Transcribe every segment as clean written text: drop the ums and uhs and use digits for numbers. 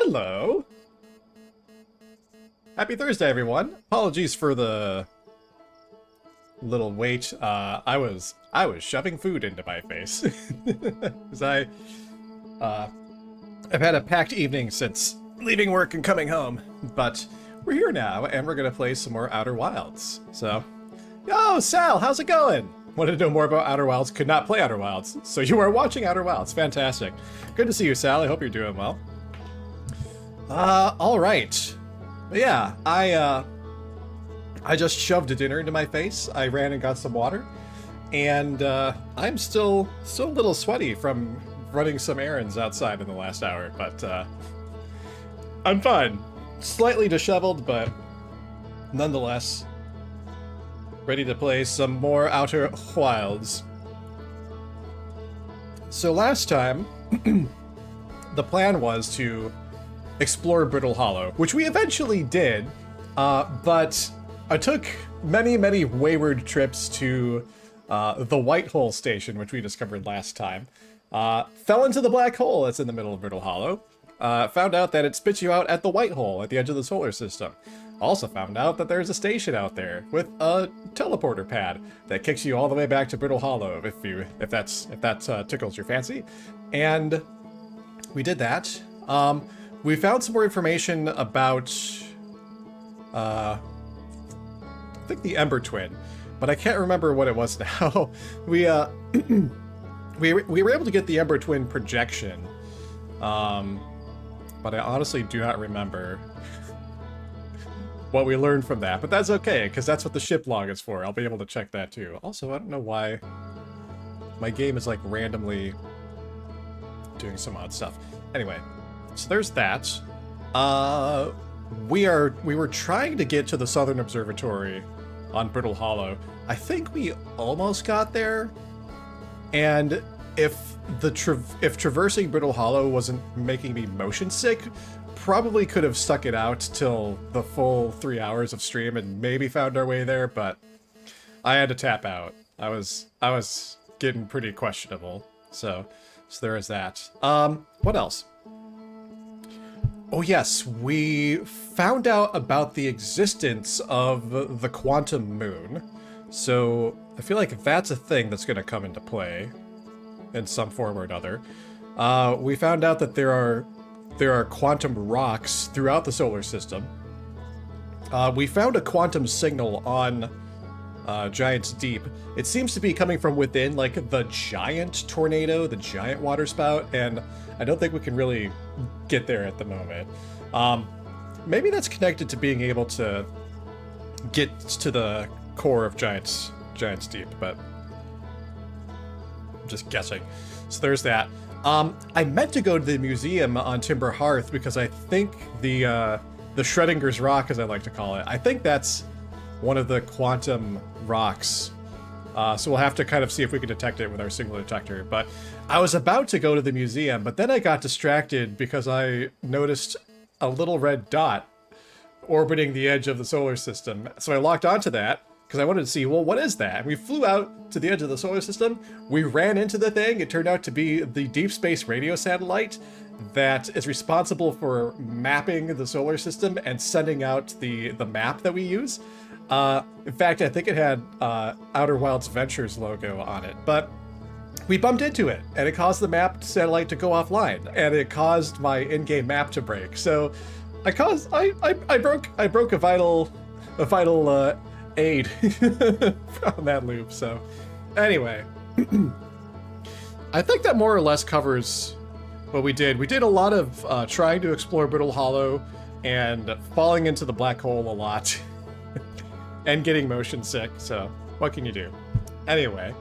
Hello. Happy Thursday, everyone. Apologies for the little wait. I was shoving food into my face because I've had a packed evening since leaving work and coming home. But we're here now, and we're gonna play some more Outer Wilds. So, yo, Sal, how's it going? Wanted to know more about Outer Wilds? Could not play Outer Wilds, so you are watching Outer Wilds. Fantastic. Good to see you, Sal. I hope you're doing well. All right. Yeah, I just shoved a dinner into my face. I ran and got some water, and I'm still a little sweaty from running some errands outside in the last hour, but I'm fine. Slightly disheveled, but nonetheless ready to play some more Outer Wilds. So last time, the plan was to explore Brittle Hollow, which we eventually did, but I took many wayward trips to the White Hole Station, which we discovered last time, fell into the black hole that's in the middle of Brittle Hollow, found out that it spits you out at the White Hole at the edge of the solar system. Also found out that there's a station out there with a teleporter pad that kicks you all the way back to Brittle Hollow if that tickles your fancy. And we did that. We found some more information about, I think the Ember Twin, but I can't remember what it was now. We were able to get the Ember Twin projection, but I honestly do not remember what we learned from that. But that's okay, because that's what the ship log is for. I'll be able to check that too. Also, I don't know why my game is like randomly doing some odd stuff. Anyway. So there's that. We were trying to get to the Southern Observatory on Brittle Hollow. I think we almost got there. And if traversing Brittle Hollow wasn't making me motion sick, probably could have stuck it out till the full 3 hours of stream and maybe found our way there, but I had to tap out. I was getting pretty questionable. So there is that. What else? Oh yes, we found out about the existence of the quantum moon. So I feel like that's a thing that's going to come into play in some form or another. We found out that there are quantum rocks throughout the solar system. We found a quantum signal on Giant's Deep. It seems to be coming from within, like the giant tornado, the giant waterspout, and I don't think we can really get there at the moment. Maybe that's connected to being able to get to the core of Giant's Deep, but I'm just guessing. So there's that. I meant to go to the museum on Timber Hearth because I think the Schrodinger's rock, as I like to call it, I think that's one of the quantum rocks. So we'll have to kind of see if we can detect it with our signal detector. But I was about to go to the museum, but then I got distracted because I noticed a little red dot orbiting the edge of the solar system. So I locked onto that because I wanted to see, well, what is that? And we flew out to the edge of the solar system. We ran into the thing. It turned out to be the Deep Space Radio satellite that is responsible for mapping the solar system and sending out the map that we use. In fact, I think it had Outer Wilds Ventures logo on it, but we bumped into it, and it caused the map satellite to go offline, and it caused my in-game map to break. So, I broke a vital aid from that loop. So, anyway, I think that more or less covers what we did. We did a lot of trying to explore Brittle Hollow and falling into the black hole a lot. And getting motion sick, so what can you do? Anyway,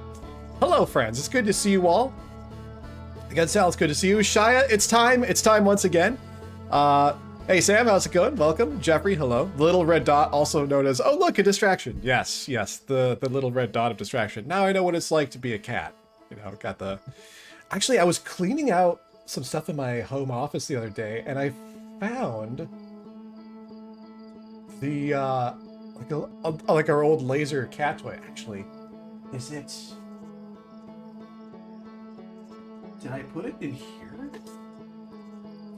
hello friends, it's good to see you all. Again, Sal, it's good to see you. Shia, it's time once again. Hey Sam, how's it going? Welcome. Jeffrey, hello. The little red dot, also known as, oh look, a distraction. Yes, the little red dot of distraction. Now I know what it's like to be a cat. You know, got the... Actually, I was cleaning out some stuff in my home office the other day, and I found the, like our old laser cat toy. Actually, is it... Did I put it in here?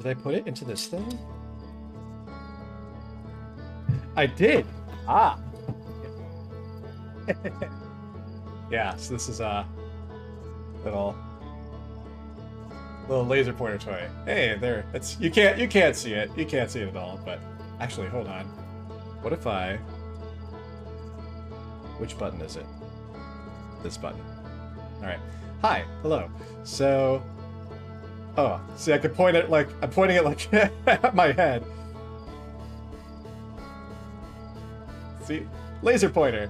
Did I put it into this thing? I did. Ah. Yeah, so this is a little laser pointer toy. Hey, there. It's you can't see it. You can't see it at all, but actually, hold on. What if I which button is it? This button. All right. Hi. Hello. So oh, see I could point it like I'm pointing it like at my head. See? Laser pointer.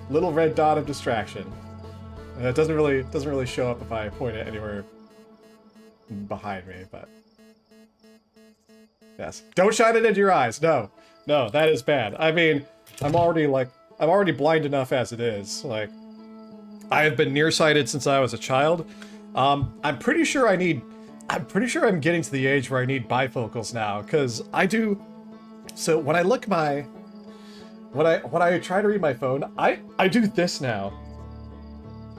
Little red dot of distraction. It doesn't really show up if I point it anywhere behind me, but yes. Don't shine it into your eyes. No. No, that is bad. I mean, I'm already blind enough as it is. Like, I have been nearsighted since I was a child. I'm pretty sure I'm getting to the age where I need bifocals now, because I do. So when I look when I try to read my phone, I do this now.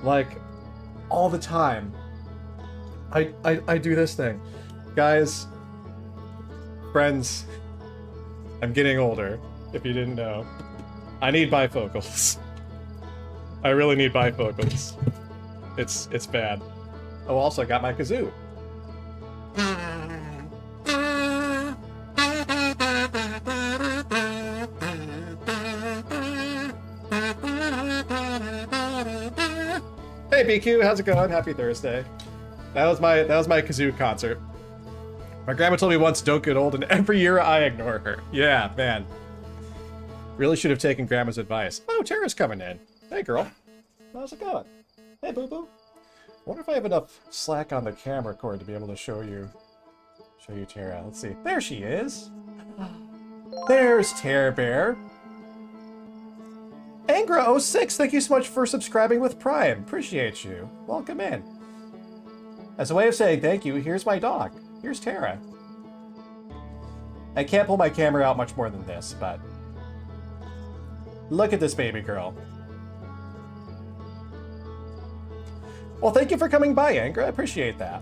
Like, all the time. I do this thing. Guys, friends, I'm getting older, if you didn't know. I need bifocals. I really need bifocals. It's bad. Oh, also I got my kazoo. Hey BQ, how's it going? Happy Thursday. That was my kazoo concert. My grandma told me once, don't get old, and every year I ignore her. Yeah, man. Really should have taken grandma's advice. Oh, Tara's coming in. Hey girl. How's it going? Hey boo boo. Wonder if I have enough slack on the camera cord to be able to show you Tara. Let's see. There she is. There's Tara Bear. Angra06, thank you so much for subscribing with Prime. Appreciate you. Welcome in. As a way of saying thank you, here's my dog. Here's Tara. I can't pull my camera out much more than this, but look at this baby girl. Well, thank you for coming by, Angra. I appreciate that.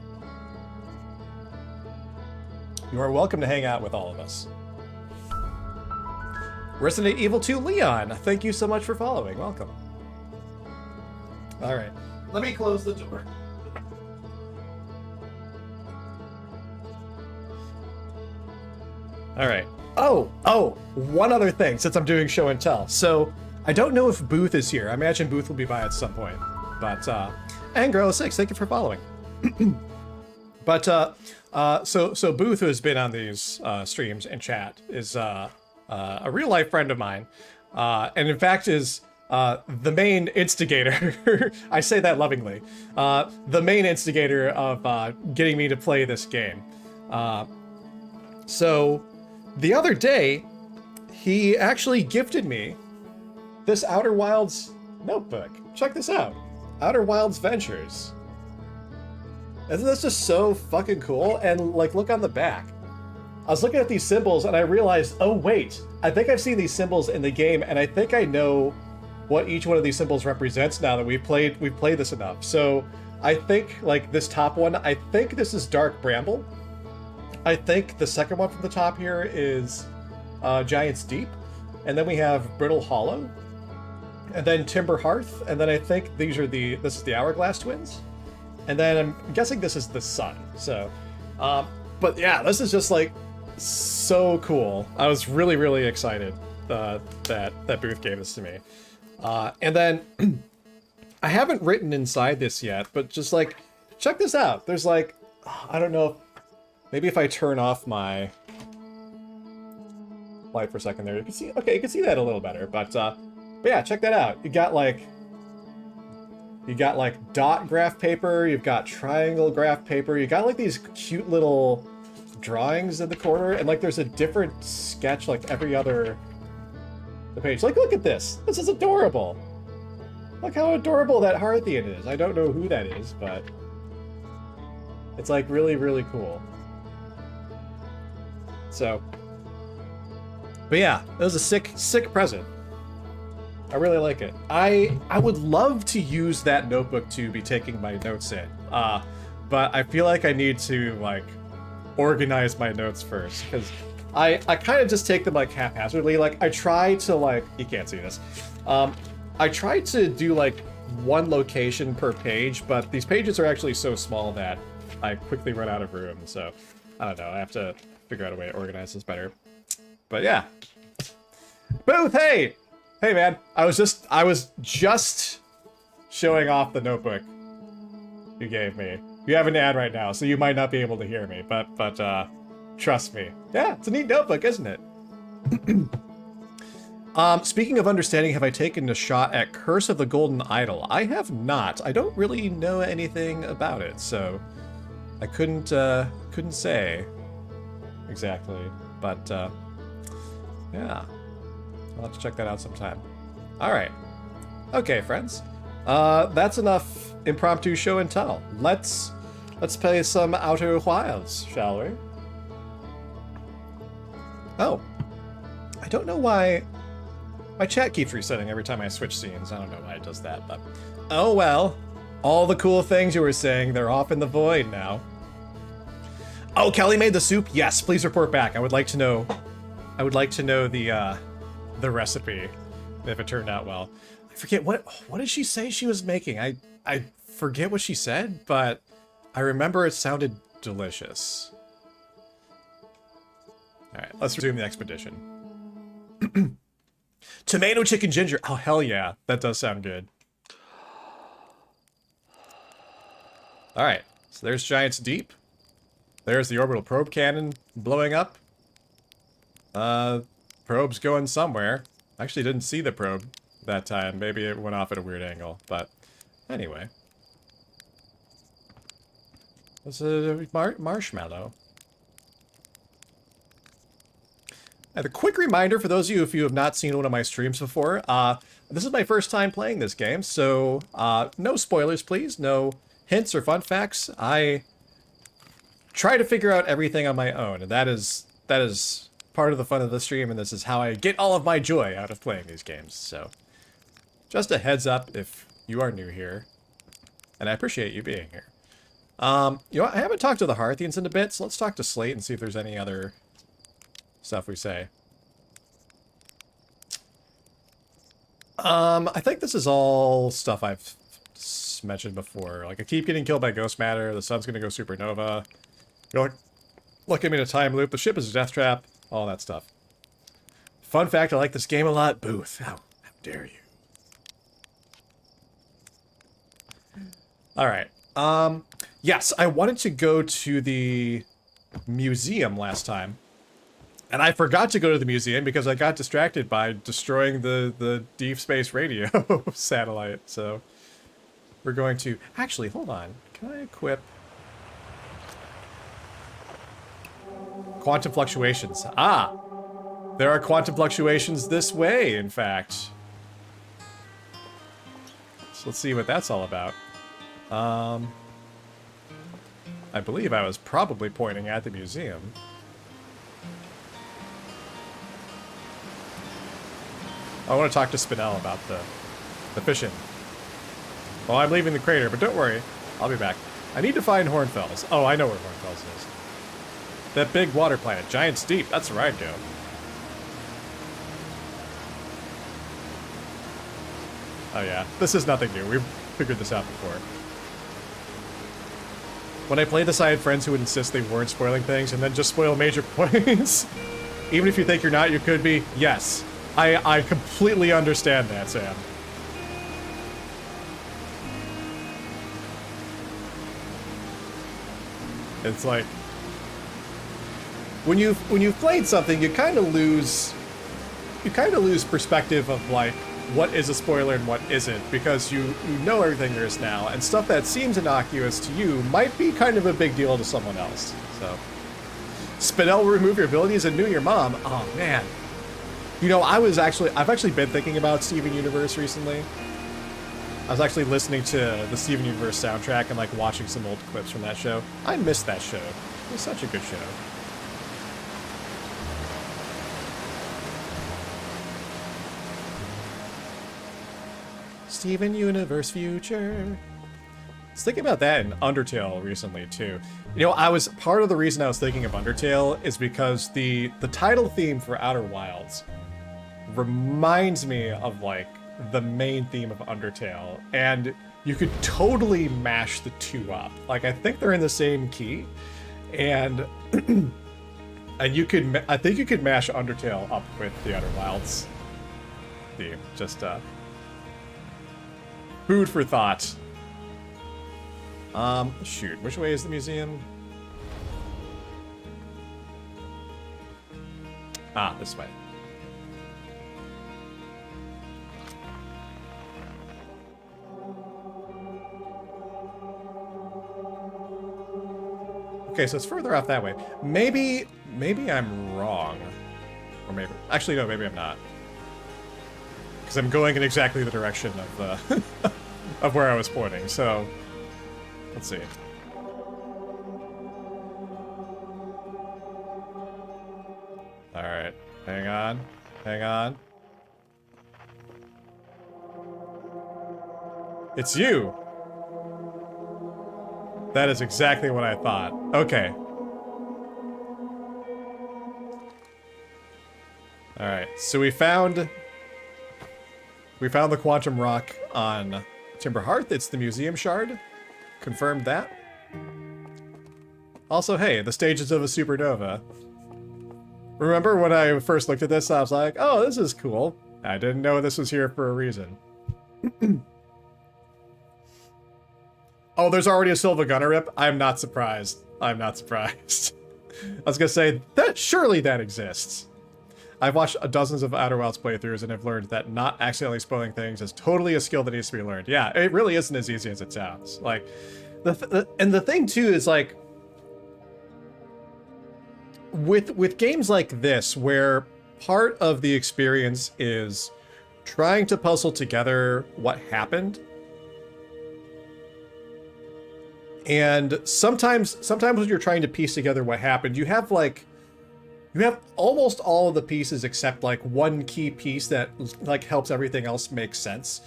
You are welcome to hang out with all of us. Resident Evil 2 Leon, thank you so much for following. Welcome. All right, let me close the door. All right. Oh, one other thing, since I'm doing show and tell. So, I don't know if Booth is here. I imagine Booth will be by at some point. But, Angro6, thank you for following. But, so Booth, who has been on these streams and chat, is a real-life friend of mine. And in fact is the main instigator, I say that lovingly, the main instigator of getting me to play this game. So, the other day, he actually gifted me this Outer Wilds notebook. Check this out. Outer Wilds Ventures. Isn't this just so fucking cool? And like, look on the back. I was looking at these symbols and I realized, oh wait, I think I've seen these symbols in the game and I think I know what each one of these symbols represents now that we've played this enough. So I think like this top one, I think this is Dark Bramble. I think the second one from the top here is Giant's Deep. And then we have Brittle Hollow. And then Timber Hearth. And then I think this is the Hourglass Twins. And then I'm guessing this is the Sun. So, but yeah, this is just like so cool. I was really, really excited that Booth gave this to me. And then I haven't written inside this yet, but just like, check this out. There's like, I don't know, maybe if I turn off my light for a second there, you can see, okay, you can see that a little better, but yeah, check that out. You got like dot graph paper, you've got triangle graph paper, you got like these cute little drawings in the corner, and like there's a different sketch like every other page. Like, look at this. This is adorable. Look how adorable that Hearthian is. I don't know who that is, but it's like really, really cool. So, but yeah, it was a sick present. I really like it. I would love to use that notebook to be taking my notes in, but I feel like I need to like organize my notes first, because I kind of just take them like haphazardly. Like I try to like, you can't see this. I try to do like one location per page, but these pages are actually so small that I quickly run out of room. So I don't know. I have to figure out a way to organize this better. But yeah. Booth, hey! Hey man, I was just showing off the notebook you gave me. You have an ad right now, so you might not be able to hear me, but trust me. Yeah, it's a neat notebook, isn't it? Speaking of understanding, have I taken a shot at Curse of the Golden Idol? I have not. I don't really know anything about it, so I couldn't say exactly. But yeah, I'll have to check that out sometime. All right. Okay, friends. That's enough impromptu show and tell. Let's play some Outer Wilds, shall we? Oh, I don't know why my chat keeps resetting every time I switch scenes. I don't know why it does that, but oh well. All the cool things you were saying, they're off in the void now. Oh, Kelly made the soup? Yes, please report back. I would like to know the recipe, if it turned out well. I forget, what did she say she was making? I forget what she said, but I remember it sounded delicious. Alright, let's resume the expedition. Tomato chicken ginger. Oh, hell yeah. That does sound good. Alright, so there's Giant's Deep. There's the orbital probe cannon blowing up. Probe's going somewhere. I actually didn't see the probe that time. Maybe it went off at a weird angle, but anyway. It's a marshmallow. And a quick reminder for those of you, if you have not seen one of my streams before, this is my first time playing this game, so no spoilers, please. No hints or fun facts. I try to figure out everything on my own, and that is part of the fun of the stream, and this is how I get all of my joy out of playing these games. So, just a heads up if you are new here, and I appreciate you being here. You know what? I haven't talked to the Hearthians in a bit, so let's talk to Slate and see if there's any other stuff we say. I think this is all stuff I've mentioned before. Like, I keep getting killed by ghost matter, the sun's gonna go supernova, you're looking in a time loop, the ship is a death trap, all that stuff. Fun fact, I like this game a lot. Booth. How dare you. Alright. Yes, I wanted to go to the museum last time. And I forgot to go to the museum because I got distracted by destroying the Deep Space Radio satellite. So we're going to... Actually, hold on. Can I equip... Quantum fluctuations. Ah! There are quantum fluctuations this way, in fact. So let's see what that's all about. I believe I was probably pointing at the museum. I want to talk to Spinell about the fishing. Well, I'm leaving the crater, but don't worry. I'll be back. I need to find Hornfels. Oh, I know where Hornfels is. That big water planet. Giant's Deep. That's where I'd go. Oh yeah. This is nothing new. We've figured this out before. When I played this, I had friends who would insist they weren't spoiling things and then just spoil major points. Even if you think you're not, you could be. Yes. I completely understand that, Sam. It's like when you've played something, you kind of lose perspective of like what is a spoiler and what isn't, because you know everything there is now, and stuff that seems innocuous to you might be kind of a big deal to someone else. So, Spinell will remove your abilities and knew your mom. Oh man. You know, I've actually been thinking about Steven Universe recently. I was actually listening to the Steven Universe soundtrack and like watching some old clips from that show. I missed that show. It was such a good show. Steven Universe future. was thinking about that in Undertale recently too. You know, part of the reason I was thinking of Undertale is because the title theme for Outer Wilds reminds me of like the main theme of Undertale, and you could totally mash the two up. Like, I think they're in the same key, and and I think you could mash Undertale up with the Outer Wilds theme. Just food for thought. Shoot, which way is the museum? Ah, this way. Okay, so it's further off that way. Maybe I'm wrong. Or maybe... Actually, no, maybe I'm not. Because I'm going in exactly the direction of the... of where I was pointing, so... Let's see. Alright. Hang on. Hang on. It's you! That is exactly what I thought. Okay. Alright, so we found the quantum rock on Timber Hearth. It's the museum shard. Confirmed that. Also, hey, the stages of a supernova. Remember when I first looked at this, I was like, oh, this is cool. I didn't know this was here for a reason. Oh, there's already a Silva Gunner rip? I'm not surprised. I'm not surprised. I was gonna say, surely that exists. I've watched dozens of Outer Wilds playthroughs and have learned that not accidentally spoiling things is totally a skill that needs to be learned. Yeah, it really isn't as easy as it sounds. Like, and the thing too is like, with games like this, where part of the experience is trying to puzzle together what happened. And sometimes when you're trying to piece together what happened, you have almost all of the pieces except like one key piece that like helps everything else make sense.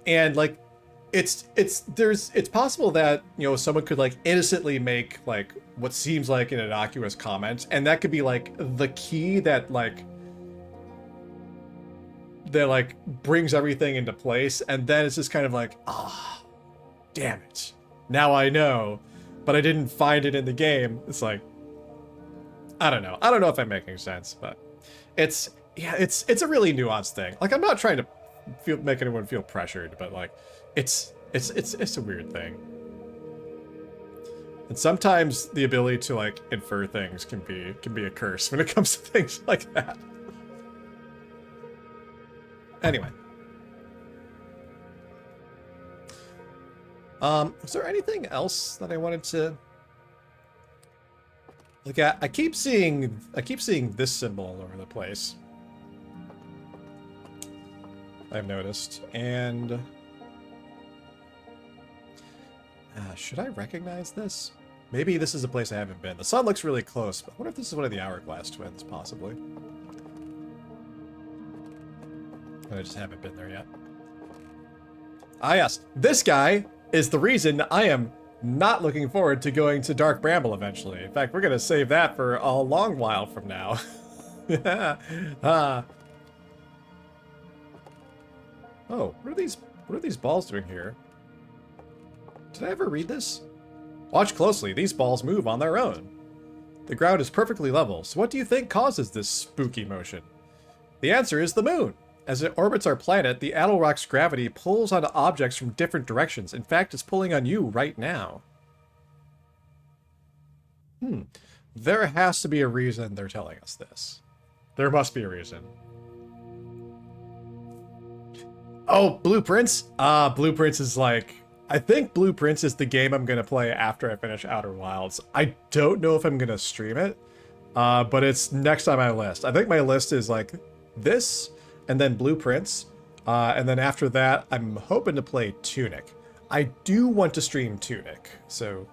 And like it's possible that, you know, someone could like innocently make like what seems like an innocuous comment, and that could be like the key that brings everything into place, and then it's just kind of like, ah, oh, damn it. Now I know, but I didn't find it in the game. It's like, I don't know. I don't know if I'm making sense, but it's a really nuanced thing. Like, I'm not trying to make anyone feel pressured, but like, it's a weird thing. And sometimes the ability to like infer things can be a curse when it comes to things like that. Anyway. Was there anything else that I wanted to look at? I keep seeing this symbol all over the place. I've noticed. And should I recognize this? Maybe this is a place I haven't been. The sun looks really close, but what if this is one of the Hourglass twins, possibly? And I just haven't been there yet. Ah, yes. This guy is the reason I am not looking forward to going to Dark Bramble eventually. In fact, we're going to save that for a long while from now. Oh, what are these balls doing here? Did I ever read this? Watch closely. These balls move on their own. The ground is perfectly level, so what do you think causes this spooky motion? The answer is the moon. As it orbits our planet, the Adelrock's gravity pulls on objects from different directions. In fact, it's pulling on you right now. There has to be a reason they're telling us this. There must be a reason. Oh, Blueprints? Blueprints is like... I think Blueprints is the game I'm going to play after I finish Outer Wilds. I don't know if I'm going to stream it, but it's next on my list. I think my list is like this... and then Blueprints, and then after that, I'm hoping to play Tunic. I do want to stream Tunic, so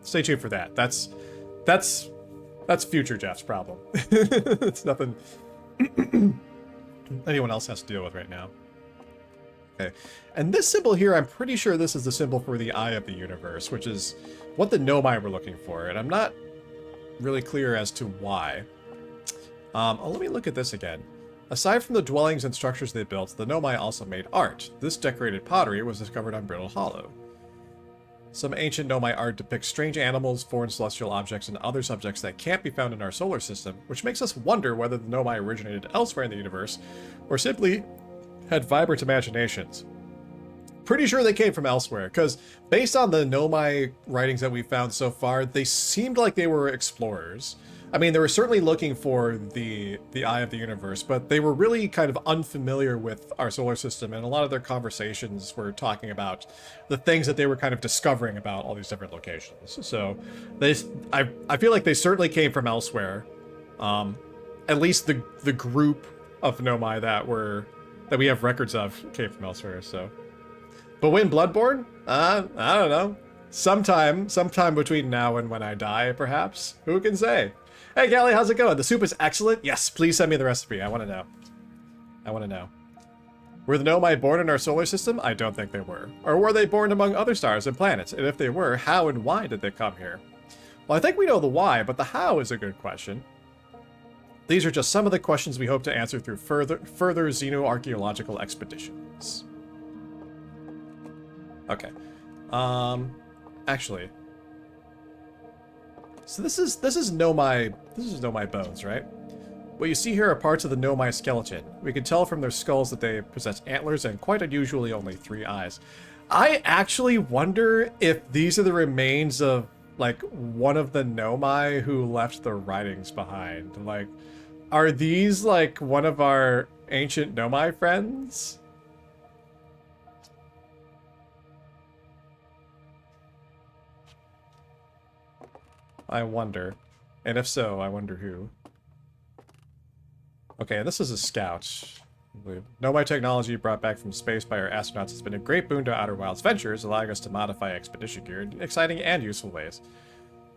stay tuned for that. That's future Jeff's problem. It's nothing anyone else has to deal with right now. Okay. And this symbol here, I'm pretty sure this is the symbol for the Eye of the Universe, which is what the Nomai were looking for, and I'm not really clear as to why. Let me look at this again. Aside from the dwellings and structures they built, the Nomai also made art. This decorated pottery was discovered on Brittle Hollow. Some ancient Nomai art depicts strange animals, foreign celestial objects, and other subjects that can't be found in our solar system, which makes us wonder whether the Nomai originated elsewhere in the universe, or simply had vibrant imaginations. Pretty sure they came from elsewhere, because based on the Nomai writings that we found so far, they seemed like they were explorers. I mean, they were certainly looking for the Eye of the Universe, but they were really kind of unfamiliar with our solar system, and a lot of their conversations were talking about the things that they were kind of discovering about all these different locations. So, I feel like they certainly came from elsewhere. At least the group of Nomai that we have records of came from elsewhere. So, but when Bloodborne? I don't know. Sometime between now and when I die, perhaps. Who can say? Hey, Callie, how's it going? The soup is excellent. Yes, please send me the recipe. I want to know. I want to know. Were the Nomai born in our solar system? I don't think they were. Or were they born among other stars and planets? And if they were, how and why did they come here? Well, I think we know the why, but the how is a good question. These are just some of the questions we hope to answer through further xenoarchaeological expeditions. Okay. Actually, so this is Nomai bones, right? What you see here are parts of the Nomai skeleton. We can tell from their skulls that they possess antlers and quite unusually only 3 eyes. I actually wonder if these are the remains of like one of the Nomai who left the writings behind. Like, are these like one of our ancient Nomai friends? I wonder. And if so, I wonder who. Okay, this is a scout. Nomai technology brought back from space by our astronauts has been a great boon to Outer Wilds ventures, allowing us to modify expedition gear in exciting and useful ways.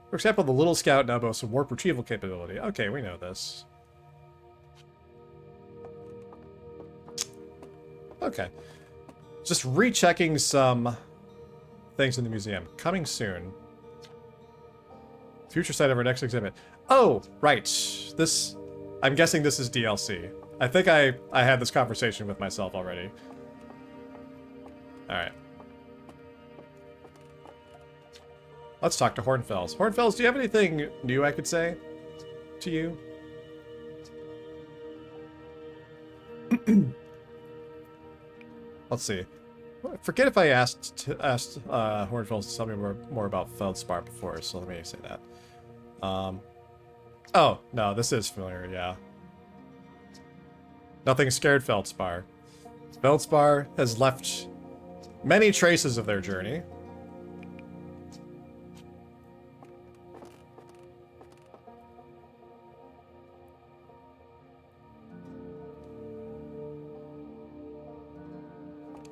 For example, the little scout now boasts some warp retrieval capability. Okay, we know this. Okay. Just rechecking some things in the museum. Coming soon. Future site of our next exhibit. Oh, right. This... I'm guessing this is DLC. I think I had this conversation with myself already. Alright. Let's talk to Hornfels. Hornfels, do you have anything new I could say to you? Let's see. Forget if I asked Hornfels to tell me more about Feldspar before, so let me say that. Oh, no, this is familiar, yeah. Nothing scared Feldspar. Feldspar has left many traces of their journey.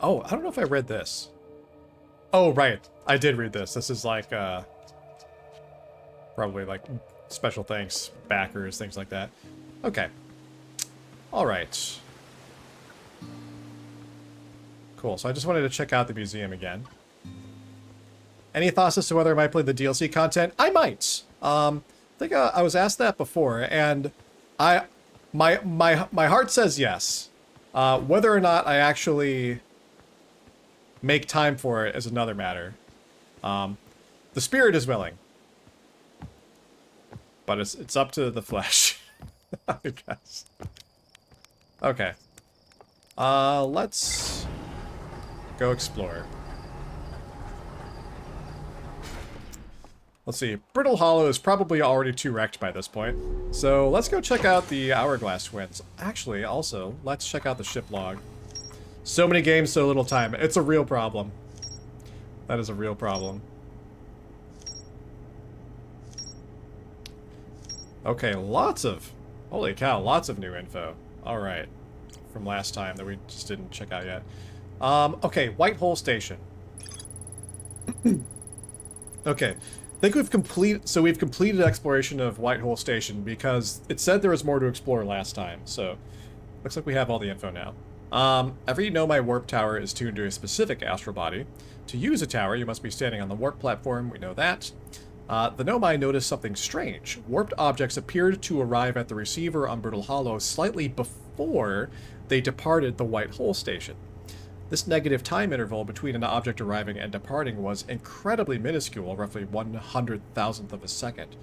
Oh, I don't know if I read this. Oh, right. I did read this. This is like, probably like special thanks, backers, things like that. Okay. All right. Cool. So I just wanted to check out the museum again. Any thoughts as to whether I might play the DLC content? I might. I think I was asked that before, and my heart says yes. Whether or not I actually make time for it is another matter. The spirit is willing, but it's up to the flesh, I guess. Okay. Let's go explore. Let's see. Brittle Hollow is probably already too wrecked by this point. So let's go check out the Hourglass Twins. Actually, also, let's check out the ship log. So many games, so little time. It's a real problem. That is a real problem. Okay, lots of... Holy cow, lots of new info. Alright. From last time that we just didn't check out yet. Okay, White Hole Station. Okay. I think we've completed exploration of White Hole Station because it said there was more to explore last time, so looks like we have all the info now. Every Nomai warp tower is tuned to a specific astral body. To use a tower, you must be standing on the warp platform. We know that. The Nomai noticed something strange. Warped objects appeared to arrive at the receiver on Brittle Hollow slightly before they departed the White Hole Station. This negative time interval between an object arriving and departing was incredibly minuscule, roughly 100,000th of a second.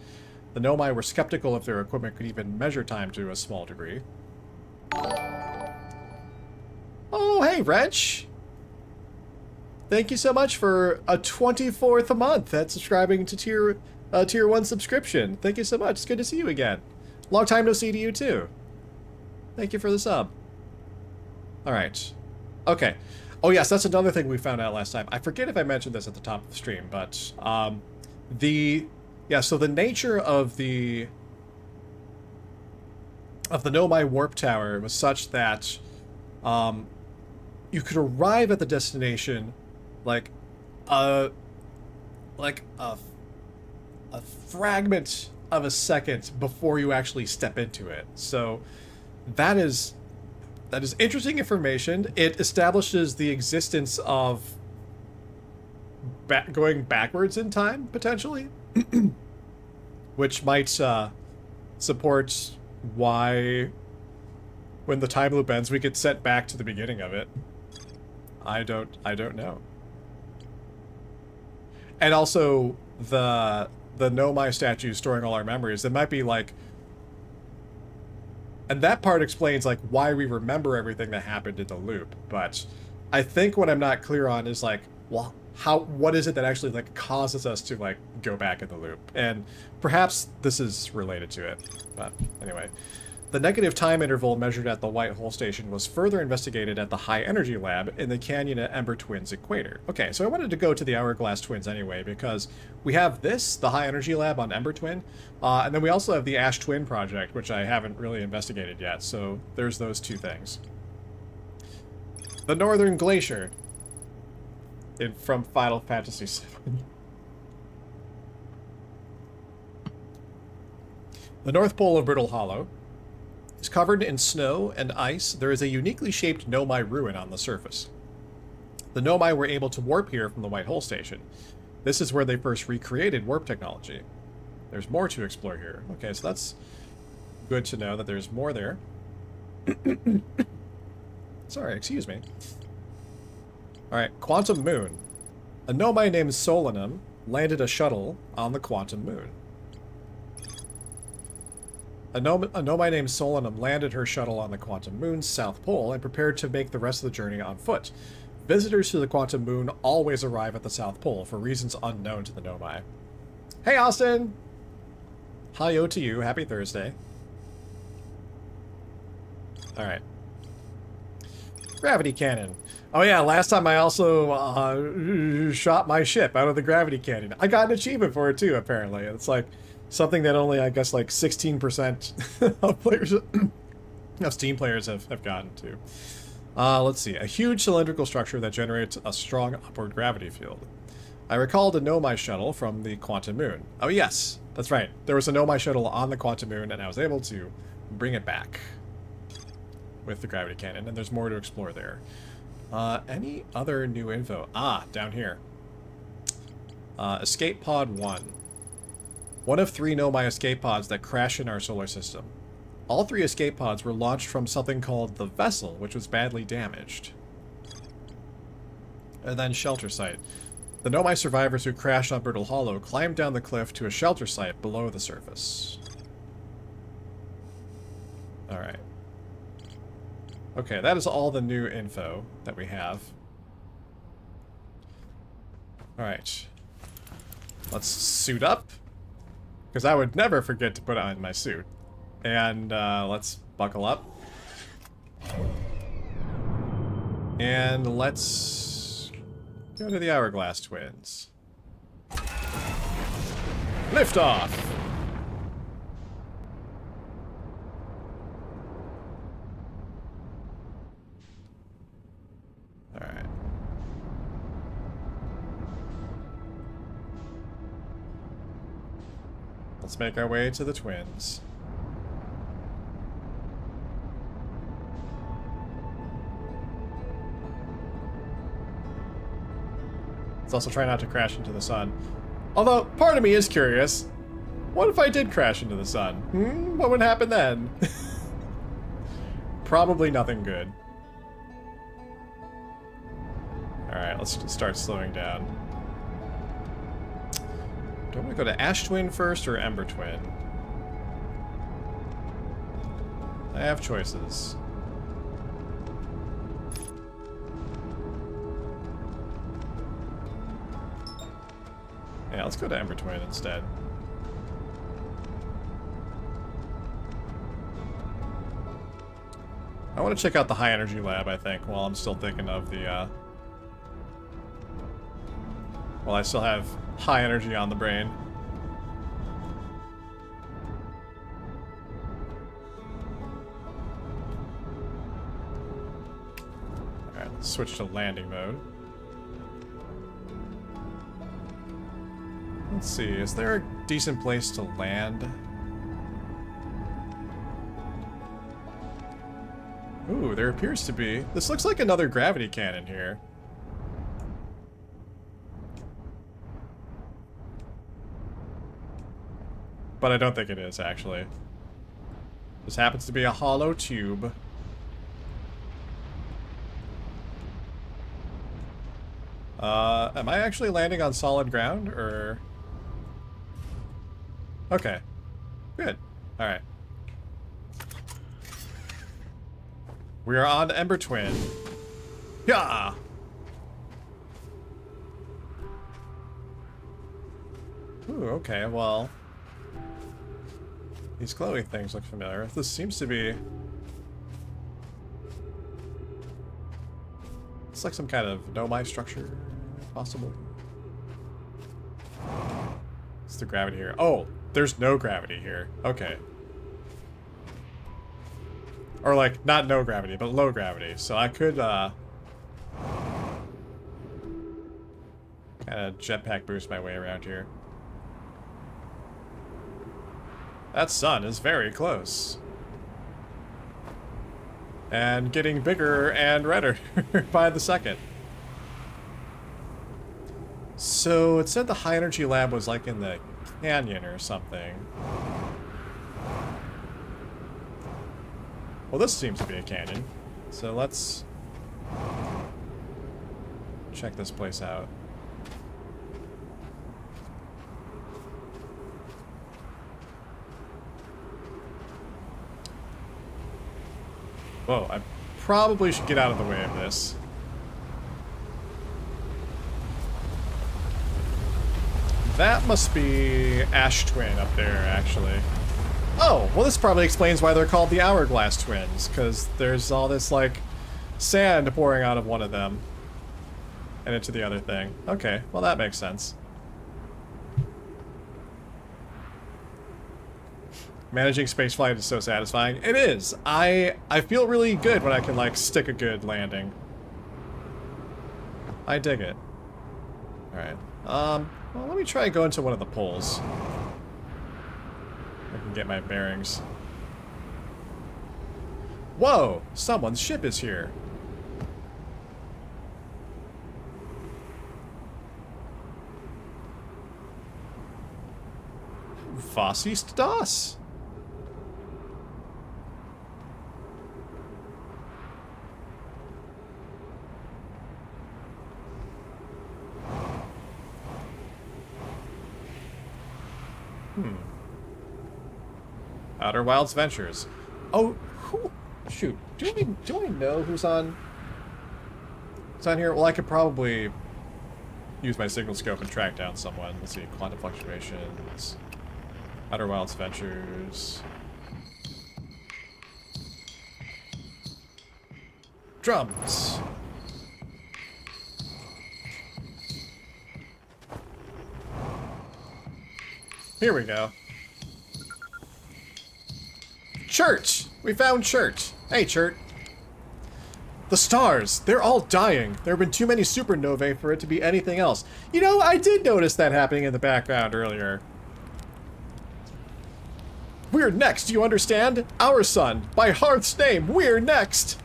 The Nomai were skeptical if their equipment could even measure time to a small degree. Oh, hey, Wrench! Thank you so much for a 24th a month at subscribing to tier 1 subscription. Thank you so much. It's good to see you again. Long time no see to you, too. Thank you for the sub. Alright. Okay. Oh, yes, that's another thing we found out last time. I forget if I mentioned this at the top of the stream, but so the nature of the Nomai warp tower was such that you could arrive at the destination like a fragment of a second before you actually step into it. So that is interesting information. It establishes the existence of going backwards in time, potentially, which might support why when the time loop ends we get sent back to the beginning of it. I don't know. And also the Nomai statue storing all our memories. It might be like, and that part explains like why we remember everything that happened in the loop. But I think what I'm not clear on is like, well, what is it that actually like causes us to like go back in the loop? And perhaps this is related to it. But anyway. The negative time interval measured at the White Hole Station was further investigated at the High Energy Lab in the Canyon at Ember Twins equator. Okay, so I wanted to go to the Hourglass Twins anyway, because we have this, the High Energy Lab on Ember Twin, and then we also have the Ash Twin project, which I haven't really investigated yet, so there's those two things. The Northern Glacier from Final Fantasy VII. The North Pole of Brittle Hollow is covered in snow and ice. There is a uniquely shaped Nomai ruin on the surface. The Nomai were able to warp here from the White Hole Station. This is where they first recreated warp technology. There's more to explore here. Okay, so that's good to know that there's more there. Sorry, excuse me. Alright, Quantum Moon. A Nomai named Solanum landed a shuttle on the Quantum Moon. A Nomai named Solanum landed her shuttle on the Quantum Moon's south pole and prepared to make the rest of the journey on foot. Visitors to the Quantum Moon always arrive at the South Pole for reasons unknown to the Nomai. Hey, Austin! Hi-yo to you. Happy Thursday. Alright. Gravity cannon. Oh yeah, last time I also shot my ship out of the gravity cannon. I got an achievement for it too, apparently. It's like something that only, I guess, like 16% of players, of Steam players have gotten to. Let's see. A huge cylindrical structure that generates a strong upward gravity field. I recalled a Nomai shuttle from the Quantum Moon. Oh yes, that's right. There was a Nomai shuttle on the Quantum Moon, and I was able to bring it back with the gravity cannon, and there's more to explore there. Any other new info? Ah, down here. Escape Pod 1. One of 3 Nomai escape pods that crash in our solar system. All 3 escape pods were launched from something called the Vessel, which was badly damaged. And then Shelter Site. The Nomai survivors who crashed on Brittle Hollow climbed down the cliff to a shelter site below the surface. Alright. Okay, that is all the new info that we have. Alright. Let's suit up. Because I would never forget to put on my suit. And let's buckle up. And let's go to the Hourglass Twins. Lift off! Alright. Let's make our way to the Twins. Let's also try not to crash into the sun. Although, part of me is curious. What if I did crash into the sun? What would happen then? Probably nothing good. Alright, let's just start slowing down. Do I want to go to Ash Twin first or Ember Twin? I have choices. Yeah, let's go to Ember Twin instead. I want to check out the high energy lab, I think, while I'm still thinking of the, while I still have high energy on the brain. Alright, let's switch to landing mode. Let's see, is there a decent place to land? Ooh, there appears to be. This looks like another gravity cannon here. But I don't think it is, actually. This happens to be a hollow tube. Am I actually landing on solid ground, or... Okay. Good. Alright. We are on Ember Twin. Yeah! Ooh, okay, well... These glowing things look familiar. This seems to be... It's like some kind of nomai structure, possibly. It's the gravity here. Oh, there's no gravity here. Okay. Or like, not no gravity, but low gravity. So I could, kind of jetpack boost my way around here. That sun is very close. And getting bigger and redder by the second. So it said the high energy lab was like in the canyon or something. Well, this seems to be a canyon. So let's check this place out. Whoa, I probably should get out of the way of this. That must be Ash Twin up there, actually. Oh, well this probably explains why they're called the Hourglass Twins, because there's all this, like, sand pouring out of one of them. And into the other thing. Okay, well that makes sense. Managing spaceflight is so satisfying. It is! I feel really good when I can, like, stick a good landing. I dig it. Alright. Well, let me try and go into one of the poles. I can get my bearings. Whoa! Someone's ship is here. Was ist das? Outer Wilds Ventures. Oh, shoot. Do we know who's on here? Well, I could probably use my signal scope and track down someone. Let's see. Quantum Fluctuations. Outer Wilds Ventures. Drums. Here we go. Chert! We found Chert. Hey, Chert. The stars, they're all dying. There have been too many supernovae for it to be anything else. You know, I did notice that happening in the background earlier. We're next, do you understand? Our sun. By Hearth's name, we're next.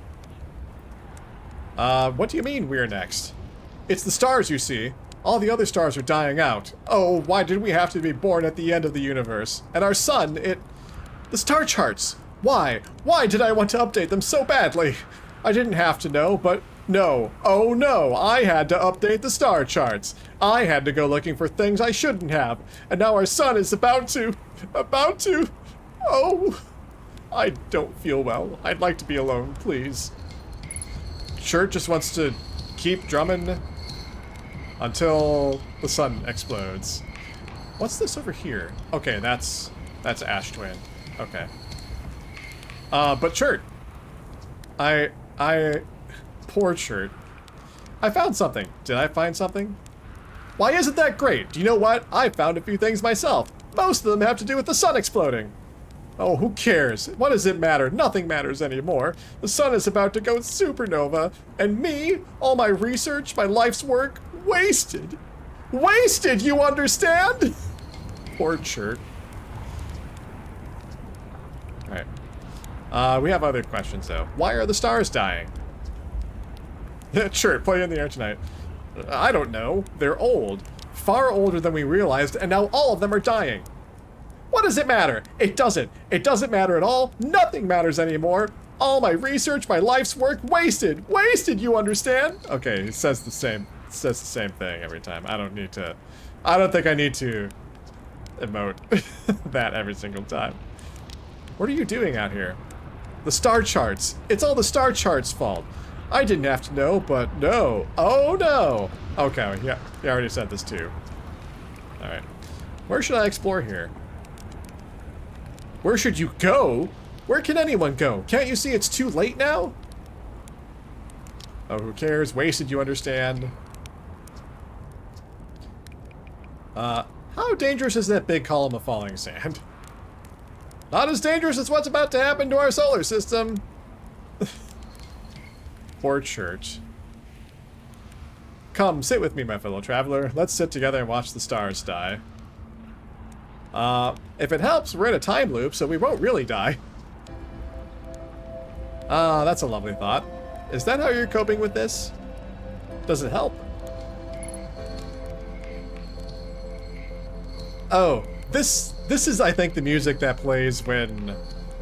What do you mean, we're next? It's the stars, you see. All the other stars are dying out. Oh, why did we have to be born at the end of the universe? And our sun, the star charts. Why? Why did I want to update them so badly? I didn't have to know, but no. Oh no, I had to update the star charts. I had to go looking for things I shouldn't have. And now our sun is about to... Oh, I don't feel well. I'd like to be alone, please. Shirt just wants to keep drumming until the sun explodes. What's this over here? Okay, that's Ash Twin. Okay. But Shirt. Poor Shirt. I found something. Did I find something? Why isn't that great? Do you know what? I found a few things myself. Most of them have to do with the sun exploding. Oh, who cares? What does it matter? Nothing matters anymore. The sun is about to go supernova, and me, all my research, my life's work, wasted. Wasted, you understand? Poor Shirt. Alright. We have other questions, though. Why are the stars dying? Shirt, play in the air tonight. I don't know. They're old. Far older than we realized, and now all of them are dying. What does it matter? It doesn't. It doesn't matter at all. Nothing matters anymore. All my research, my life's work, wasted. Wasted, you understand? Okay, it says the same thing every time. I don't think I need to emote that every single time. What are you doing out here? The star charts. It's all the star charts' fault. I didn't have to know, but no. Oh no. Okay, yeah, you already said this too. Alright. Where should I explore here? Where should you go? Where can anyone go? Can't you see it's too late now? Oh, who cares? Wasted, you understand. How dangerous is that big column of falling sand? Not as dangerous as what's about to happen to our solar system. Poor Church. Come, sit with me, my fellow traveler. Let's sit together and watch the stars die. If it helps, we're in a time loop, so we won't really die. That's a lovely thought. Is that how you're coping with this? Does it help? Oh, this is, I think, the music that plays when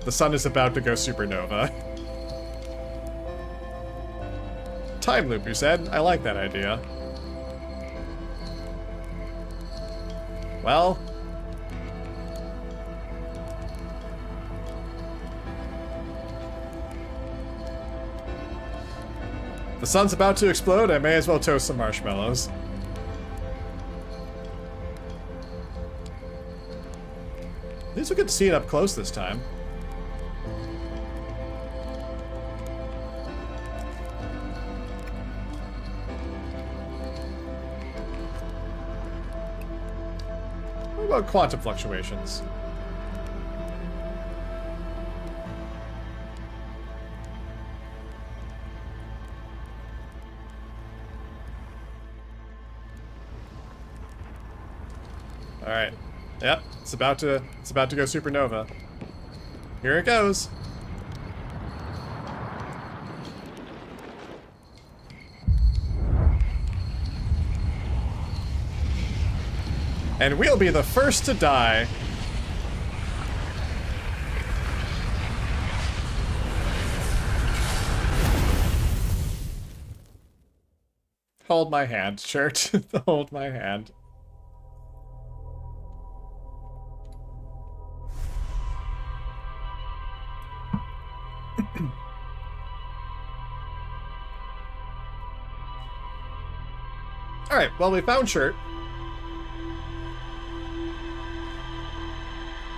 the sun is about to go supernova. Time loop, you said? I like that idea. Well... the sun's about to explode, I may as well toast some marshmallows. At least we get to see it up close this time. What about quantum fluctuations? Alright. Yep, it's about to go supernova. Here it goes. And we'll be the first to die. Hold my hand, Shirt. Hold my hand. Alright, well, we found Shirt.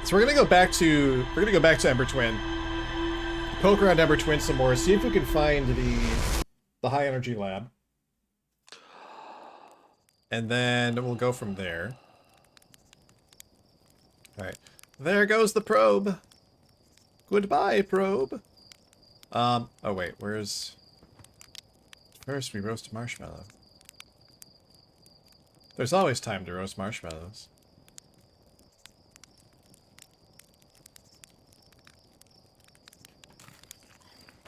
So we're gonna go back to Ember Twin. Poke around Ember Twin some more, see if we can find the high energy lab. And then we'll go from there. Alright. There goes the probe. Goodbye, probe. Oh wait, where's... First we roast a marshmallow. There's always time to roast marshmallows.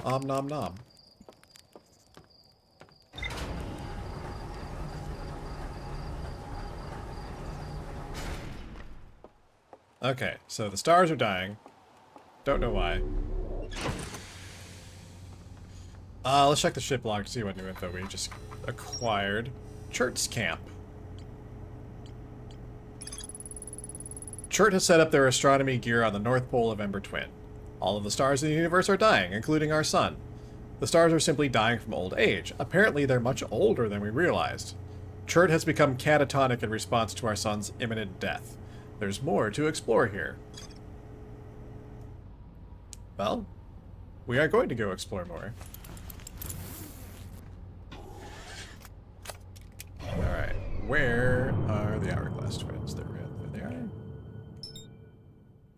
Om nom nom. Okay, so the stars are dying. Don't know why. Let's check the ship log to see what new info we just acquired. Churt's camp. Churt has set up their astronomy gear on the North Pole of Ember Twin. All of the stars in the universe are dying, including our sun. The stars are simply dying from old age. Apparently, they're much older than we realized. Churt has become catatonic in response to our sun's imminent death. There's more to explore here. Well, we are going to go explore more. Alright, where are the Hourglass Twins? There they are.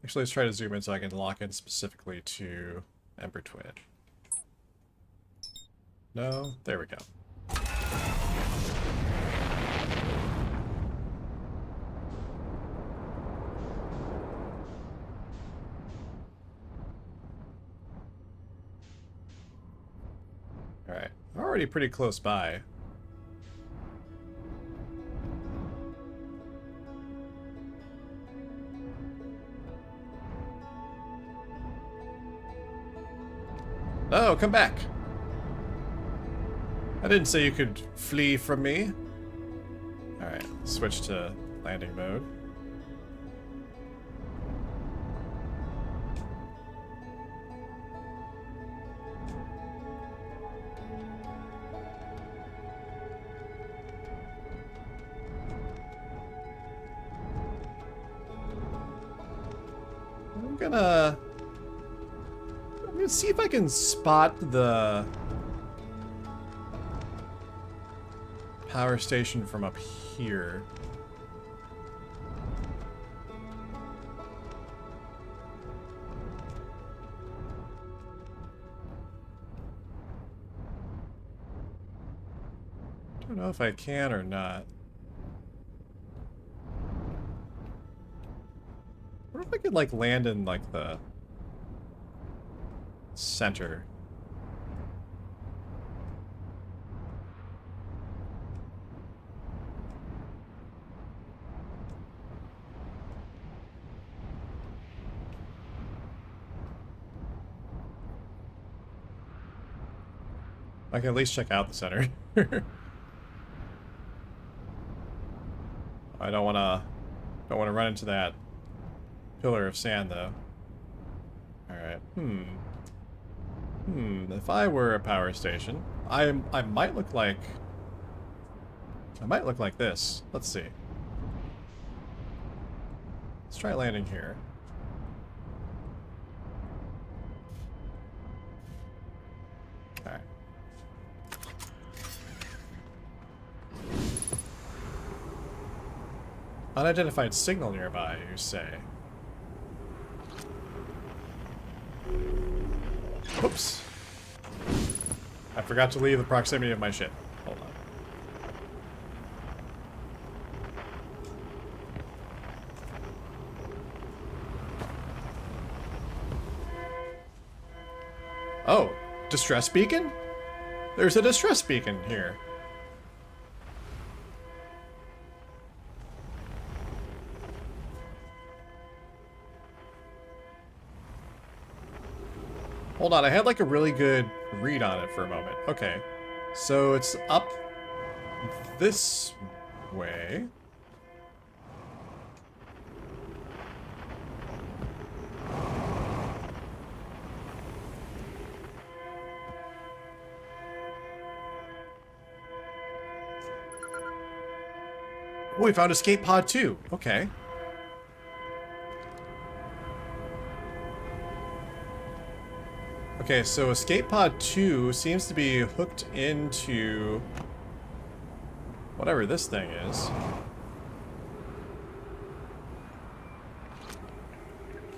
Actually, let's try to zoom in so I can lock in specifically to Ember Twin. No, there we go. Alright, we're already pretty close by. Oh, come back! I didn't say you could flee from me. Alright, switch to landing mode. I'm gonna see if I can spot the power station from up here. Don't know if I can or not. I wonder if I could like land in like the center. I can at least check out the center. I don't wanna run into that pillar of sand though. Alright. If I were a power station, I might look like this. Let's see. Let's try landing here. Alright. Unidentified signal nearby, you say? Whoops. I forgot to leave the proximity of my ship. Hold on. Oh, distress beacon? There's a distress beacon here. Hold on, I had like a really good read on it for a moment. Okay, so it's up this way. Oh, we found escape pod 2. Okay. Okay, so escape pod 2 seems to be hooked into whatever this thing is.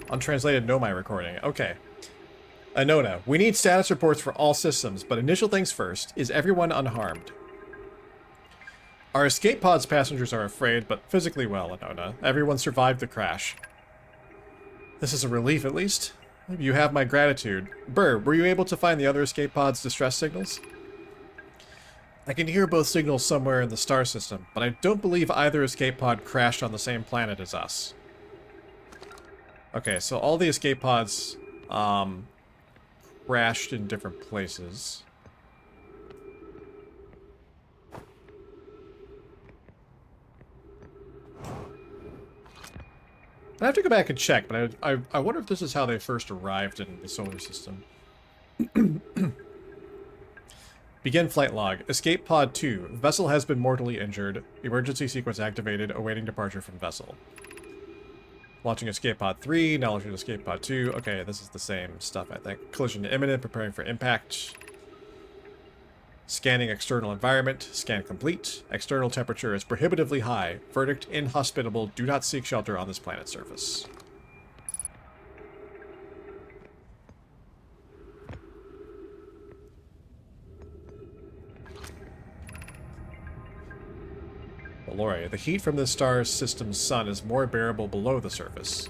Untranslated Nomai recording. Okay. Anona, we need status reports for all systems, but initial things first. Is everyone unharmed? Our escape pod's passengers are afraid, but physically well, Anona. Everyone survived the crash. This is a relief, at least. You have my gratitude. Burr, were you able to find the other escape pod's distress signals? I can hear both signals somewhere in the star system, but I don't believe either escape pod crashed on the same planet as us. Okay, so all the escape pods crashed in different places. I have to go back and check, but I wonder if this is how they first arrived in the solar system. Begin flight log. Escape pod 2. Vessel has been mortally injured. Emergency sequence activated, awaiting departure from vessel. Launching escape pod 3, now launching escape pod 2. Okay, this is the same stuff, I think. Collision imminent, preparing for impact. Scanning external environment. Scan complete. External temperature is prohibitively high. Verdict inhospitable. Do not seek shelter on this planet's surface. Valore, the heat from this star system's sun is more bearable below the surface.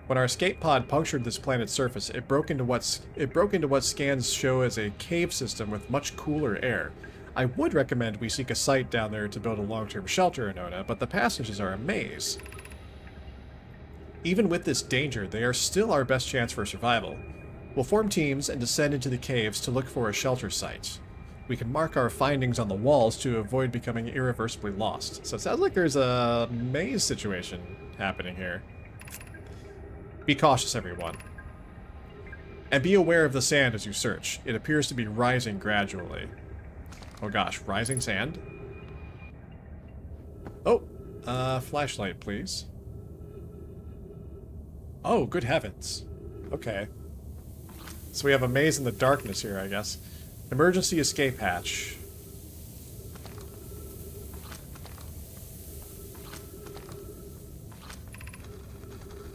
When our escape pod punctured this planet's surface, it broke into what scans show as a cave system with much cooler air. I would recommend we seek a site down there to build a long-term shelter in Ona, but the passages are a maze. Even with this danger, they are still our best chance for survival. We'll form teams and descend into the caves to look for a shelter site. We can mark our findings on the walls to avoid becoming irreversibly lost. So it sounds like there's a maze situation happening here. Be cautious, everyone. And be aware of the sand as you search. It appears to be rising gradually. Oh gosh, rising sand? Oh, flashlight, please. Oh, good heavens. Okay. So we have a maze in the darkness here, I guess. Emergency escape hatch.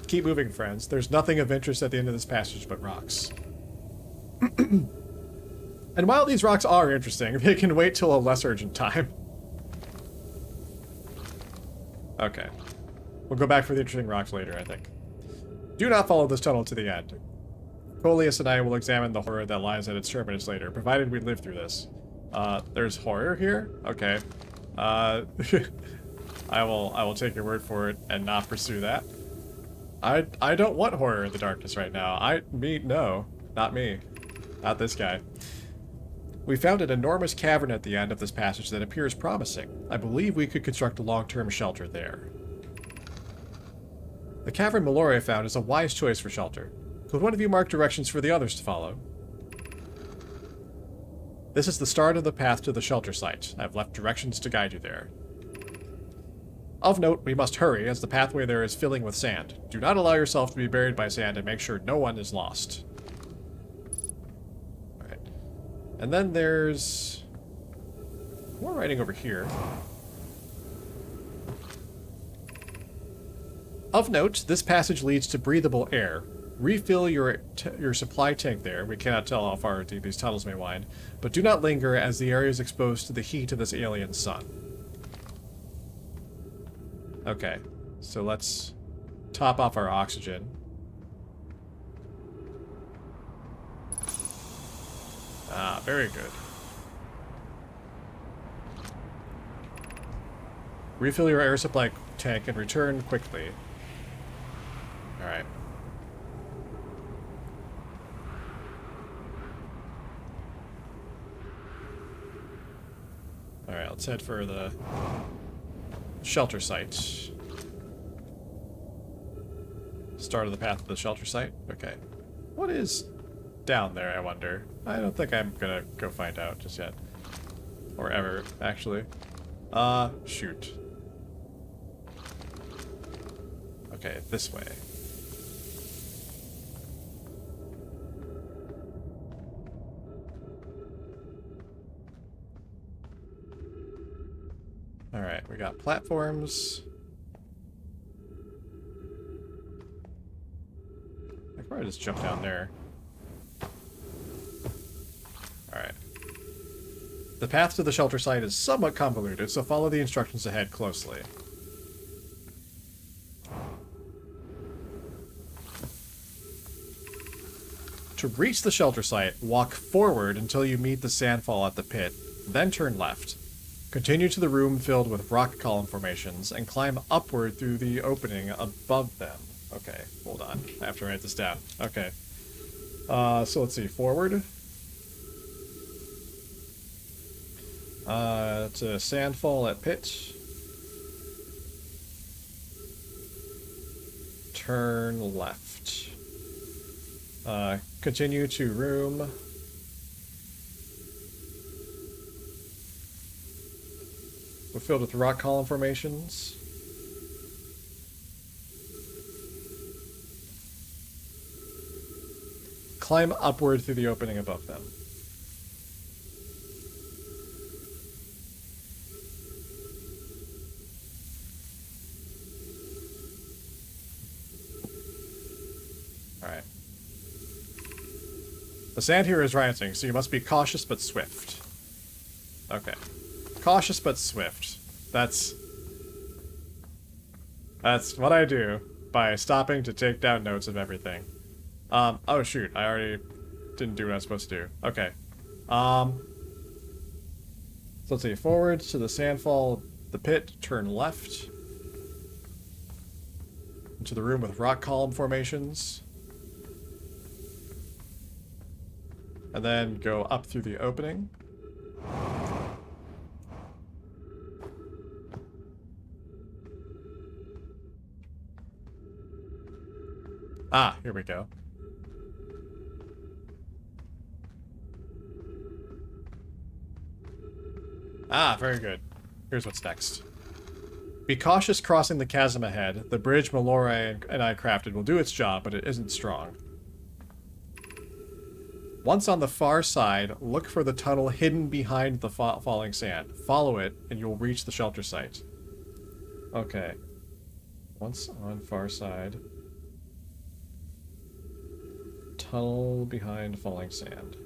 Keep moving, friends. There's nothing of interest at the end of this passage but rocks. And while these rocks are interesting, they can wait till a less urgent time. Okay. We'll go back for the interesting rocks later, I think. Do not follow this tunnel to the end. Coleus and I will examine the horror that lies at its terminus later, provided we live through this. There's horror here? Okay. I will take your word for it and not pursue that. I don't want horror in the darkness right now. No. Not me. Not this guy. We found an enormous cavern at the end of this passage that appears promising. I believe we could construct a long-term shelter there. The cavern Valore found is a wise choice for shelter. Could one of you mark directions for the others to follow? This is the start of the path to the shelter site. I've left directions to guide you there. Of note, we must hurry, as the pathway there is filling with sand. Do not allow yourself to be buried by sand and make sure no one is lost. Alright. And then there's more writing over here. Of note, this passage leads to breathable air. Refill your supply tank there. We cannot tell how far deep these tunnels may wind, but do not linger as the area is exposed to the heat of this alien sun. Okay, so let's top off our oxygen. Ah, very good. Refill your air supply tank and return quickly. Alright. Alright, let's head for the shelter site. Start of the path to the shelter site? Okay. What is down there, I wonder? I don't think I'm gonna go find out just yet. Or ever, actually. Shoot. Okay, this way. Alright, we got platforms. I could probably just jump down there. Alright. The path to the shelter site is somewhat convoluted, so follow the instructions ahead closely. To reach the shelter site, walk forward until you meet the sandfall at the pit, then turn left. Continue to the room filled with rock column formations, and climb upward through the opening above them. Okay, hold on. I have to write this down. Okay. So let's see. Forward. To Sandfall at Pit. Turn left. Continue to room. We're filled with rock column formations. Climb upward through the opening above them. Alright. The sand here is rising, so you must be cautious but swift. Okay. Cautious but swift. That's what I do by stopping to take down notes of everything. Oh shoot, I already didn't do what I was supposed to do. Okay. So let's see, forward to the Sandfall, the pit, turn left. Into the room with rock column formations. And then go up through the opening. Ah, here we go. Ah, very good. Here's what's next. Be cautious crossing the chasm ahead. The bridge Malloy and I crafted will do its job, but it isn't strong. Once on the far side, look for the tunnel hidden behind the falling sand. Follow it, and you'll reach the shelter site. Okay. Once on far side. Tunnel behind falling sand.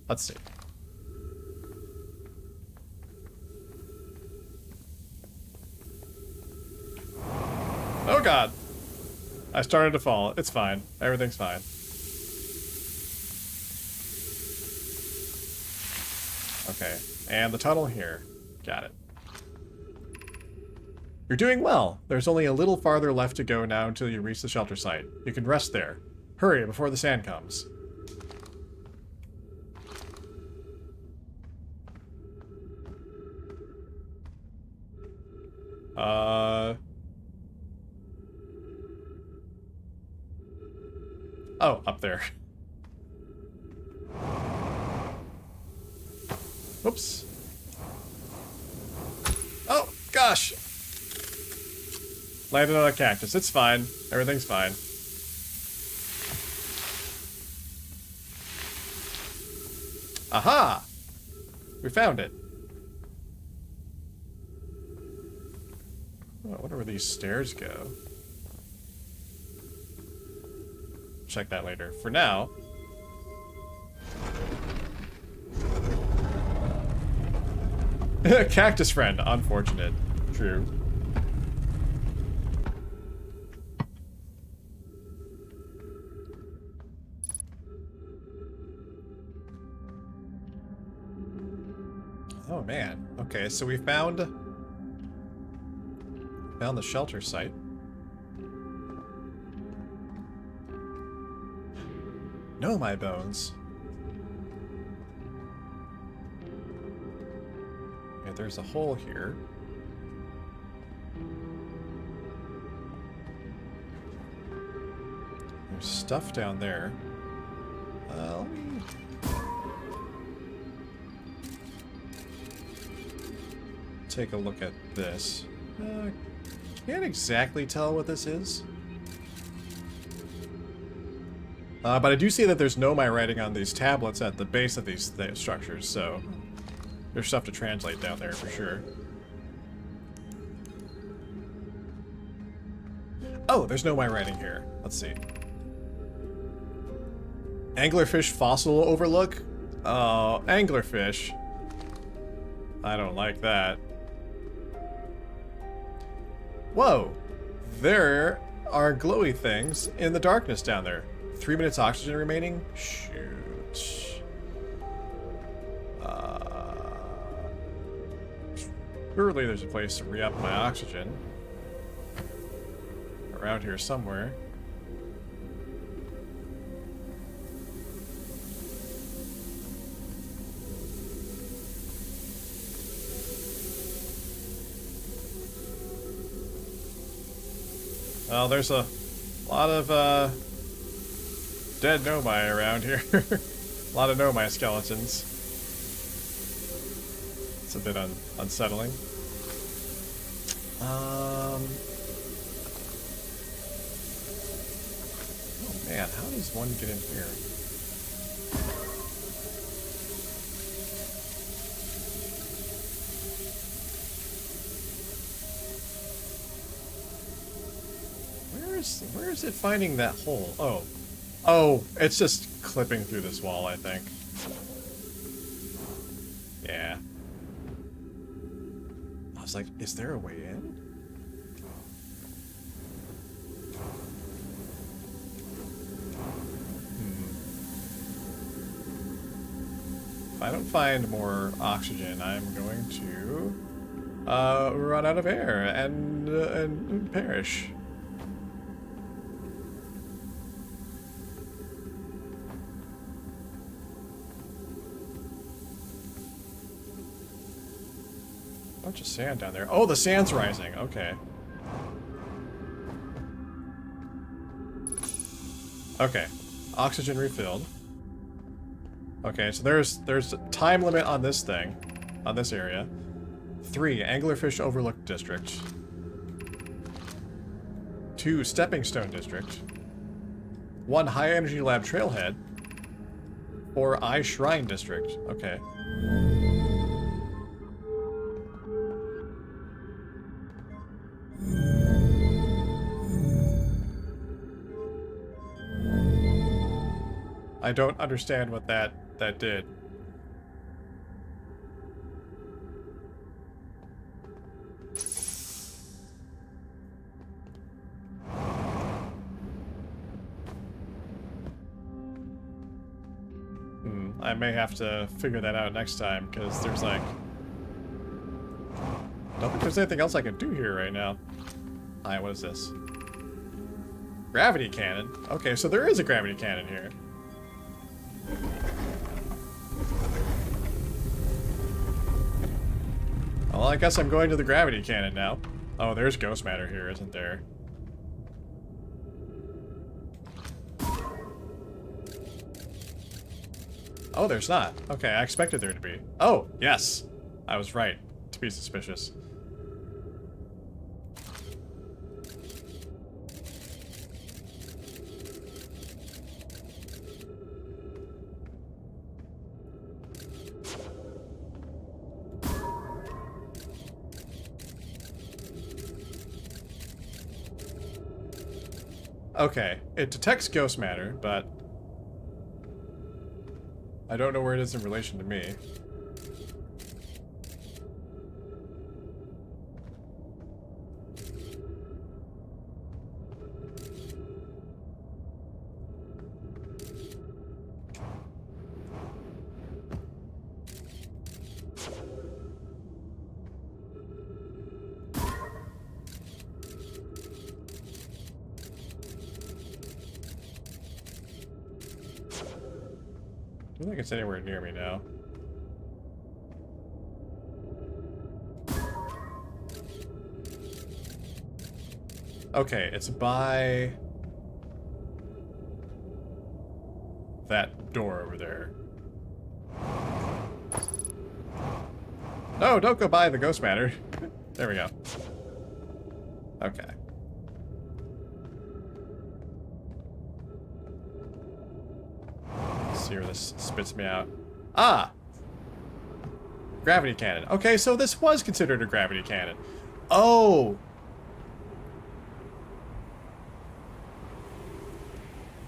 Let's see. Oh god! I started to fall. It's fine. Everything's fine. Okay. And the tunnel here. Got it. You're doing well. There's only a little farther left to go now until you reach the shelter site. You can rest there. Hurry before the sand comes. Oh, up there. Whoops. Oh, gosh! Landed on a cactus. It's fine. Everything's fine. Aha! We found it. Oh, I wonder where these stairs go. Check that later. For now... Cactus friend. Unfortunate. True. Oh man. Okay, so we found the shelter site. No, my bones. Yeah, there's a hole here. There's stuff down there. Let me... take a look at this. Can't exactly tell what this is. But I do see that there's Nomai writing on these tablets at the base of these structures, so there's stuff to translate down there for sure. Oh, there's Nomai writing here. Let's see. Anglerfish fossil overlook? Oh, anglerfish. I don't like that. Whoa! There are glowy things in the darkness down there. 3 minutes oxygen remaining? Shoot. Surely there's a place to re-up my oxygen. Around here somewhere. Well, there's a lot of dead Nomai around here. A lot of Nomai skeletons. It's a bit unsettling. Oh man, how does one get in here? Where is it finding that hole? Oh, it's just clipping through this wall, I think. Yeah. I was like, is there a way in? If I don't find more oxygen, I'm going to run out of air and perish. Bunch of sand down there. Oh, the sand's rising. Okay. Okay. Oxygen refilled. Okay, so there's a time limit on this thing, on this area. 3, Anglerfish Overlook District. 2, Stepping Stone District. 1, High Energy Lab Trailhead. 4, Eye Shrine District. Okay. I don't understand what that did. I may have to figure that out next time, because there's like... I don't think there's anything else I can do here right now. Alright, what is this? Gravity cannon. Okay, so there is a gravity cannon here. Well, I guess I'm going to the gravity cannon now. Oh, there's ghost matter here, isn't there? Oh, there's not. Okay, I expected there to be. Oh, yes. I was right to be suspicious. Okay, it detects ghost matter, but I don't know where it is in relation to me. I don't think it's anywhere near me now. Okay, it's by that door over there. No, don't go by the ghost matter. There we go. Okay. Let's see where this spits me out. Ah! Gravity cannon. Okay, so this was considered a gravity cannon. Oh!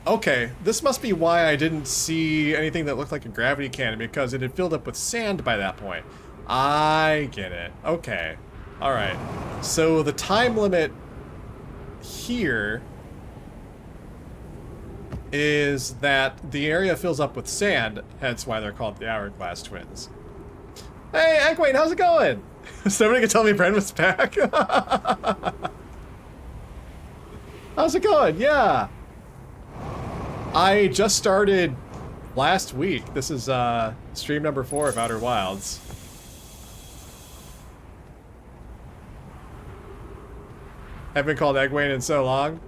Okay, this must be why I didn't see anything that looked like a gravity cannon, because it had filled up with sand by that point. I get it. Okay. Alright. So the time limit here is that the area fills up with sand, hence why they're called the Hourglass Twins. Hey, Egwene, how's it going? Somebody could tell me Brenn was back. How's it going? Yeah. I just started last week. This is stream number 4 of Outer Wilds. Haven't been called Egwene in so long.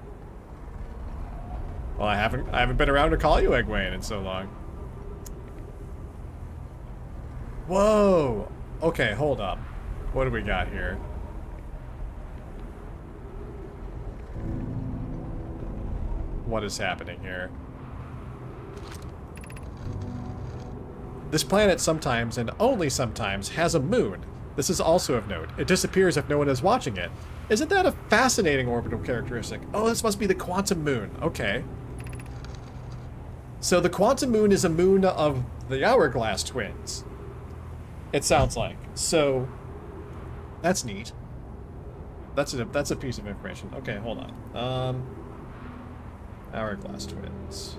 Well, I haven't been around to call you Egwene in so long. Whoa. Okay, hold up. What do we got here? What is happening here? This planet sometimes, and only sometimes, has a moon. This is also of note. It disappears if no one is watching it. Isn't that a fascinating orbital characteristic? Oh, this must be the quantum moon. Okay. So the quantum moon is a moon of the Hourglass twins. It sounds like. So that's neat. That's a piece of information. Okay, hold on. Hourglass twins.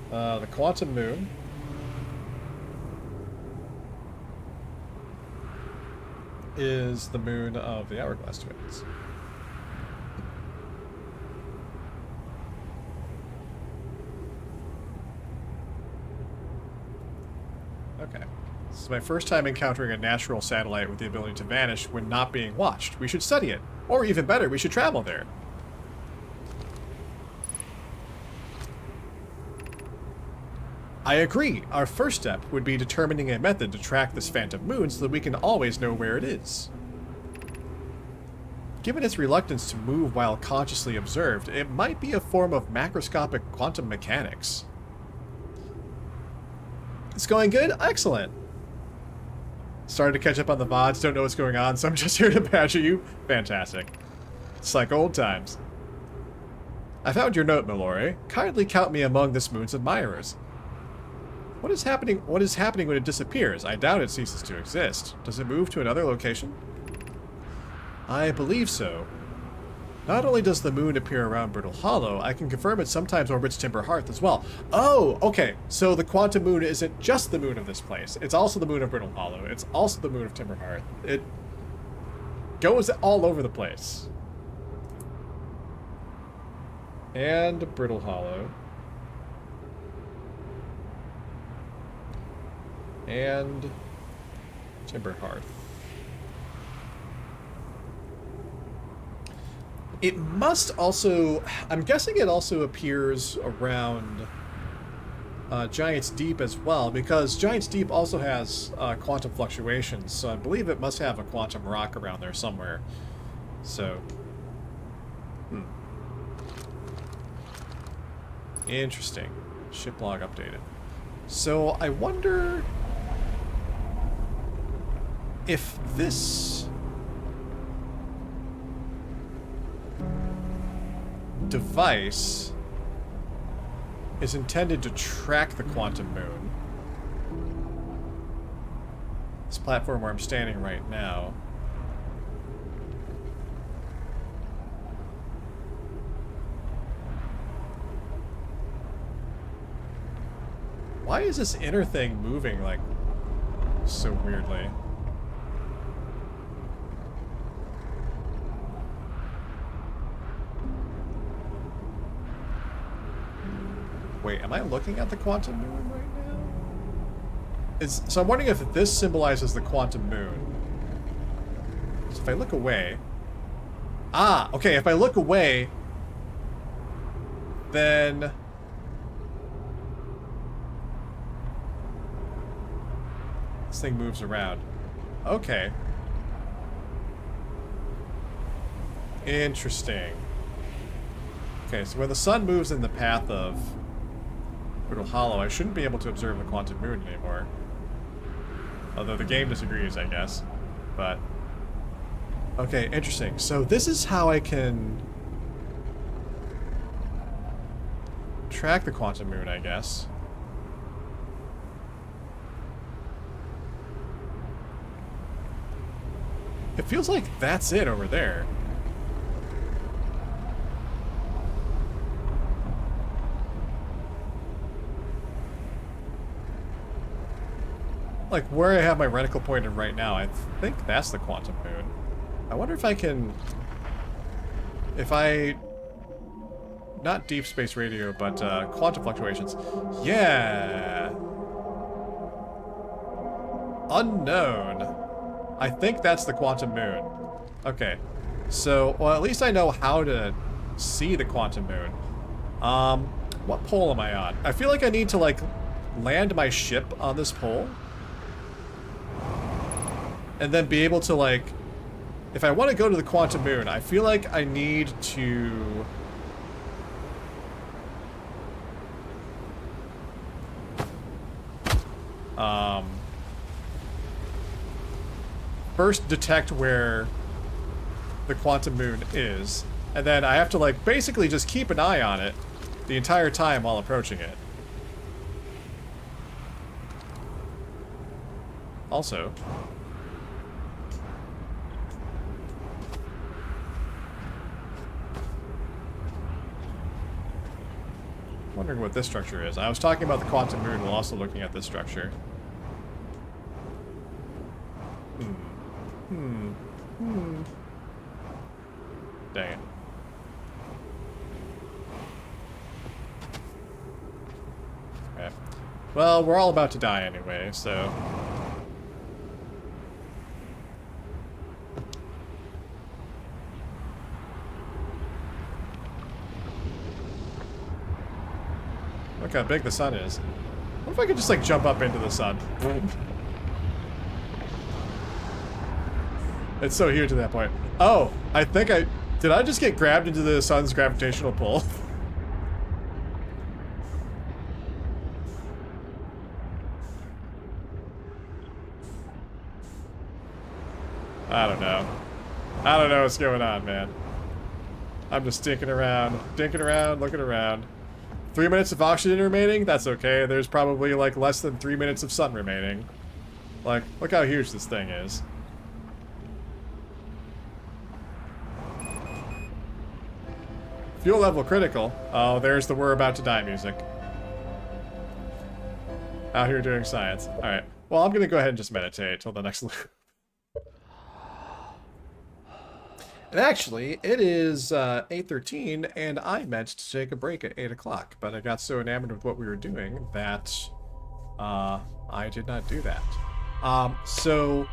The quantum moon is the moon of the Hourglass twins. Okay. This is my first time encountering a natural satellite with the ability to vanish when not being watched. We should study it. Or even better, we should travel there. I agree. Our first step would be determining a method to track this phantom moon so that we can always know where it is. Given its reluctance to move while consciously observed, it might be a form of macroscopic quantum mechanics. It's going good? Excellent. Started to catch up on the VODs, don't know what's going on, so I'm just here to badger you. Fantastic. It's like old times. I found your note, Mallory. Kindly count me among this moon's admirers. What is happening when it disappears? I doubt it ceases to exist. Does it move to another location? I believe so. Not only does the moon appear around Brittle Hollow, I can confirm it sometimes orbits Timber Hearth as well. Oh, okay. So the quantum moon isn't just the moon of this place. It's also the moon of Brittle Hollow. It's also the moon of Timber Hearth. It goes all over the place. And Brittle Hollow. And Timber Hearth. It must also... I'm guessing it also appears around Giant's Deep as well, because Giant's Deep also has quantum fluctuations, so I believe it must have a quantum rock around there somewhere. So... Interesting. Ship log updated. So I wonder if this device is intended to track the quantum moon. This platform where I'm standing right now. Why is this inner thing moving, like, so weirdly? Wait, am I looking at the quantum moon right now? So I'm wondering if this symbolizes the quantum moon. So if I look away... Ah, okay, if I look away, then... This thing moves around. Okay. Interesting. Okay, so when the sun moves in the path of Brittle Hollow, I shouldn't be able to observe the quantum moon anymore. Although the game disagrees, I guess. But... Okay, interesting. So this is how I can... track the quantum moon, I guess. It feels like that's it over there. like where I have my reticle pointed right now, I think that's the quantum moon. I wonder if I can, if I, not deep space radio, but quantum fluctuations. Yeah. Unknown. I think that's the quantum moon. Okay. So, well, at least I know how to see the quantum moon. What pole am I on? I feel like I need to, like, land my ship on this pole. And then be able to, like, if I want to go to the quantum moon, I feel like I need to... first detect where the quantum moon is, and then I have to, like, basically just keep an eye on it the entire time while approaching it. Also, wondering what this structure is. I was talking about the quantum moon while also looking at this structure. Dang it. Okay. Well, we're all about to die anyway, so... Look how big the sun is. What if I could just, like, jump up into the sun? It's so huge at that point. Oh, I think I... Did I just get grabbed into the sun's gravitational pull? I don't know. I don't know what's going on, man. I'm just dinking around, looking around. 3 minutes of oxygen remaining? That's okay. There's probably, like, less than 3 minutes of sun remaining. Like, look how huge this thing is. Fuel level critical. Oh, there's the we're about to die music. Out here doing science. Alright. Well, I'm gonna go ahead and just meditate till the next loop. And actually, it is 8:13, and I meant to take a break at 8 o'clock, but I got so enamored with what we were doing that I did not do that. So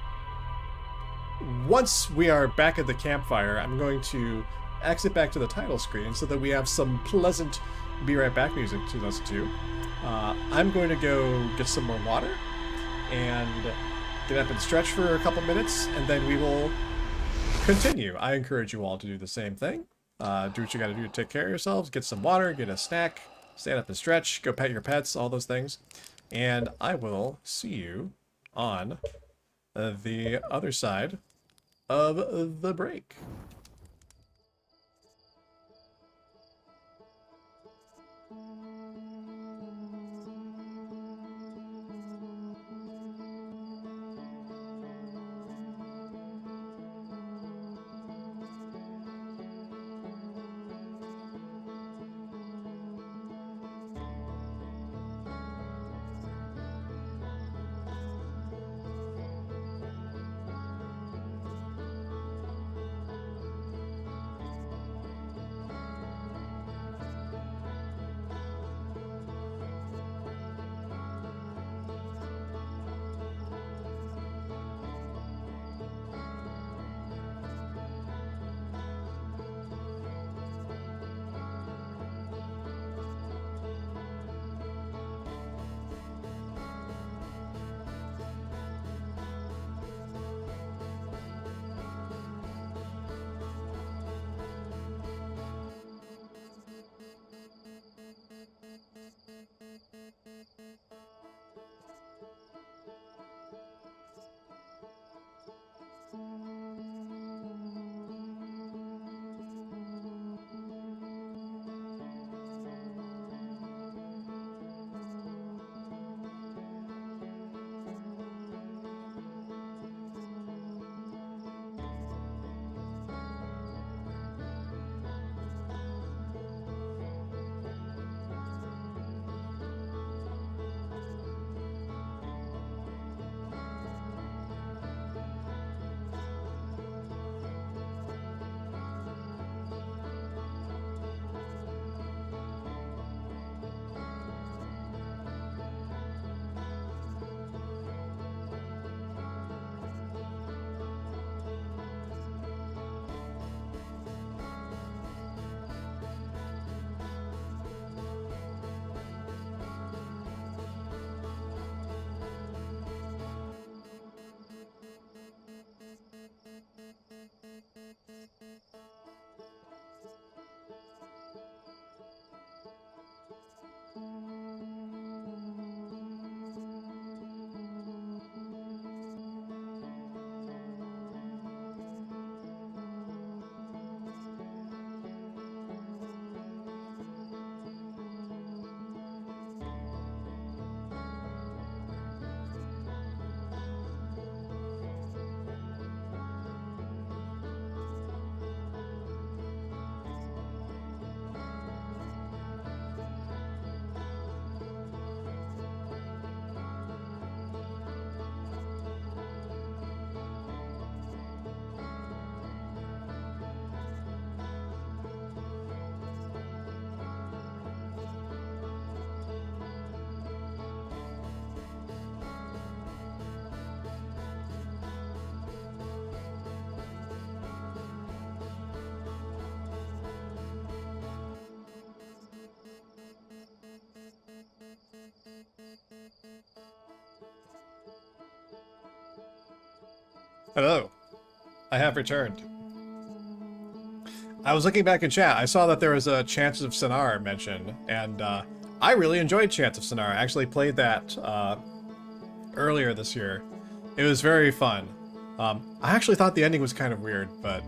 once we are back at the campfire, I'm going to exit back to the title screen so that we have some pleasant Be Right Back music to listen to. I'm going to go get some more water and get up and stretch for a couple minutes, and then we will continue. I encourage you all to do the same thing. Do what you gotta do to take care of yourselves. Get some water, get a snack, stand up and stretch, go pet your pets, all those things. And I will see you on the other side of the break. Hello. I have returned. I was looking back in chat. I saw that there was a Chants of Sennaar mentioned, and I really enjoyed Chants of Sennaar. I actually played that earlier this year. It was very fun. I actually thought the ending was kind of weird, but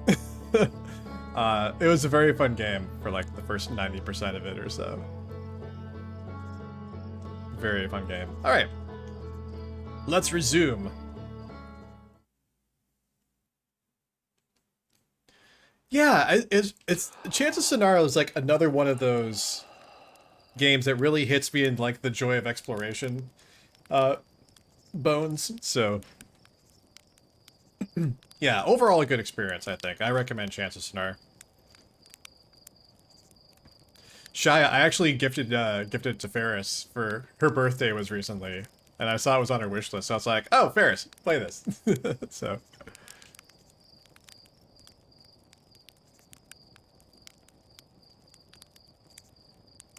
it was a very fun game for like the first 90% of it or so. Very fun game. All right, let's resume. Yeah, it's Chants of Sennaar is like another one of those games that really hits me in like the joy of exploration bones. So yeah, overall a good experience, I think. I recommend Chants of Sennaar. Shia, I actually gifted it to Ferris for her birthday was recently, and I saw it was on her wish list. So I was like, "Oh, Ferris, play this." So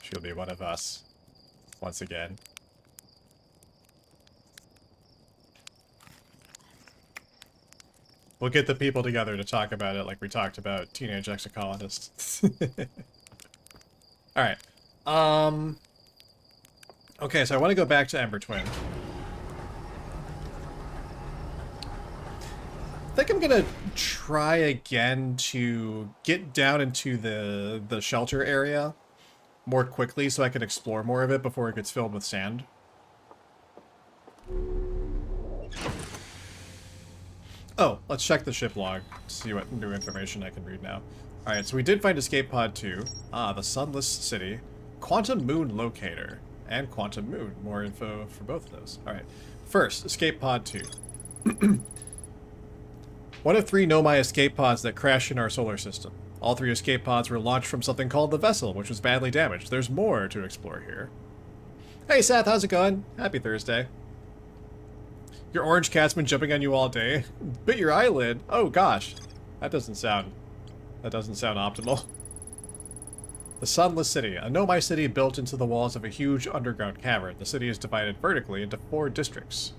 she'll be one of us once again. We'll get the people together to talk about it like we talked about Teenage Exocolonists. Alright. Okay, so I want to go back to Ember Twin. I think I'm gonna try again to get down into the shelter area more quickly so I can explore more of it before it gets filled with sand. Oh, let's check the ship log to see what new information I can read now. Alright, so we did find Escape Pod 2. Ah, the Sunless City. Quantum Moon Locator. And Quantum Moon. More info for both of those. Alright. First, Escape Pod 2. One of 3 Nomai escape pods that crashed in our solar system. All 3 escape pods were launched from something called the Vessel, which was badly damaged. There's more to explore here. Hey Seth, how's it going? Happy Thursday. Your orange cat's been jumping on you all day. Bit your eyelid. Oh gosh. That doesn't sound optimal. The Sunless City. A Nomai city built into the walls of a huge underground cavern. The city is divided vertically into 4 districts.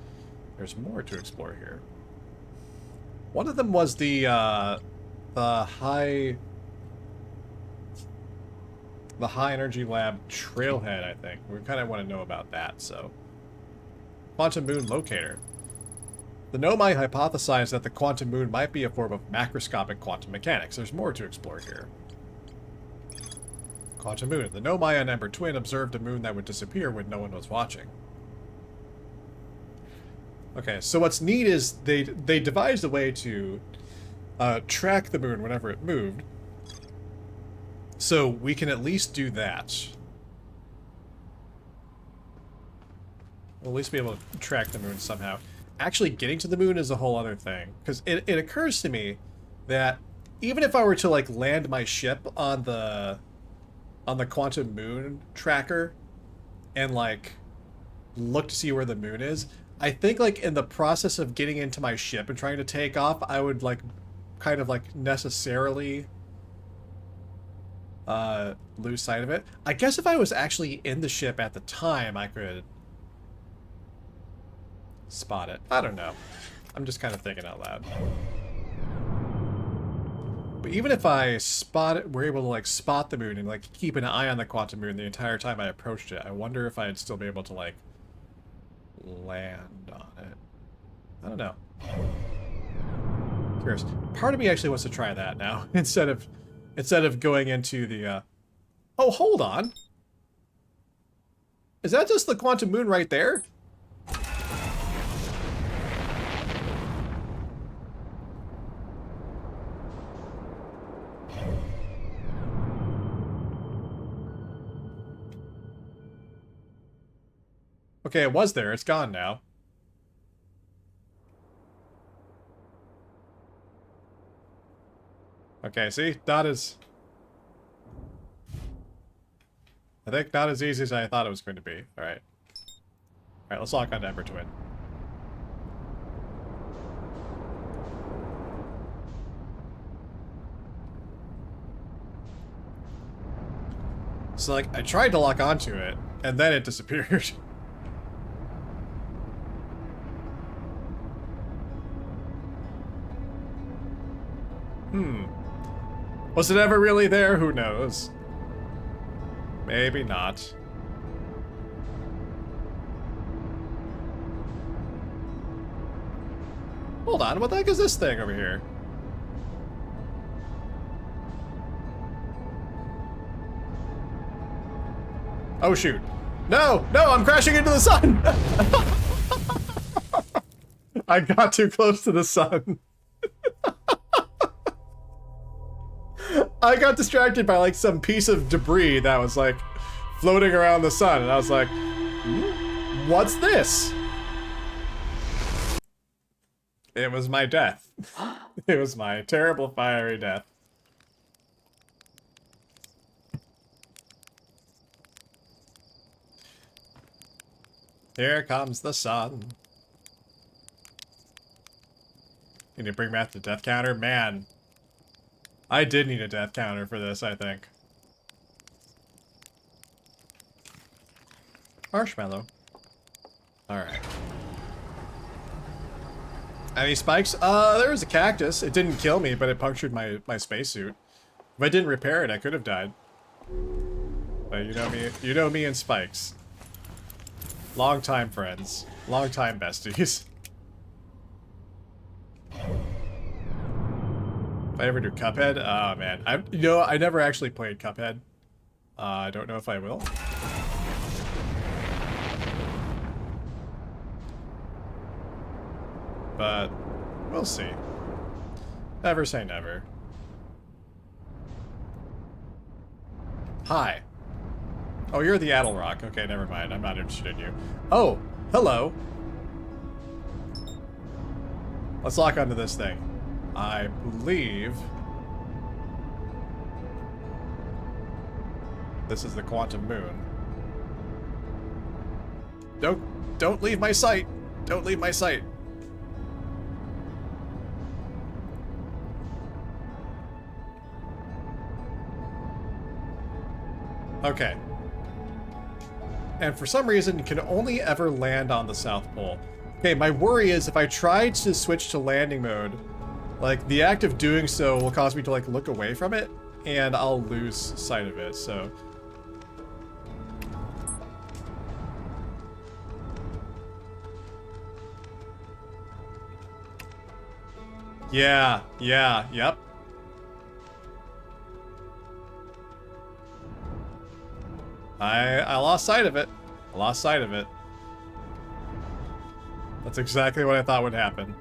There's more to explore here. One of them was the high energy lab trailhead, I think. We kind of want to know about that, so. Quantum Moon Locator. The Nomai hypothesized that the quantum moon might be a form of macroscopic quantum mechanics. There's more to explore here. Quantum Moon. The Nomai on Ember Twin observed a moon that would disappear when no one was watching. Okay, so what's neat is they devised a way to track the moon whenever it moved. So we can at least do that. We'll at least be able to track the moon somehow. Actually getting to the moon is a whole other thing. Because it occurs to me that even if I were to like land my ship on the quantum moon tracker and like look to see where the moon is, I think like in the process of getting into my ship and trying to take off, I would like kind of like necessarily lose sight of it. I guess if I was actually in the ship at the time, I could spot it. I don't know. I'm just kind of thinking out loud. But even if I were able to like spot the moon and like keep an eye on the quantum moon the entire time I approached it, I wonder if I'd still be able to like land on it. I don't know. Curious. Part of me actually wants to try that now instead of going into the Oh, hold on. Is that just the quantum moon right there? Okay, it was there. It's gone now. Okay, see? Not as... I think not as easy as I thought it was going to be. Alright. Alright, let's lock on to Ember Twin. So, like, I tried to lock onto it, and then it disappeared. Was it ever really there? Who knows? Maybe not. Hold on, what the heck is this thing over here? Oh shoot. No! No, I'm crashing into the sun! I got too close to the sun. I got distracted by like some piece of debris that was like floating around the sun, and I was like, what's this? It was my death. It was my terrible fiery death. Here comes the sun. Need to bring back the death counter? Man, I did need a death counter for this, I think. Marshmallow. Alright. Any spikes? There was a cactus. It didn't kill me, but it punctured my spacesuit. If I didn't repair it, I could have died. But you know me and spikes. Long time friends. Long time besties. If I ever do Cuphead? Oh man. I never actually played Cuphead. I don't know if I will. But we'll see. Never say never. Hi. Oh, you're the Addle Rock. Okay, never mind. I'm not interested in you. Oh, hello. Let's lock onto this thing. I believe this is the Quantum Moon. Don't leave my sight. Don't leave my sight. Okay. And for some reason, you can only ever land on the South Pole. Okay, my worry is if I try to switch to landing mode, like, the act of doing so will cause me to, like, look away from it, and I'll lose sight of it, so... Yeah, yep. I lost sight of it. I lost sight of it. That's exactly what I thought would happen.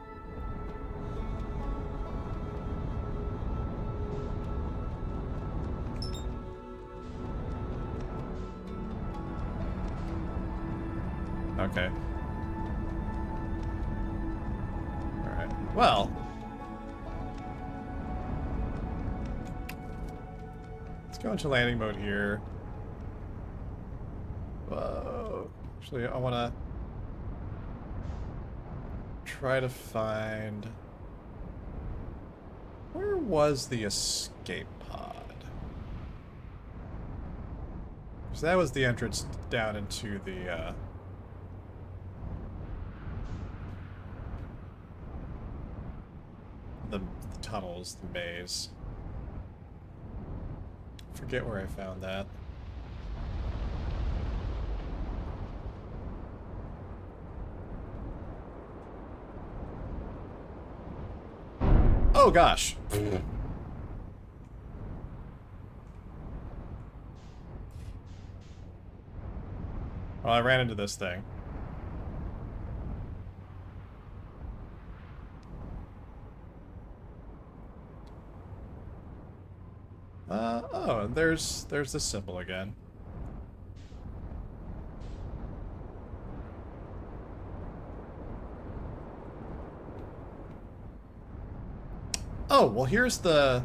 Okay. Alright. Well. Let's go into landing mode here. Whoa. Actually, I want to try to find... Where was the escape pod? Because that was the entrance down into the tunnels, the maze. Forget where I found that. Oh gosh. Well, I ran into this thing. Oh, and there's the symbol again. Oh, well, here's the...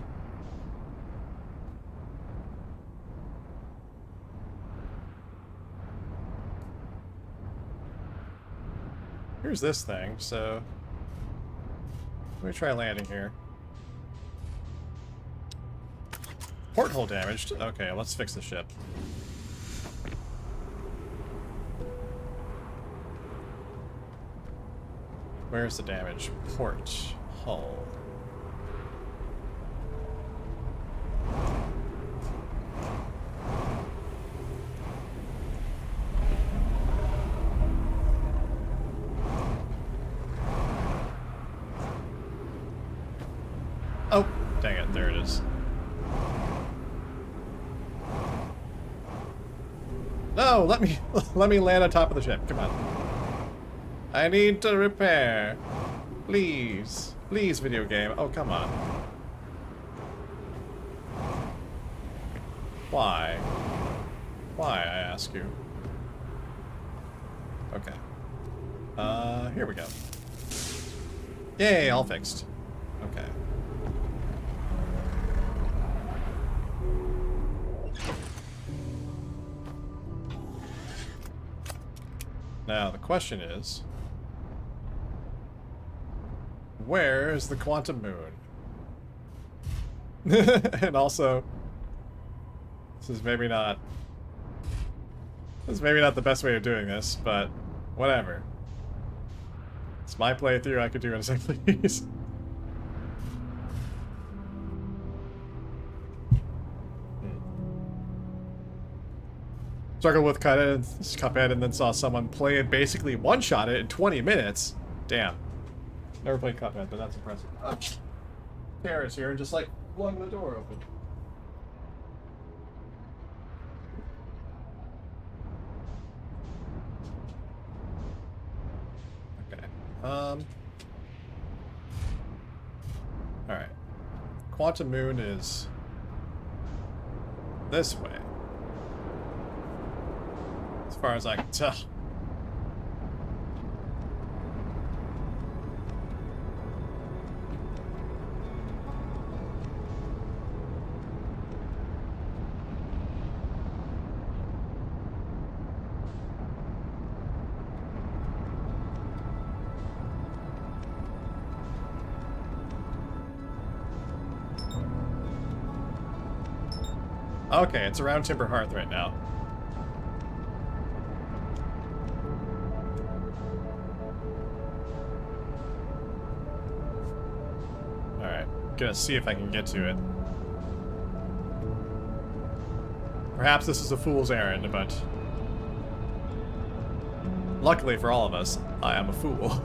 Here's this thing, so... Let me try landing here. Porthole damaged. Okay, let's fix the ship. Where's the damage? Port hull. is. No, let me land on top of the ship. Come on. I need to repair. Please. Please, video game. Oh, come on. Why? Why, I ask you. Okay. Here we go. Yay, all fixed. Okay. Now, the question is, where is the quantum moon? And also, this is maybe not the best way of doing this, but whatever. It's my playthrough, I could do anything, please. Struggled with Cuphead and then saw someone play it, basically one-shot it in 20 minutes. Damn. Never played Cuphead, but that's impressive. Tara's here and just like flung the door open. Okay. Alright. Quantum Moon is this way. As far as I can tell. Okay, it's around Timber Hearth right now. Alright, gonna see if I can get to it. Perhaps this is a fool's errand, but luckily for all of us, I am a fool.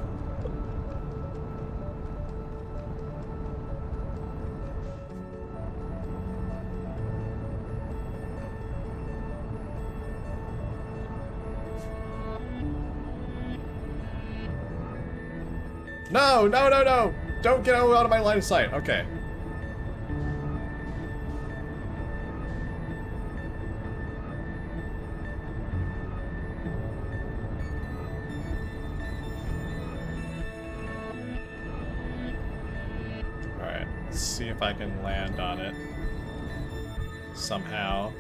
No, no, no, no! Don't get out of my line of sight. Okay. Alright, let's see if I can land on it somehow.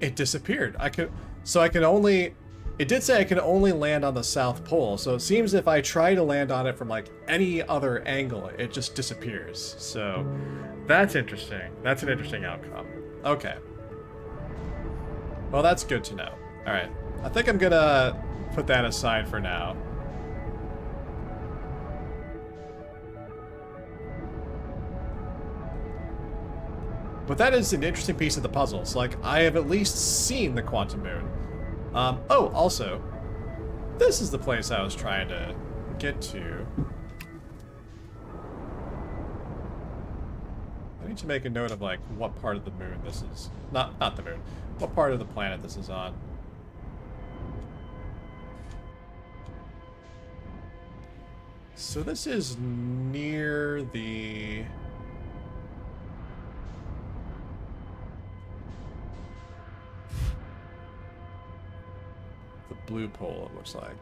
It disappeared. It did say I can only land on the South Pole, so it seems if I try to land on it from like any other angle, it just disappears. So that's interesting. That's an interesting outcome. Okay. Well, that's good to know. All right. I think I'm gonna put that aside for now. But that is an interesting piece of the puzzle. So, like, I have at least seen the quantum moon. Oh, also, this is the place I was trying to get to. I need to make a note of, like, what part of the moon this is. Not the moon. What part of the planet this is on. So this is near the... blue pole, it looks like.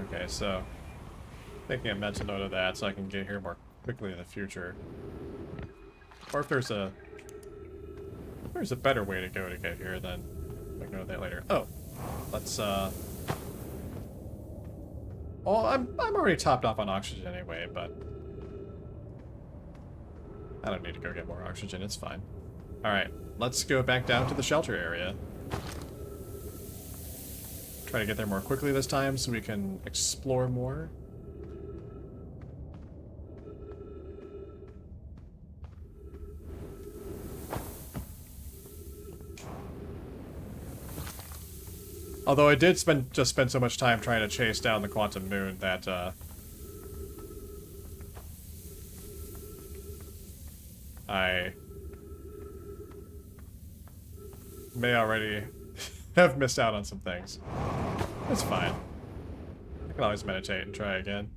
Okay, so making a mental note of that so I can get here more quickly in the future. Or if there's a better way to go to get here, then I can know that later. Oh, let's well, I'm already topped off on oxygen anyway, but I don't need to go get more oxygen. It's fine. All right, let's go back down to the shelter area. Try to get there more quickly this time so we can explore more. Although I did just spend so much time trying to chase down the quantum moon that I may already have missed out on some things. That's fine. I can always meditate and try again.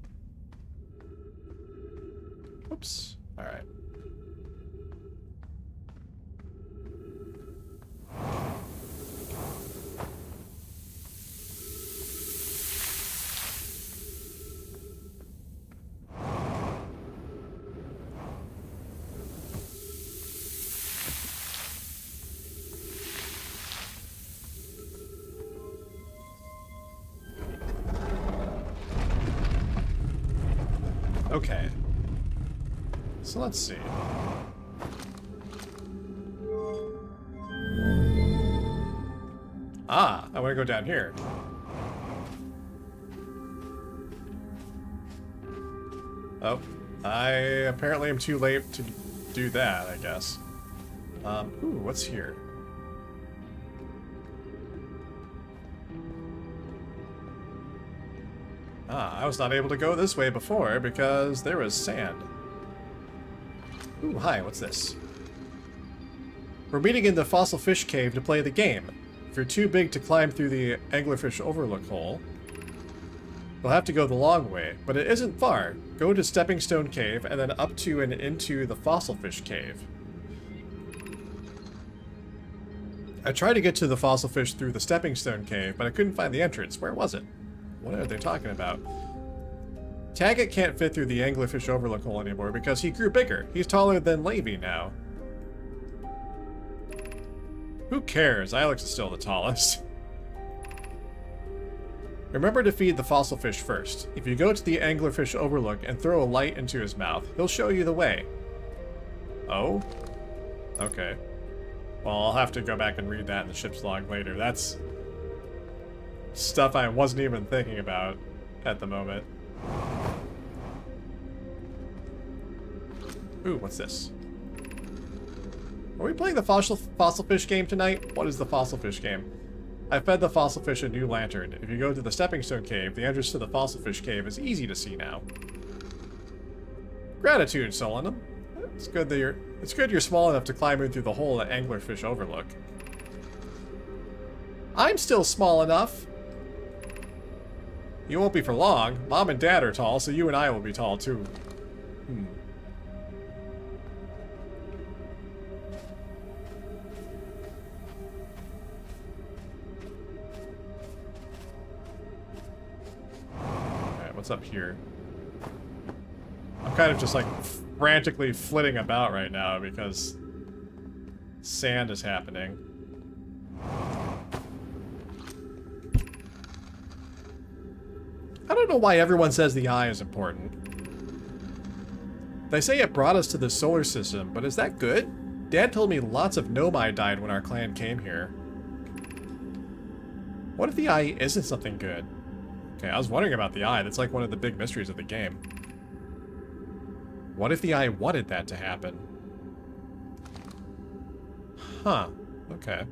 Oops. Alright. Okay. So let's see. Ah, I want to go down here. Oh, I apparently am too late to do that, I guess. Ooh, what's here? Ah, I was not able to go this way before because there was sand. Ooh, hi, what's this? We're meeting in the fossil fish cave to play the game. If you're too big to climb through the anglerfish overlook hole, you'll have to go the long way, but it isn't far. Go to Stepping Stone Cave and then up to and into the fossil fish cave. I tried to get to the fossil fish through the Stepping Stone Cave, but I couldn't find the entrance. Where was it? What are they talking about? Taggart can't fit through the anglerfish overlook hole anymore because he grew bigger. He's taller than Levy now. Who cares? Alex is still the tallest. Remember to feed the fossil fish first. If you go to the anglerfish overlook and throw a light into his mouth, he'll show you the way. Oh? Okay. Well, I'll have to go back and read that in the ship's log later. That's stuff I wasn't even thinking about at the moment. Ooh, what's this? Are we playing the fossil fish game tonight? What is the fossil fish game? I fed the fossil fish a new lantern. If you go to the Stepping Stone Cave, the entrance to the fossil fish cave is easy to see now. Gratitude, Solanum. It's good you're small enough to climb in through the hole at Anglerfish Overlook. I'm still small enough. You won't be for long. Mom and Dad are tall, so you and I will be tall too. Alright, what's up here? I'm kind of just like frantically flitting about right now because sand is happening. I don't know why everyone says the eye is important. They say it brought us to the solar system, but is that good? Dad told me lots of Nomai died when our clan came here. What if the eye isn't something good? Okay, I was wondering about the eye. That's like one of the big mysteries of the game. What if the eye wanted that to happen? Huh. Okay.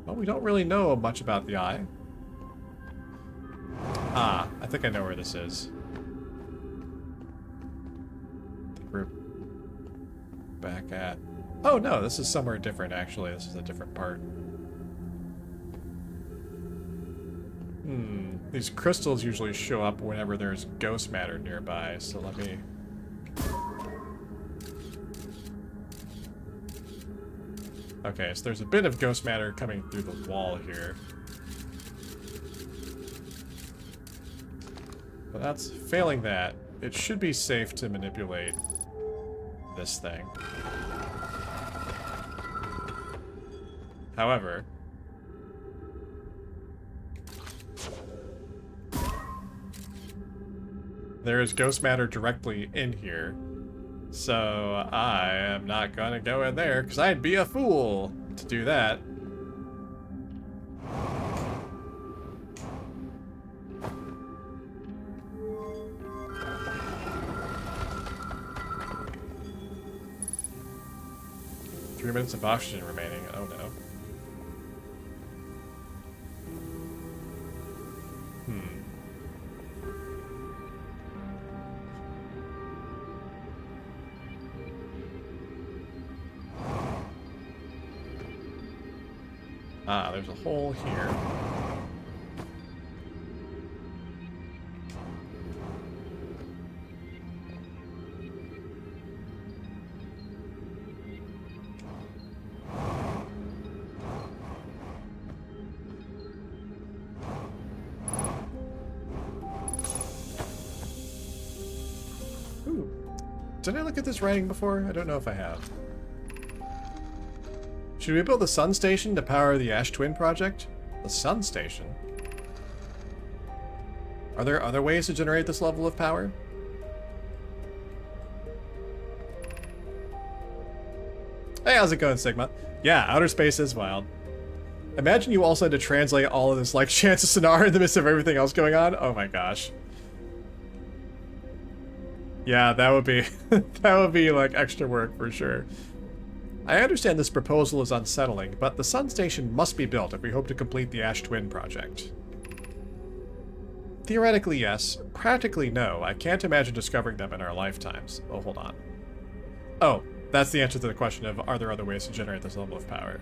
Well, we don't really know much about the eye. Ah, I think I know where this is. I think we're back at... Oh no, this is somewhere different actually. This is a different part. These crystals usually show up whenever there's ghost matter nearby, so let me... Okay, so there's a bit of ghost matter coming through the wall here. But that's failing that. It should be safe to manipulate this thing. However, there is ghost matter directly in here. So I am not gonna go in there because I'd be a fool to do that. Three minutes of oxygen remaining. Oh no. Ah, there's a hole here. Ooh. Did I look at this writing before? I don't know if I have. Should we build the sun station to power the Ash Twin project? The sun station? Are there other ways to generate this level of power? Hey, how's it going, Sigma? Yeah, outer space is wild. Imagine you also had to translate all of this like chance of Sonar in the midst of everything else going on. Oh my gosh. Yeah, that would be that would be like extra work for sure. I understand this proposal is unsettling, but the sun station must be built if we hope to complete the Ash Twin project. Theoretically, yes. Practically, no. I can't imagine discovering them in our lifetimes. Oh, hold on. Oh, that's the answer to the question of, are there other ways to generate this level of power?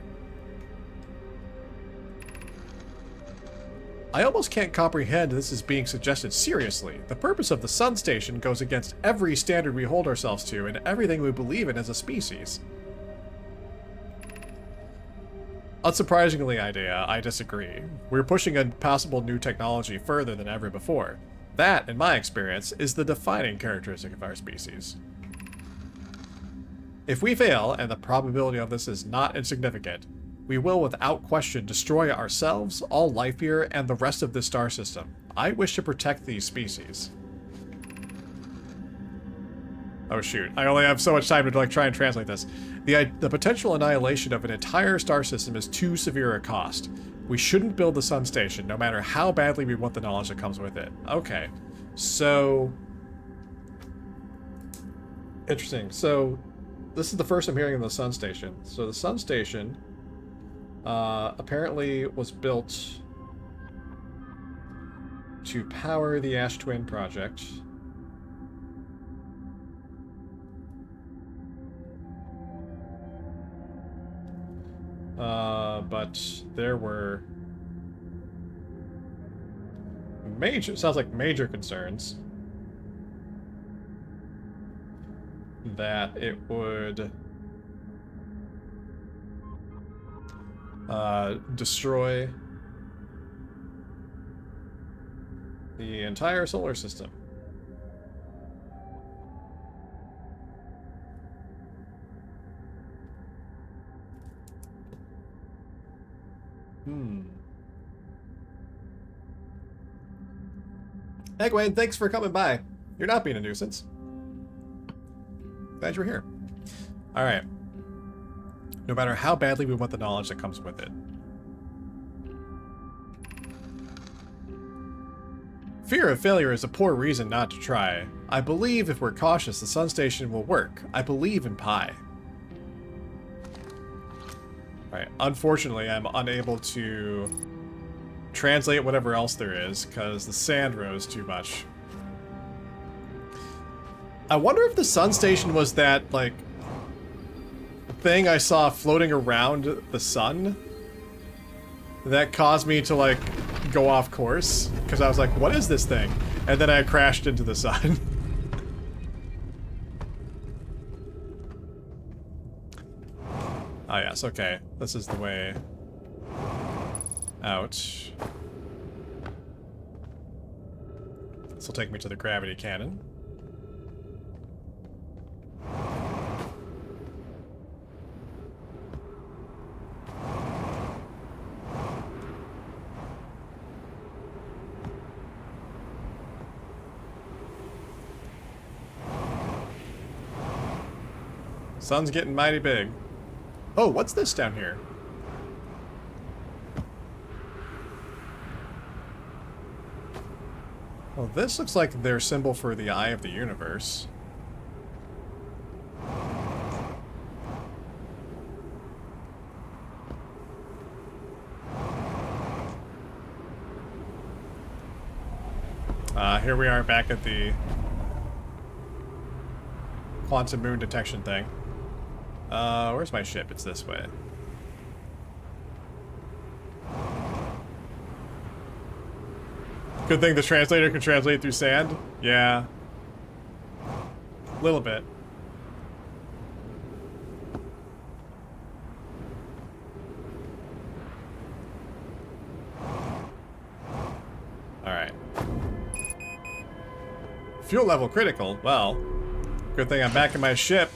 I almost can't comprehend this is being suggested seriously. The purpose of the sun station goes against every standard we hold ourselves to and everything we believe in as a species. Unsurprisingly, idea, I disagree. We're pushing a possible new technology further than ever before. That, in my experience, is the defining characteristic of our species. If we fail, and the probability of this is not insignificant, we will without question destroy ourselves, all life here, and the rest of this star system. I wish to protect these species. Oh shoot, I only have so much time to like try and translate this. The potential annihilation of an entire star system is too severe a cost. We shouldn't build the sun station, no matter how badly we want the knowledge that comes with it. Okay, so... Interesting. So, this is the first I'm hearing of the sun station. So the sun station apparently was built to power the Ash Twin project. But there were major, sounds like major concerns that it would destroy the entire solar system. Hey Gwen, thanks for coming by. You're not being a nuisance. Glad you're here. Alright. No matter how badly we want the knowledge that comes with it. Fear of failure is a poor reason not to try. I believe if we're cautious, the sun station will work. I believe in Pi. Alright, unfortunately, I'm unable to translate whatever else there is, because the sand rose too much. I wonder if the sun station was that, like, thing I saw floating around the sun that caused me to, like, go off course, because I was like, what is this thing? And then I crashed into the sun. Ah, yes, okay. This is the way out. This will take me to the gravity cannon. Sun's getting mighty big. Oh, what's this down here? Well, this looks like their symbol for the Eye of the Universe. Here we are back at the quantum moon detection thing. Where's my ship? It's this way. Good thing the translator can translate through sand. Yeah. A little bit. Alright. Fuel level critical. Well, good thing I'm back in my ship.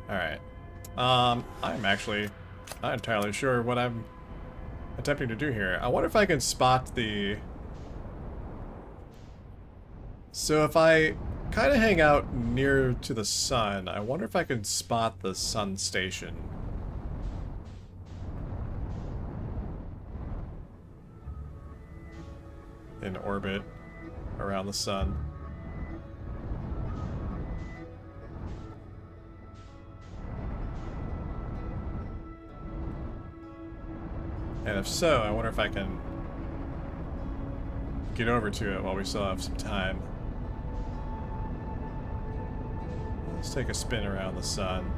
Alright. I'm actually not entirely sure what I'm attempting to do here. I wonder if I can spot the... So if I kind of hang out near to the sun, I wonder if I can spot the sun station. In orbit around the sun. And if so, I wonder if I can get over to it while we still have some time. Let's take a spin around the sun.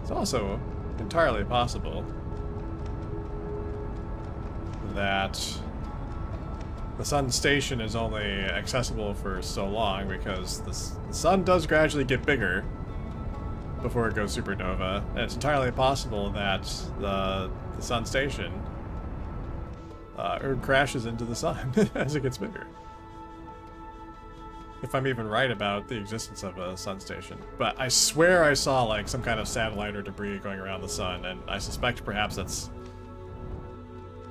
It's also entirely possible that the sun station is only accessible for so long because the sun does gradually get bigger before it goes supernova, and it's entirely possible that the sun station crashes into the sun as it gets bigger. If I'm even right about the existence of a sun station. But I swear I saw like some kind of satellite or debris going around the sun, and I suspect perhaps that's...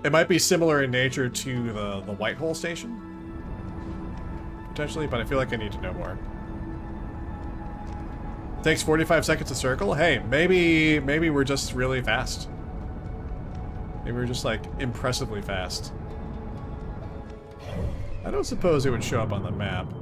It might be similar in nature to the White Hole station? Potentially, but I feel like I need to know more. Takes 45 seconds to circle? Hey, maybe we're just really fast. Maybe we're just like impressively fast. I don't suppose it would show up on the map.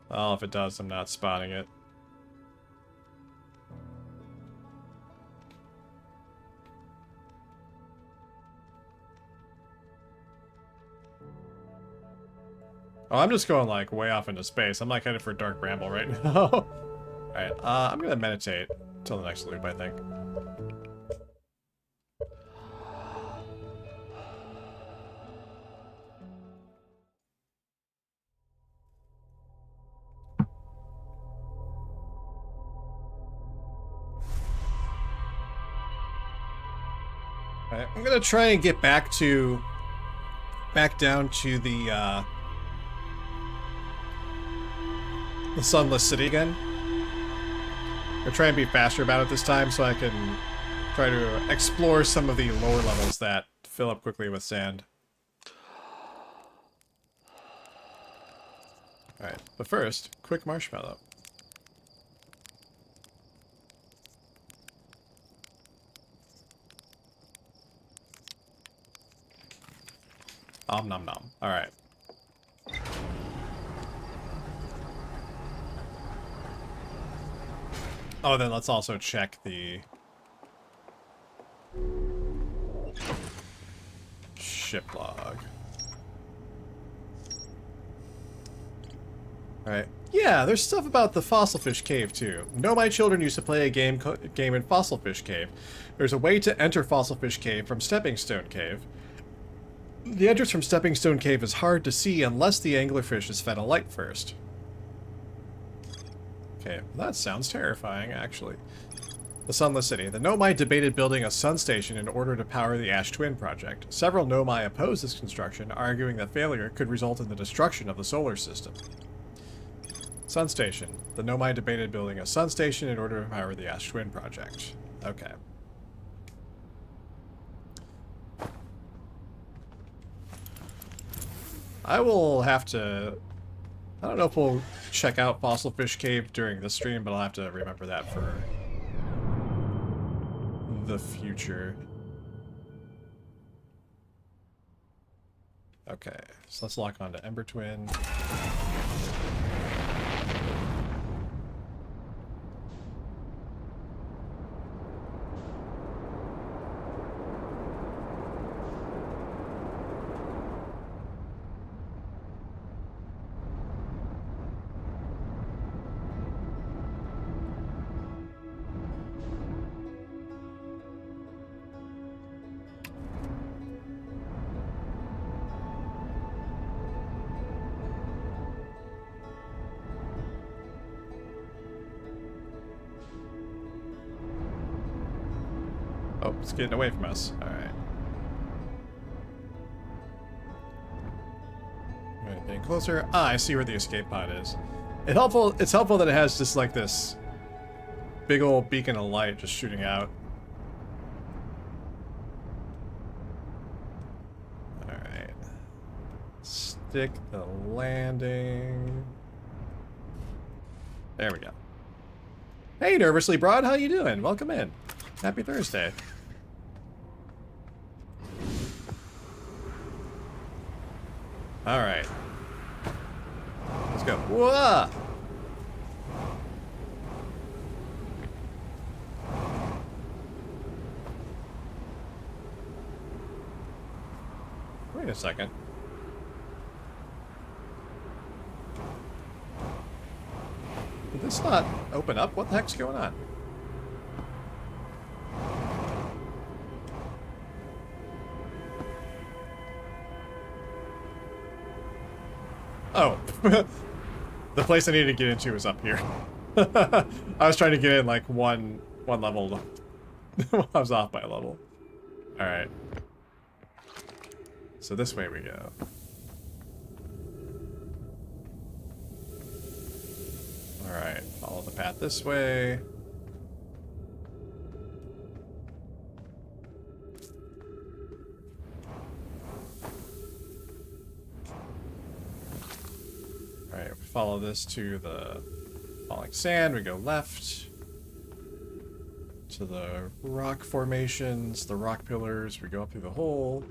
Well, if it does, I'm not spotting it. Oh, I'm just going like way off into space. I'm like headed for Dark Bramble right now. Alright, I'm gonna meditate till the next loop, I think. Alright, I'm gonna try and get back down to the Sunless City again. I'll try and be faster about it this time so I can try to explore some of the lower levels that fill up quickly with sand. Alright, but first, quick marshmallow. Om nom nom. Alright. Oh, then let's also check the ship log. Alright. Yeah, there's stuff about the Fossilfish Cave, too. No, my children used to play a game in Fossilfish Cave. There's a way to enter Fossilfish Cave from Stepping Stone Cave. The entrance from Stepping Stone Cave is hard to see unless the anglerfish is fed a light first. Okay, well, that sounds terrifying, actually. The Sunless City. The Nomai debated building a sun station in order to power the Ash Twin project. Several Nomai opposed this construction, arguing that failure could result in the destruction of the solar system. Sun station. The Nomai debated building a sun station in order to power the Ash Twin project. Okay. I will have to... I don't know if we'll check out Fossil Fish Cave during this stream, but I'll have to remember that for the future. Okay, so let's lock on to Ember Twin. Oh, it's getting away from us. Alright. Getting closer. Ah, I see where the escape pod is. It's helpful that it has just like this big old beacon of light just shooting out. Alright. Stick the landing. There we go. Hey, Nervously Broad, how you doing? Welcome in. Happy Thursday. Alright. Let's go. Whoa! Wait a second. Did this not open up? What the heck's going on? Oh. The place I needed to get into is up here. I was trying to get in like one level. I was off by a level. Alright. So this way we go. Alright, follow the path this way. Alright, we follow this to the falling sand, we go left. To the rock formations, the rock pillars, we go up through the hole.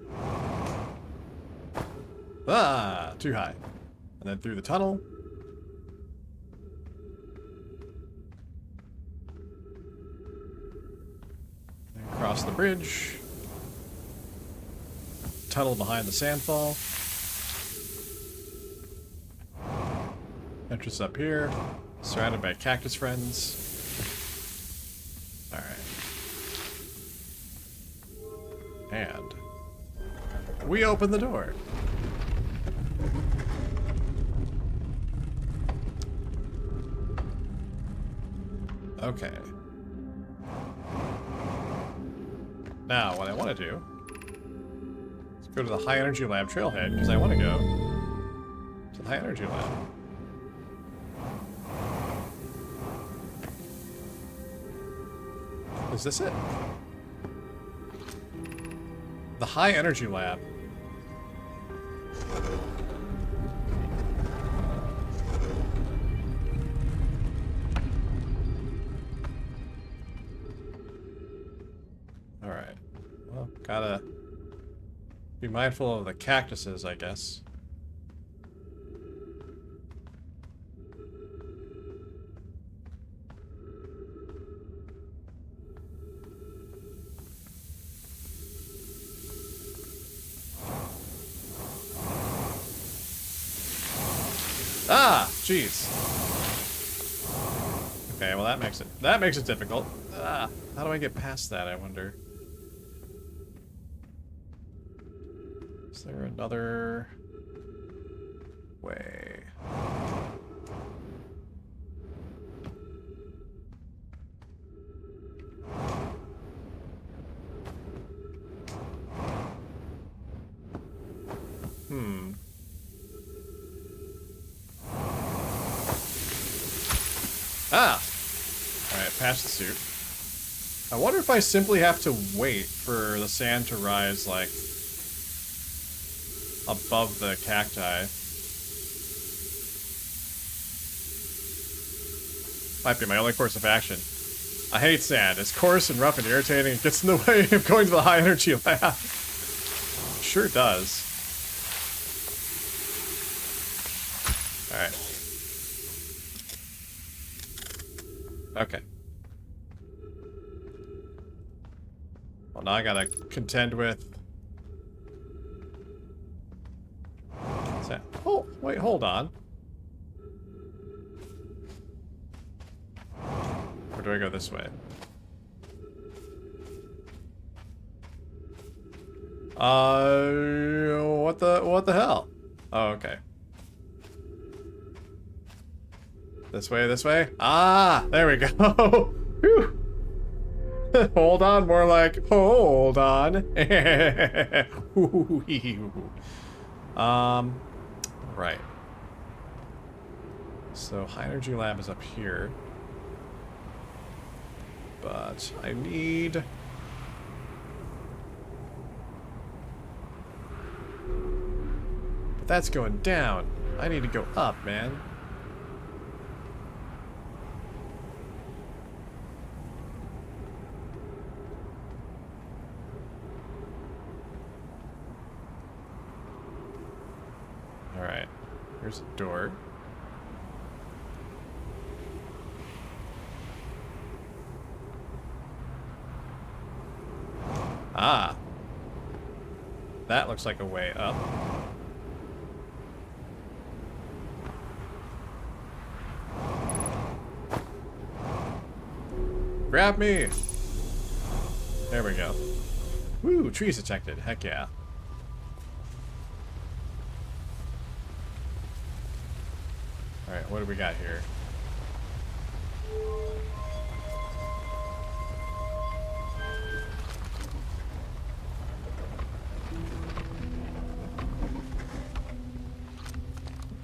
Ah, too high. And then through the tunnel. And across the bridge. Tunnel behind the sandfall. Entrance up here. Surrounded by cactus friends. Alright. And we open the door. Okay. Now, what I want to do is go to the high energy lab trailhead, because I want to go to the high energy lab. Is this it? The high energy lab. Alright. Well, gotta be mindful of the cactuses, I guess. Ah, jeez. Okay, well that makes it difficult. Ah, how do I get past that, I wonder? Is there another way? Ah! Alright, patch the suit. I wonder if I simply have to wait for the sand to rise, like, above the cacti. Might be my only course of action. I hate sand. It's coarse and rough and irritating. It gets in the way of going to the high energy lab. Sure does. Alright. Okay. Well, now I gotta contend with... Oh, wait, hold on. Or do I go this way? What the hell? Oh, okay. This way, this way? Ah, there we go. Whew. Hold on, more like, hold on. Right. So, high energy lab is up here. But I need... But that's going down. I need to go up, man. Alright. Here's a door. Ah. That looks like a way up. Grab me! There we go. Woo, trees detected. Heck yeah. Alright, what do we got here?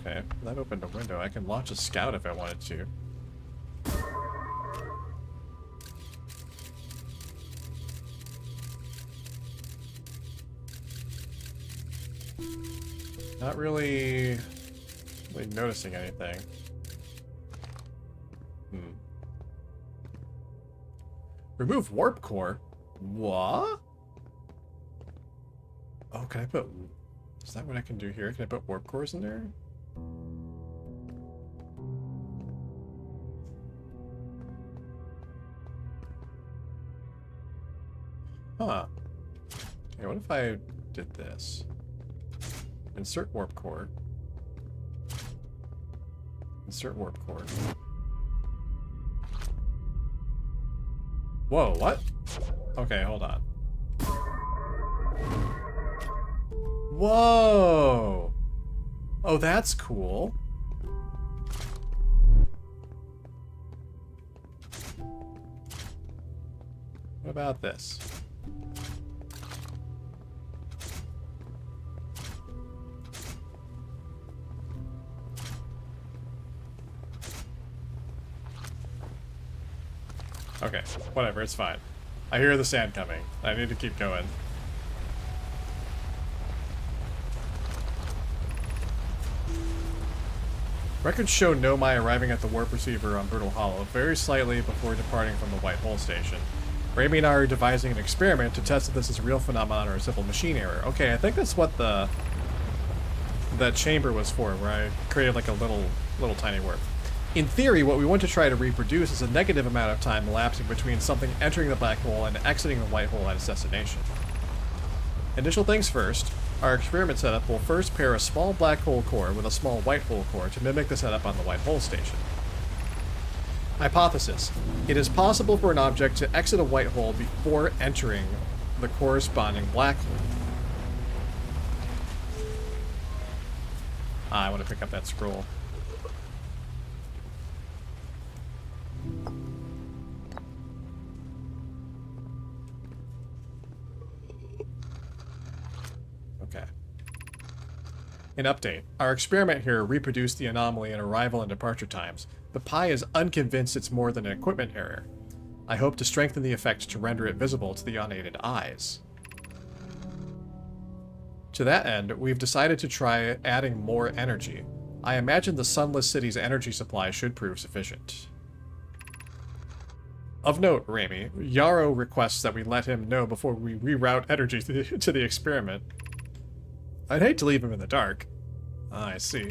Okay, that opened a window. I can launch a scout if I wanted to. Not really noticing anything. Remove warp core? What? Oh, can I put... Is that what I can do here? Can I put warp cores in there? Huh. Okay, what if I did this? Insert warp core. Insert warp core. Whoa, what? Okay, hold on. Whoa! Oh, that's cool. What about this? Okay, whatever, it's fine. I hear the sand coming. I need to keep going. Records show Nomai arriving at the warp receiver on Brutal Hollow very slightly before departing from the White Hole Station. Raimi and I are devising an experiment to test if this is a real phenomenon or a simple machine error. Okay, I think that's what that chamber was for, where I created like a little tiny warp. In theory, what we want to try to reproduce is a negative amount of time elapsing between something entering the black hole and exiting the white hole at its destination. Initial things first, our experiment setup will first pair a small black hole core with a small white hole core to mimic the setup on the White Hole Station. Hypothesis. It is possible for an object to exit a white hole before entering the corresponding black hole. I want to pick up that scroll. Okay. An update. Our experiment here reproduced the anomaly in arrival and departure times, but Pi is unconvinced it's more than an equipment error. I hope to strengthen the effect to render it visible to the unaided eyes. To that end, we've decided to try adding more energy. I imagine the Sunless City's energy supply should prove sufficient. Of note, Raimi, Yarrow requests that we let him know before we reroute energy to the experiment. I'd hate to leave him in the dark. Ah, I see.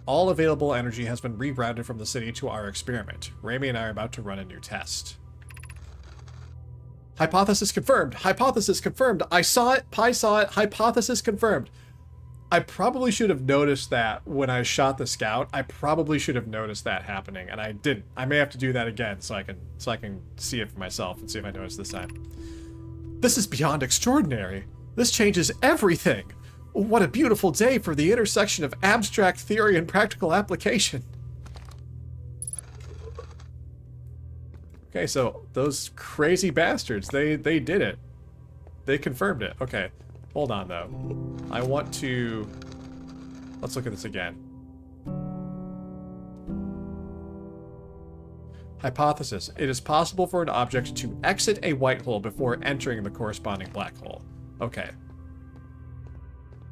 All available energy has been rerouted from the city to our experiment. Raimi and I are about to run a new test. Hypothesis confirmed! Hypothesis confirmed! I saw it! Pi saw it! Hypothesis confirmed! I probably should have noticed that when I shot the scout. I probably should have noticed that happening, and I didn't. I may have to do that again so I can see it for myself and see if I notice this time. This is beyond extraordinary. This changes everything. What a beautiful day for the intersection of abstract theory and practical application. Okay, so those crazy bastards, they did it. They confirmed it. Okay, hold on though. I want to... Let's look at this again. Hypothesis. It is possible for an object to exit a white hole before entering the corresponding black hole. Okay.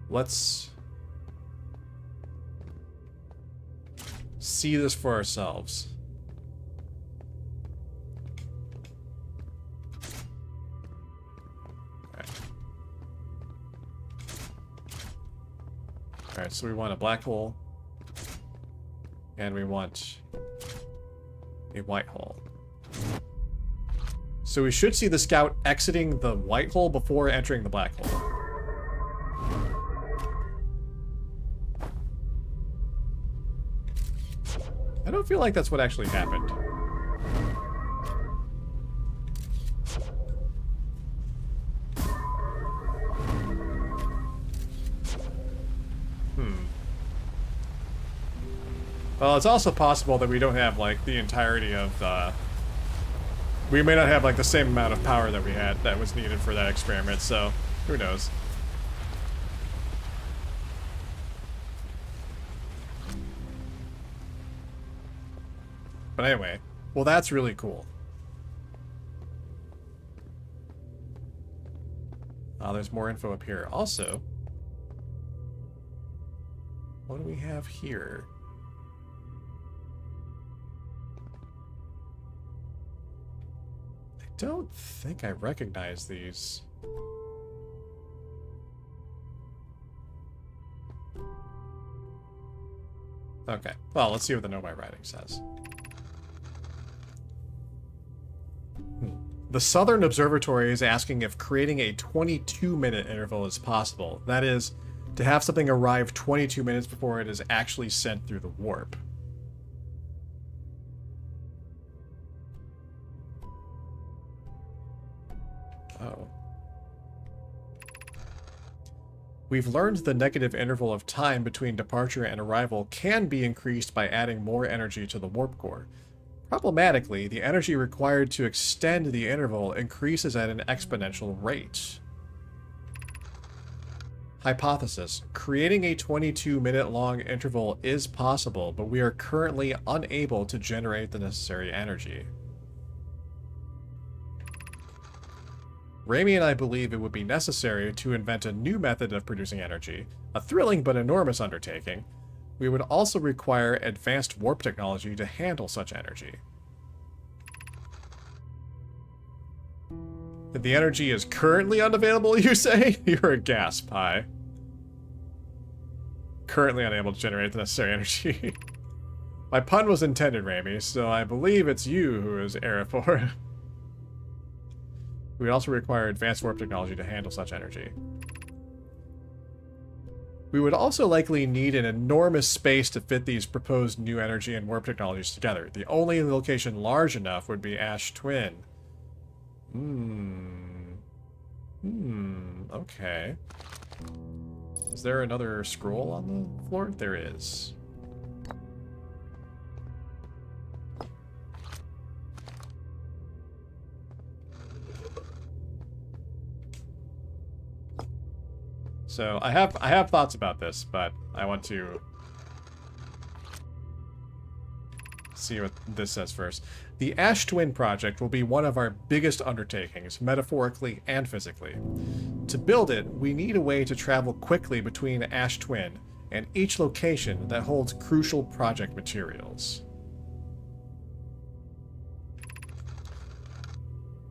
Let's see this for ourselves. Alright, so we want a black hole. And we want a white hole. So we should see the scout exiting the white hole before entering the black hole. I don't feel like that's what actually happened. Well, it's also possible that we don't have, like, the entirety of, we may not have, like, the same amount of power that we had that was needed for that experiment, so who knows. But anyway, well, that's really cool. There's more info up here. Also, what do we have here? I don't think I recognize these. Okay, well, let's see what the Know My Writing says. The Southern Observatory is asking if creating a 22-minute interval is possible. That is, to have something arrive 22 minutes before it is actually sent through the warp. Oh. We've learned the negative interval of time between departure and arrival can be increased by adding more energy to the warp core. Problematically, the energy required to extend the interval increases at an exponential rate. Hypothesis. Creating a 22-minute long interval is possible, but we are currently unable to generate the necessary energy. Raimi and I believe it would be necessary to invent a new method of producing energy, a thrilling but enormous undertaking. We would also require advanced warp technology to handle such energy. The energy is currently unavailable, you say? You're a gas pie. Currently unable to generate the necessary energy. My pun was intended, Raimi, so I believe it's you who is Aerophore. We would also require advanced warp technology to handle such energy. We would also likely need an enormous space to fit these proposed new energy and warp technologies together. The only location large enough would be Ash Twin. Okay. Is there another scroll on the floor? There is. So I have thoughts about this, but I want to see what this says first. The Ash Twin project will be one of our biggest undertakings, metaphorically and physically. To build it, we need a way to travel quickly between Ash Twin and each location that holds crucial project materials.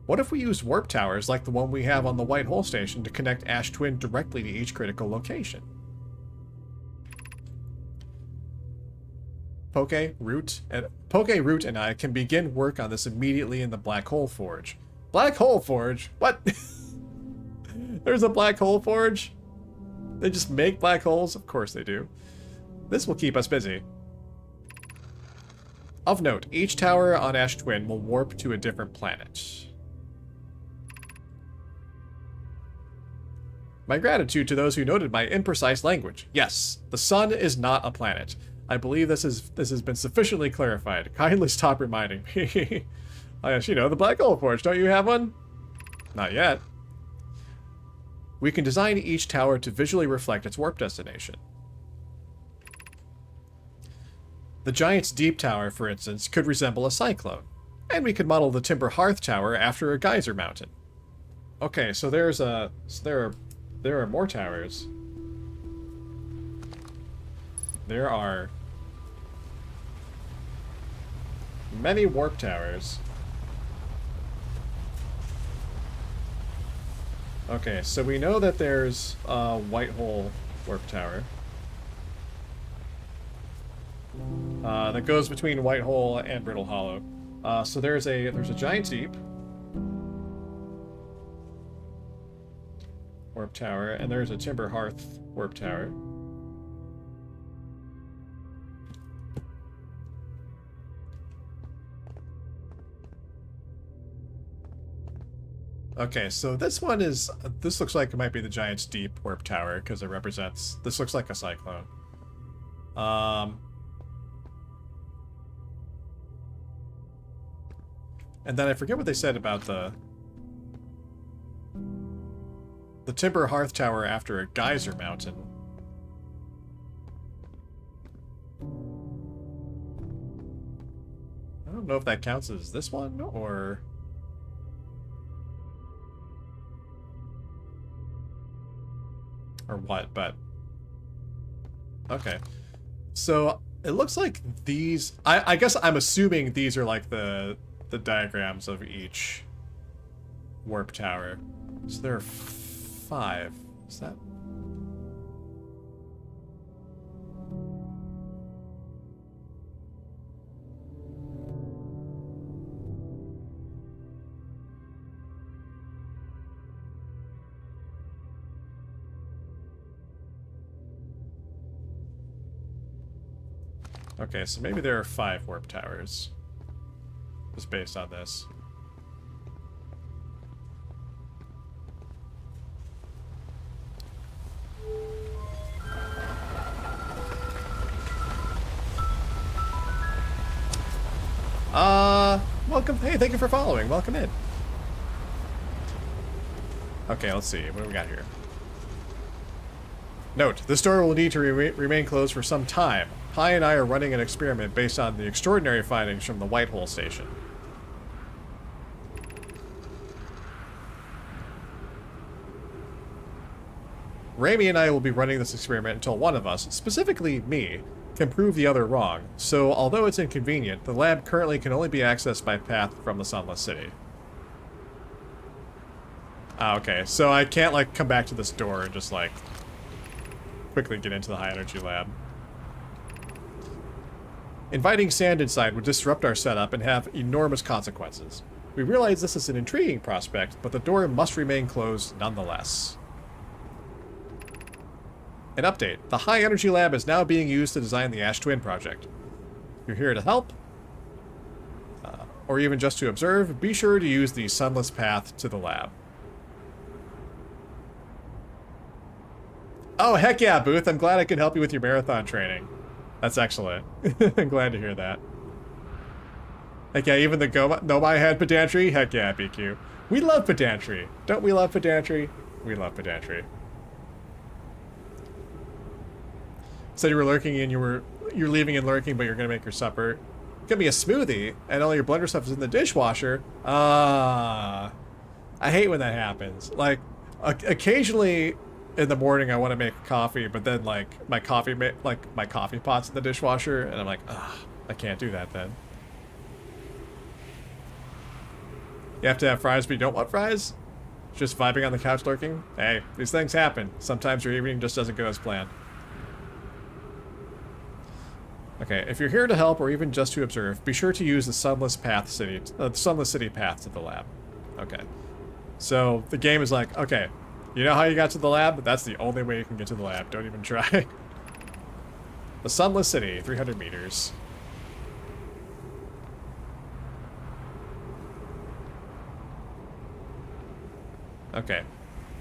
What if we used warp towers like the one we have on the White Hole Station to connect Ash Twin directly to each critical location? Root, and I can begin work on this immediately in the Black Hole Forge. Black Hole Forge? What? There's a Black Hole Forge? They just make black holes? Of course they do. This will keep us busy. Of note, each tower on Ash Twin will warp to a different planet. My gratitude to those who noted my imprecise language. Yes, the sun is not a planet. I believe this has been sufficiently clarified. Kindly stop reminding me. Oh, yes, you know, the Black Hole Forge. Don't you have one? Not yet. We can design each tower to visually reflect its warp destination. The Giant's Deep Tower, for instance, could resemble a cyclone. And we could model the Timber Hearth Tower after a geyser mountain. Okay, so there are more towers. There are many warp towers. Okay, so we know that there's a White Hole warp tower. That goes between White Hole and Brittle Hollow. So there's a Giant Deep warp tower, and there's a Timber Hearth warp tower. Okay, so this looks like it might be the Giant's Deep warp tower, because it represents, this looks like a cyclone. And then I forget what they said about the Timber Hearth Tower after a geyser mountain. I don't know if that counts as this one, or what, but okay. So it looks like these, I guess I'm assuming these are like the diagrams of each warp tower. So there are 5. Is that? Okay, so maybe there are 5 warp towers. Just based on this. Welcome. Hey, thank you for following. Welcome in. Okay, let's see. What do we got here? Note, this door will need to remain closed for some time. Pi and I are running an experiment based on the extraordinary findings from the White Hole Station. Raimi and I will be running this experiment until one of us, specifically me, can prove the other wrong, so although it's inconvenient, the lab currently can only be accessed by path from the Sunless City. Ah, okay, so I can't, like, come back to this door and just, like, quickly get into the high-energy lab. Inviting sand inside would disrupt our setup and have enormous consequences. We realize this is an intriguing prospect, but the door must remain closed nonetheless. An update. The High Energy Lab is now being used to design the Ash Twin project. If you're here to help, or even just to observe, be sure to use the sunless path to the lab. Oh, heck yeah, Booth. I'm glad I could help you with your marathon training. That's excellent. I'm glad to hear that. Heck yeah, even the Nomai had pedantry? Heck yeah, BQ. We love pedantry. Don't we love pedantry? We love pedantry. Said you were lurking and you're leaving and lurking, but you're gonna make your supper. It's gonna be a smoothie, and all your blender stuff is in the dishwasher. I hate when that happens. Like, occasionally in the morning I want to make coffee, but then like my coffee pot's in the dishwasher, and I'm like, I can't do that then. You have to have fries, but you don't want fries? Just vibing on the couch lurking? Hey, these things happen. Sometimes your evening just doesn't go as planned. Okay, if you're here to help or even just to observe, be sure to use the Sunless City path to the lab. Okay. So the game is like, okay, you know how you got to the lab? That's the only way you can get to the lab. Don't even try. The Sunless City, 300 meters. Okay.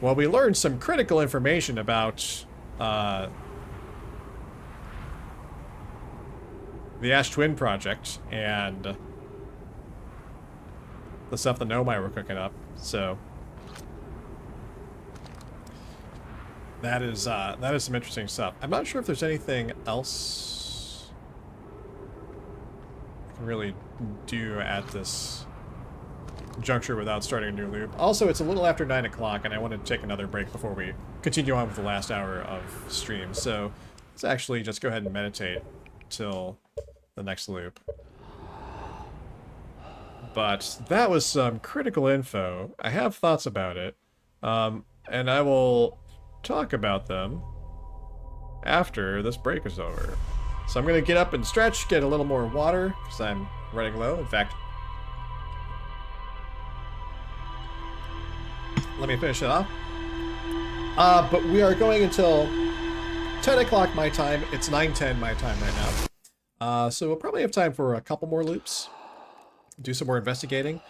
Well, we learned some critical information about the Ash Twin project and the stuff the Nomai were cooking up. So that is some interesting stuff. I'm not sure if there's anything else I can really do at this juncture without starting a new loop. Also, it's a little after 9 o'clock, and I want to take another break before we continue on with the last hour of stream. So let's actually just go ahead and meditate till the next loop. But that was some critical info. I have thoughts about it, and I will talk about them after this break is over. So I'm going to get up and stretch, get a little more water, because I'm running low. In fact, let me finish it off. But we are going until 10 o'clock my time. It's 9:10 my time right now. So we'll probably have time for a couple more loops. Do some more investigating.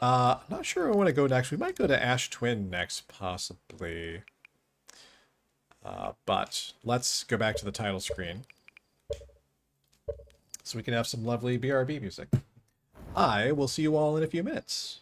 Not sure where I want to go next. We might go to Ash Twin next, possibly. But let's go back to the title screen, so we can have some lovely BRB music. I will see you all in a few minutes.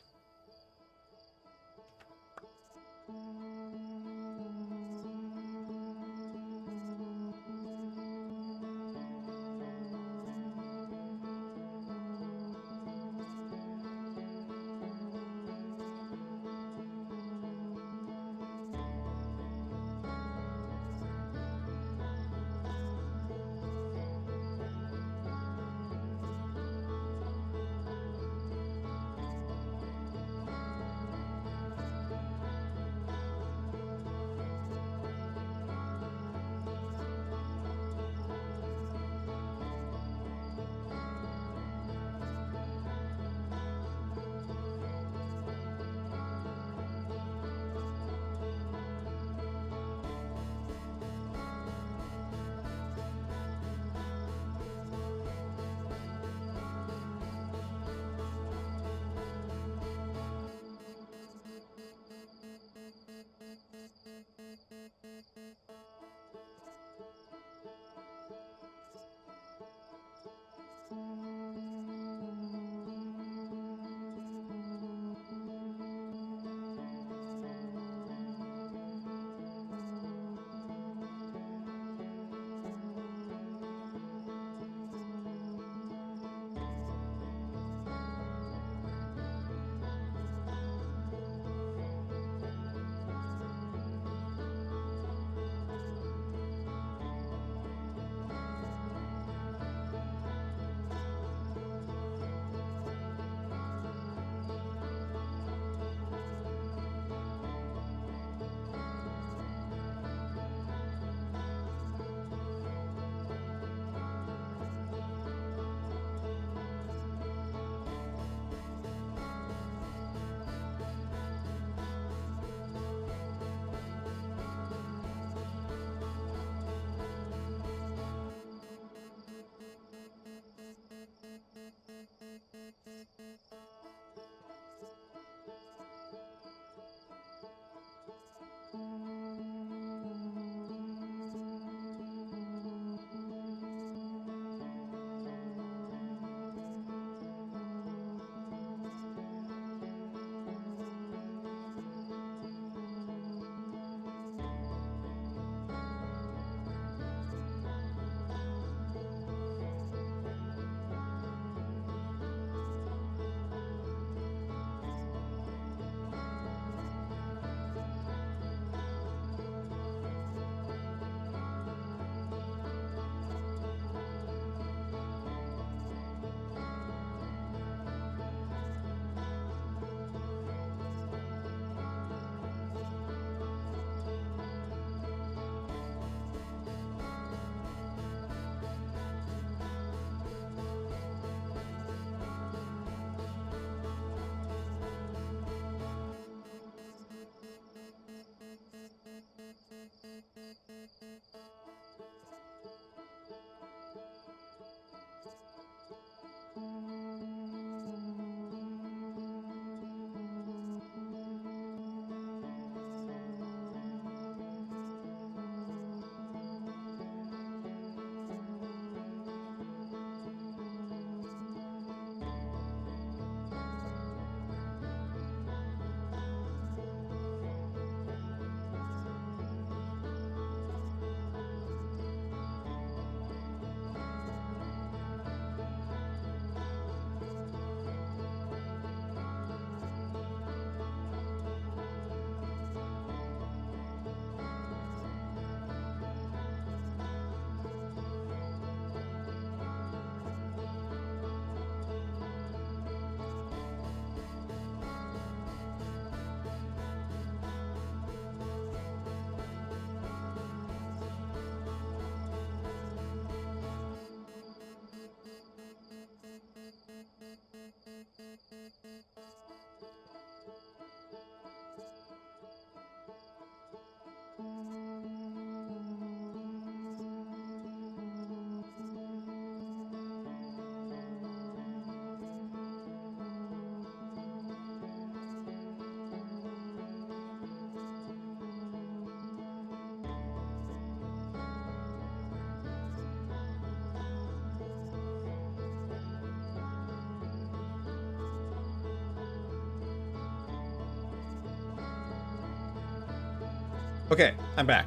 Okay, I'm back.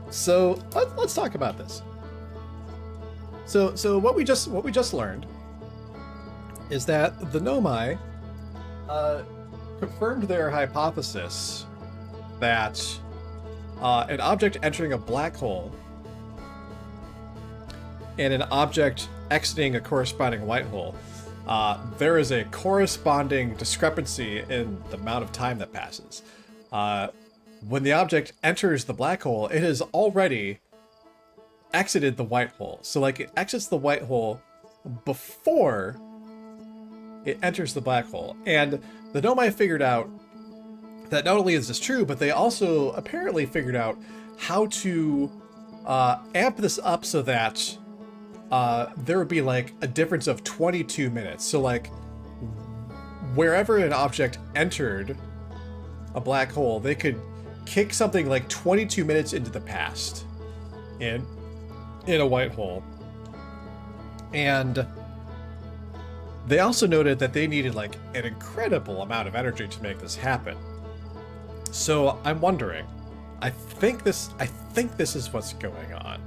So let's talk about this. So what we just learned is that the Nomai confirmed their hypothesis that an object entering a black hole and an object exiting a corresponding white hole, there is a corresponding discrepancy in the amount of time that passes. When the object enters the black hole, it has already exited the white hole. So like it exits the white hole before it enters the black hole. And the Nomai figured out that not only is this true, but they also apparently figured out how to amp this up so that there would be like a difference of 22 minutes. So like wherever an object entered a black hole, they could kick something like 22 minutes into the past in a white hole. And they also noted that they needed like an incredible amount of energy to make this happen. So I'm wondering, I think this is what's going on.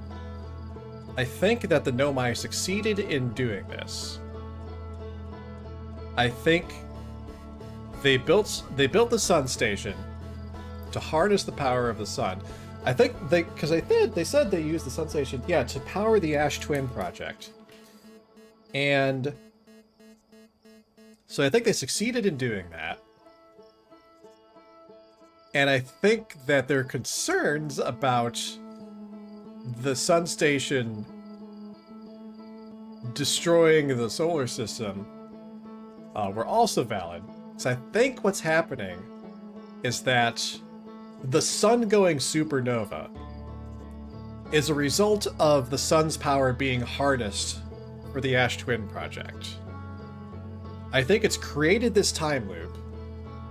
I think that the Nomai succeeded in doing this. I think they built the sun station to harness the power of the sun. I think they said they used the sun station, yeah, to power the Ash Twin project. And so I think they succeeded in doing that. And I think that their concerns about the sun station destroying the solar system were also valid. So I think what's happening is that the sun going supernova is a result of the sun's power being harnessed for the Ash Twin project. I think it's created this time loop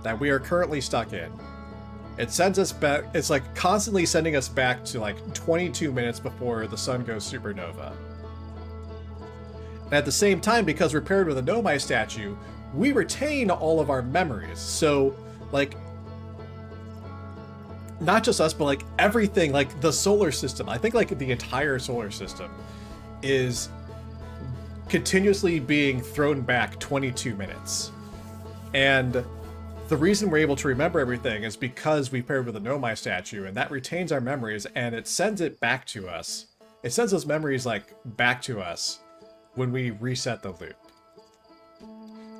that we are currently stuck in. It sends us back, it's like constantly sending us back to like 22 minutes before the sun goes supernova. And at the same time, because we're paired with a Nomai statue, we retain all of our memories. So like, not just us, but like everything, like the solar system, I think like the entire solar system is continuously being thrown back 22 minutes. And the reason we're able to remember everything is because we paired with a Nomai statue, and that retains our memories and it sends it back to us. It sends those memories like back to us when we reset the loop.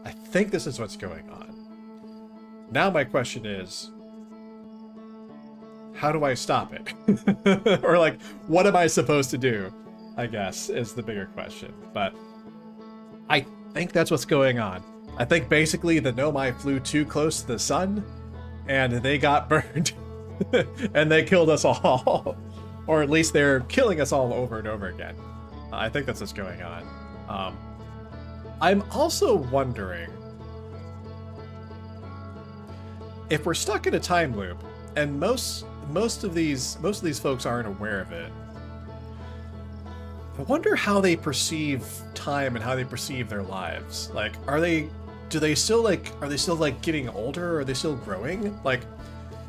I think this is what's going on. Now my question is, how do I stop it? Or like, what am I supposed to do? I guess is the bigger question. But I think that's what's going on. I think basically the Nomai flew too close to the sun and they got burned and they killed us all. Or at least they're killing us all over and over again. I think that's what's going on. I'm also wondering if we're stuck in a time loop, and most of these folks aren't aware of it. I wonder how they perceive time and how they perceive their lives. Like, are they still getting older? Or are they still growing? Like,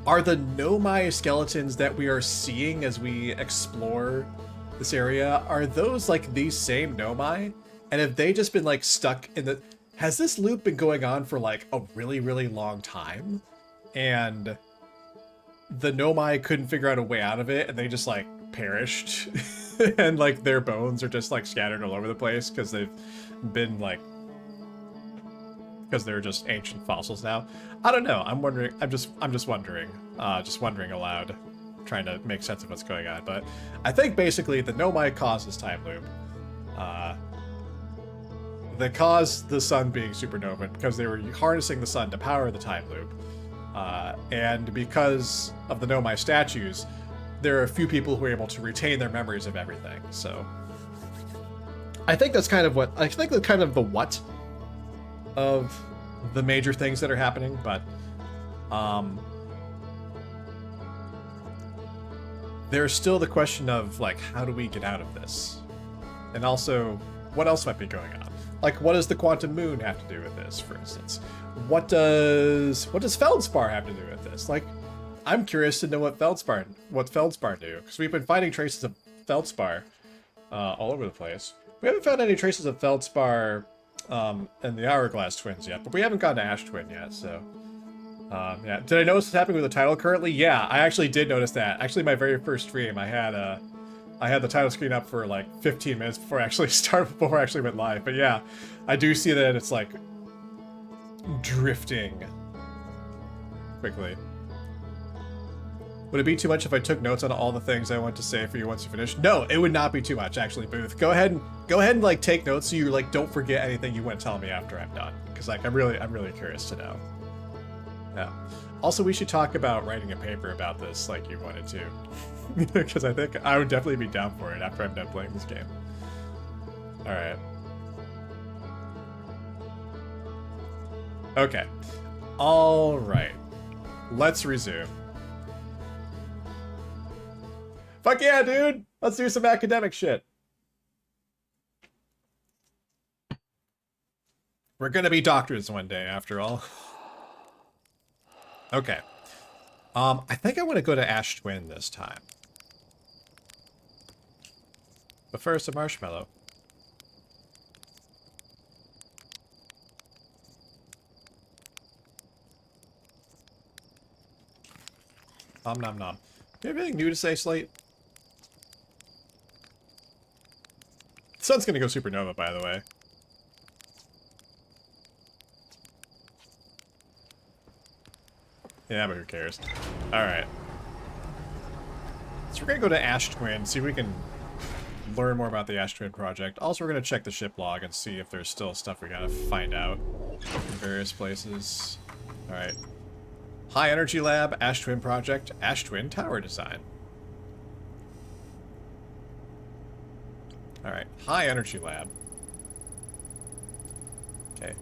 are the Nomai skeletons that we are seeing as we explore this area, are those like these same Nomai? And have they just been like stuck in the... Has this loop been going on for like a really, really long time? And the Nomai couldn't figure out a way out of it and they just like perished. And like their bones are just like scattered all over the place because they've been like... because they're just ancient fossils now. I don't know. I'm wondering. I'm just wondering. Just wondering aloud, trying to make sense of what's going on. But I think basically the Nomai caused this time loop. They caused the sun being supernova because they were harnessing the sun to power the time loop. And because of the Nomai statues, there are a few people who are able to retain their memories of everything. So I think that's kind of what I think. That's kind of the what of the major things that are happening, but there's still the question of like, how do we get out of this? And also, what else might be going on? Like, what does the quantum moon have to do with this, for instance? What does Feldspar have to do with this? Like, I'm curious to know what Feldspar do, because we've been finding traces of Feldspar all over the place. We haven't found any traces of Feldspar in the Hourglass Twins yet, but we haven't gone to Ash Twin yet, so... yeah. Did I notice what's happening with the title currently? Yeah, I actually did notice that. Actually, my very first stream, I had the title screen up for like 15 minutes before I actually went live. But yeah, I do see that it's like drifting quickly. Would it be too much if I took notes on all the things I want to say for you once you finish? No, it would not be too much, actually, Booth. Go ahead and like take notes so you like don't forget anything you want to tell me after I'm done. Because like I'm really curious to know. Yeah. Also, we should talk about writing a paper about this like you wanted to. Because I think I would definitely be down for it after I'm done playing this game. Alright. Okay. Alright. Let's resume. Fuck yeah, dude! Let's do some academic shit. We're gonna be doctors one day, after all. Okay. I think I want to go to Ash Twin this time. But first, a marshmallow. Nom nom nom. Do you have anything new to say, Slate? The sun's gonna go supernova, by the way. Yeah, but who cares? Alright. So we're gonna go to Ash Twin, see if we can learn more about the Ash Twin project. Also, we're gonna check the ship log and see if there's still stuff we gotta find out in various places. Alright. High Energy Lab, Ash Twin Project, Ash Twin Tower Design. Alright, High Energy Lab. Okay.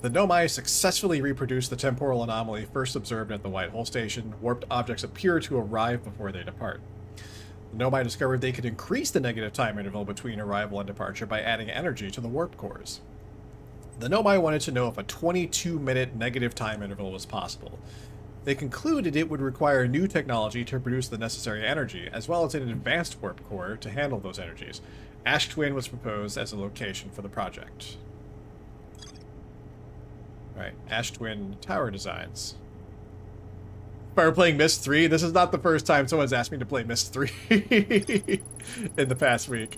The Nomai successfully reproduced the temporal anomaly first observed at the White Hole Station. Warped objects appear to arrive before they depart. The Nomai discovered they could increase the negative time interval between arrival and departure by adding energy to the warp cores. The Nomai wanted to know if a 22-minute negative time interval was possible. They concluded it would require new technology to produce the necessary energy, as well as an advanced warp core to handle those energies. Ash Twin was proposed as a location for the project. Alright, Ash Twin Tower Designs. If I were playing Myst 3, this is not the first time someone's asked me to play Myst 3 in the past week.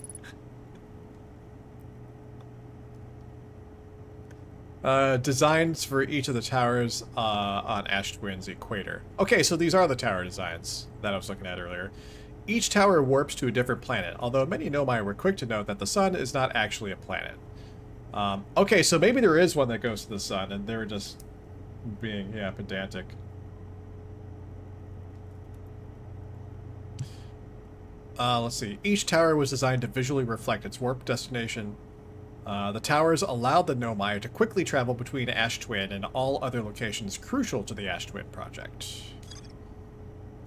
Designs for each of the towers on Ash Twin's equator. Okay, so these are the tower designs that I was looking at earlier. Each tower warps to a different planet, although many Nomai were quick to note that the sun is not actually a planet. Okay, so maybe there is one that goes to the sun, and they're just being, yeah, pedantic. Let's see. Each tower was designed to visually reflect its warp destination. The towers allowed the Nomai to quickly travel between Ash Twin and all other locations crucial to the Ash Twin project.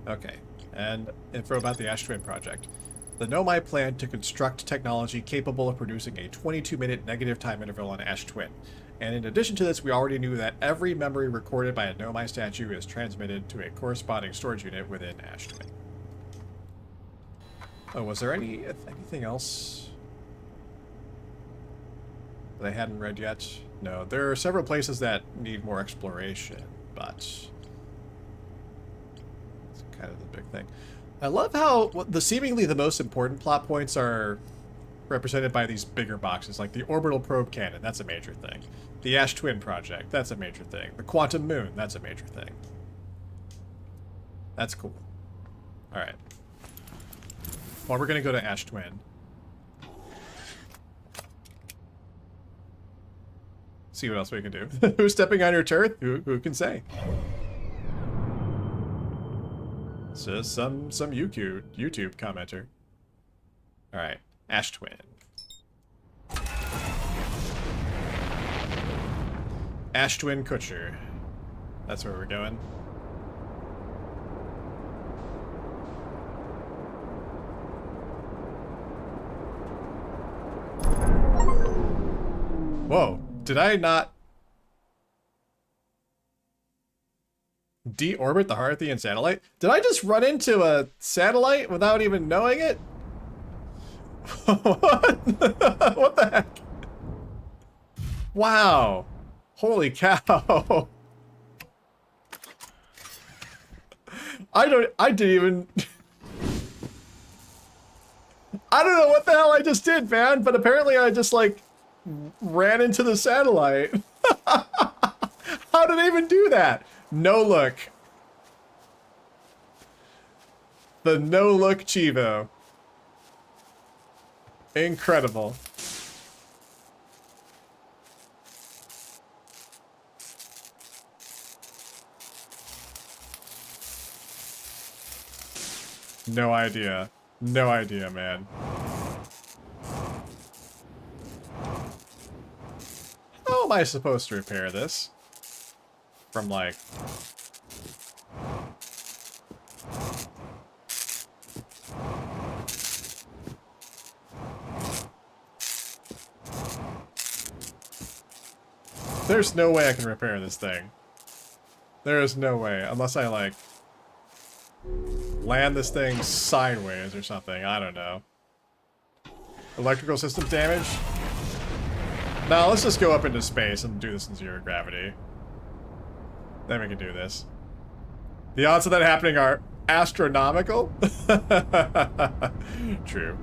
Okay, and info about the Ash Twin project. The Nomai planned to construct technology capable of producing a 22-minute negative time interval on Ash Twin. And in addition to this, we already knew that every memory recorded by a Nomai statue is transmitted to a corresponding storage unit within Ash Twin. Oh, was there anything else that I hadn't read yet? No, there are several places that need more exploration, but it's kind of the big thing. I love how seemingly the most important plot points are represented by these bigger boxes, like the orbital probe cannon, that's a major thing. The Ash Twin project, that's a major thing. The quantum moon, that's a major thing. That's cool. Alright. Well, we're gonna go to Ash Twin. See what else we can do. Who's stepping on your turf? Who can say? It's just some YouTube commenter. Alright, Ash Twin. Ash Twin Kutcher. That's where we're going. Whoa, did I not? Deorbit the Hearthian satellite? Did I just run into a satellite without even knowing it? What? What the heck? Wow. Holy cow. I didn't even... I don't know what the hell I just did, man, but apparently I just, like, ran into the satellite. How did I even do that? No look. The no look Chivo. Incredible. No idea. No idea, man. How am I supposed to repair this? From, like... There's no way I can repair this thing. There is no way, unless I, like... land this thing sideways or something. I don't know. Electrical system damage? No, let's just go up into space and do this in zero gravity. Then we can do this. The odds of that happening are astronomical. True.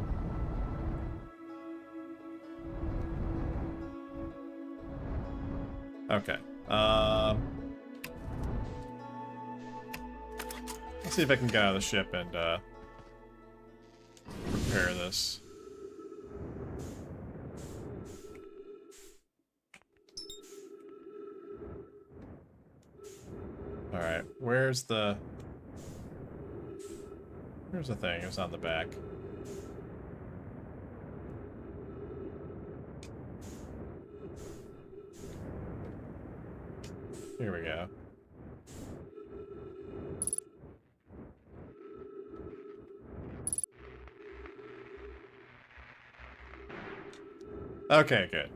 Okay. Let's see if I can get out of the ship and repair this. Alright, where's the thing? It's on the back. Here we go. Okay, good.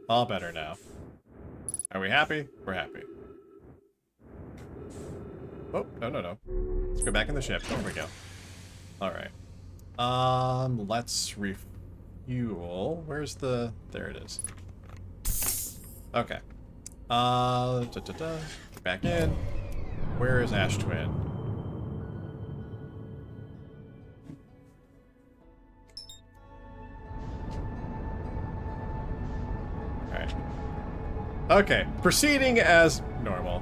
All better now. Are we happy? We're happy. Oh, no. Let's go back in the ship. There we go. Alright. Let's refuel. Where's the... There it is. Okay. Back in. Where is Ash Twin? Alright. Okay, proceeding as normal.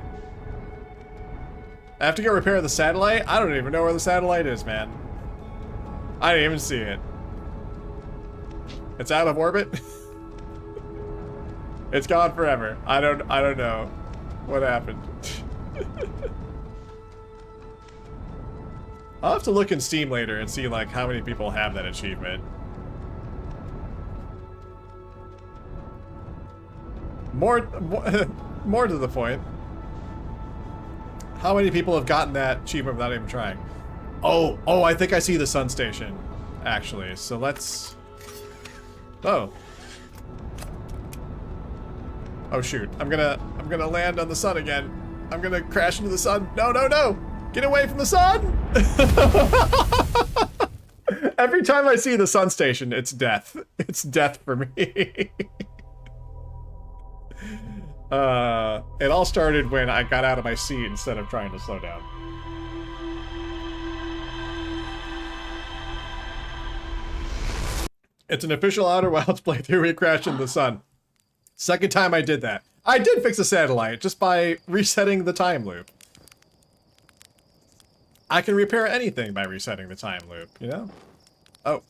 I have to go repair the satellite? I don't even know where the satellite is, man. I didn't even see it. It's out of orbit? It's gone forever. I don't know what happened. I'll have to look in Steam later and see like how many people have that achievement. More to the point. How many people have gotten that achievement without even trying? Oh, I think I see the sun station, actually. So let's... Oh. Oh shoot, I'm gonna land on the sun again. I'm gonna crash into the sun. No! Get away from the sun! Every time I see the sun station, it's death. It's death for me. It all started when I got out of my seat instead of trying to slow down. It's an official Outer Wilds playthrough. We crashed into the sun. Second time I did that. I did fix the satellite just by resetting the time loop. I can repair anything by resetting the time loop, you know? Oh.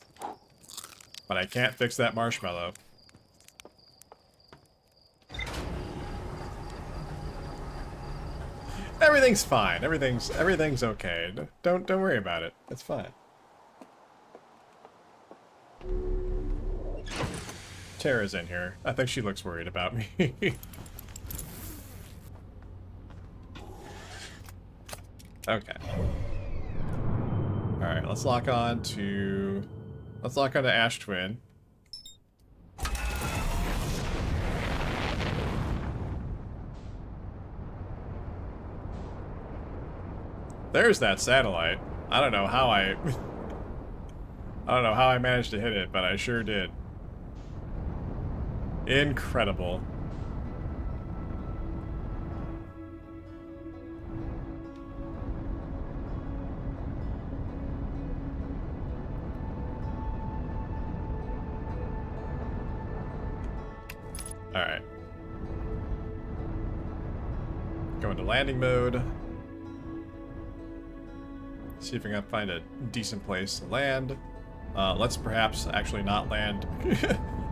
But I can't fix that marshmallow. Everything's fine. Everything's okay. Don't worry about it. It's fine. Tara's in here. I think she looks worried about me. Okay. Alright, let's lock on to Ash Twin. There's that satellite. I don't know how I... I don't know how I managed to hit it, but I sure did. Incredible. Alright. Go into landing mode. See if we can find a decent place to land. Let's perhaps actually not land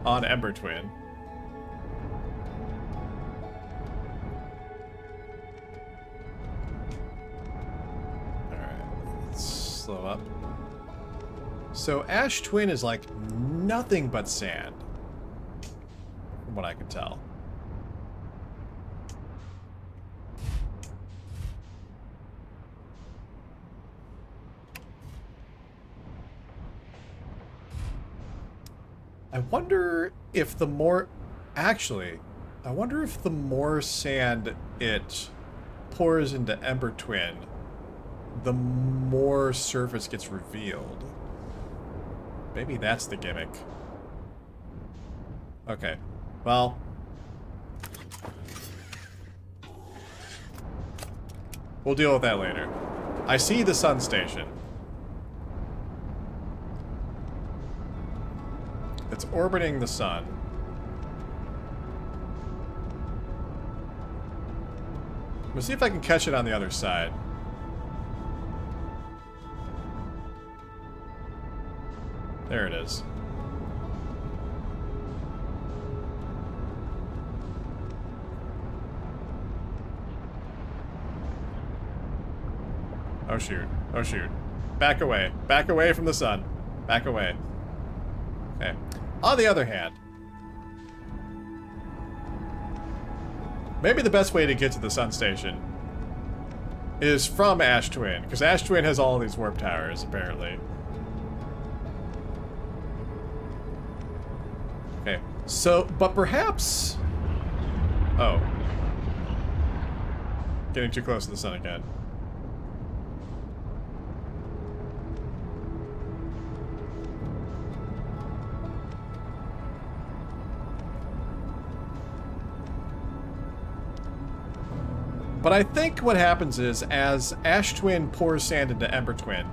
on Ember Twin. Alright, let's slow up. So Ash Twin is like nothing but sand, from what I can tell. I wonder if the more... Actually, I wonder if the more sand it pours into Ember Twin, the more surface gets revealed. Maybe that's the gimmick. Okay. Well... we'll deal with that later. I see the sun station. It's orbiting the sun. Let's see if I can catch it on the other side. There it is. Oh shoot. Oh shoot. Back away. Back away from the sun. Back away. Okay. On the other hand, maybe the best way to get to the sun station is from Ash Twin, because Ash Twin has all these warp towers, apparently. Okay, so, but perhaps... Oh. Getting too close to the sun again. But I think what happens is, as Ash Twin pours sand into Ember Twin,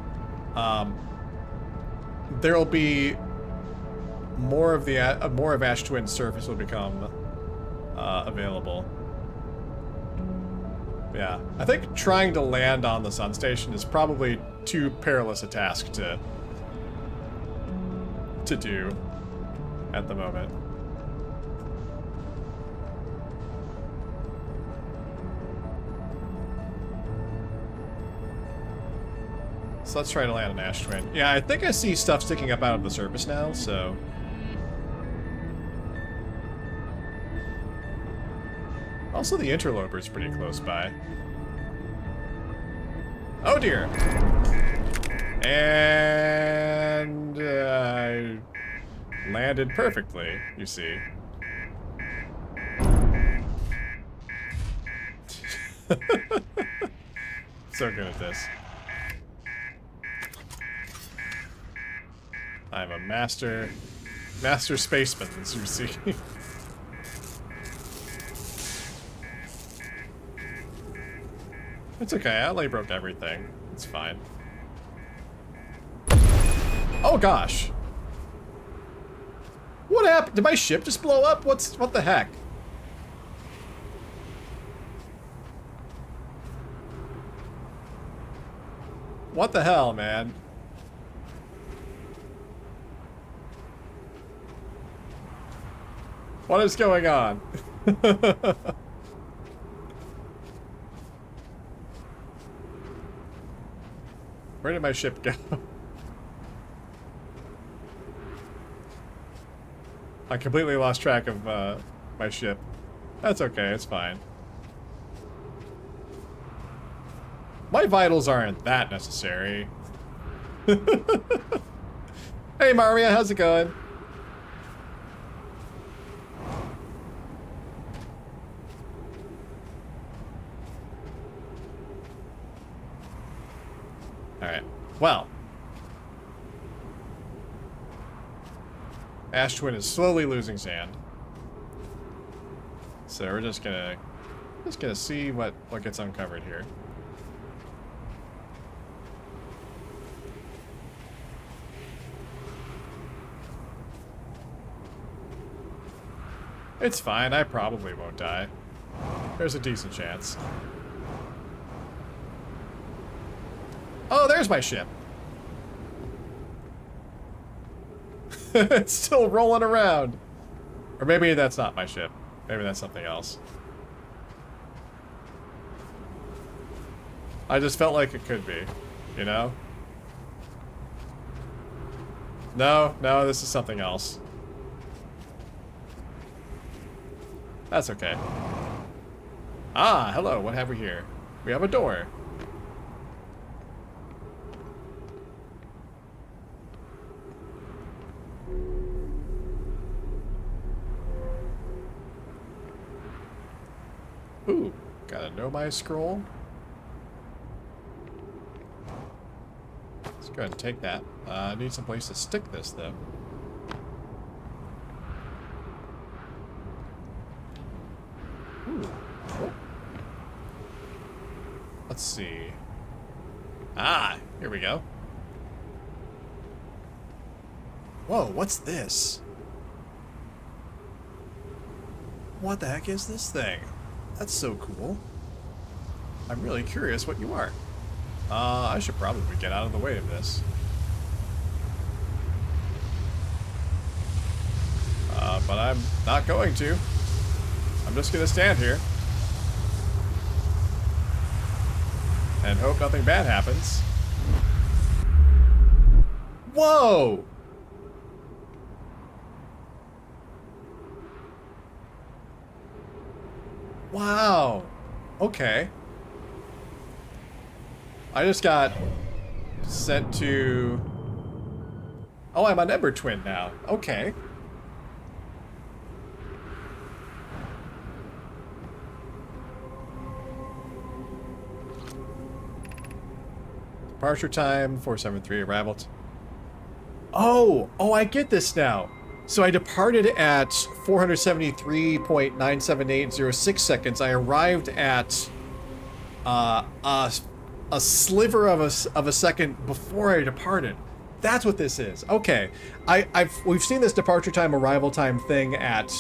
there'll be more of Ash Twin's surface will become available. Yeah, I think trying to land on the sun station is probably too perilous a task to do at the moment. So let's try to land on Ash Twin. Yeah, I think I see stuff sticking up out of the surface now, so... Also, the interloper's pretty close by. Oh dear! And... I landed perfectly, you see. So good at this. I'm a master spaceman, as you see. It's okay, I only broke everything. It's fine. Oh gosh! What happened? Did my ship just blow up? What the heck? What the hell, man? What is going on? Where did my ship go? I completely lost track of my ship. That's okay, it's fine. My vitals aren't that necessary. Hey Maria, how's it going? Alright. Well. Ash Twin is slowly losing sand. So we're just gonna see what gets uncovered here. It's fine, I probably won't die. There's a decent chance. Oh, there's my ship. It's still rolling around. Or maybe that's not my ship. Maybe that's something else. I just felt like it could be, you know? No, this is something else. That's okay. Ah, hello, what have we here? We have a door. Ooh, gotta know my scroll. Let's go ahead and take that. I need some place to stick this, though. Ooh. Oh. Let's see. Ah, here we go. Whoa, what's this? What the heck is this thing? That's so cool. I'm really curious what you are. I should probably get out of the way of this. But I'm not going to. I'm just gonna stand here. And hope nothing bad happens. Whoa! Wow. Okay. I just got sent to... Oh, I'm an Ember Twin now. Okay. Departure time, 473, arrival. Oh, I get this now. So I departed at 473.97806 seconds. I arrived at a sliver of a second before I departed. That's what this is. Okay, we've seen this departure time, arrival time thing at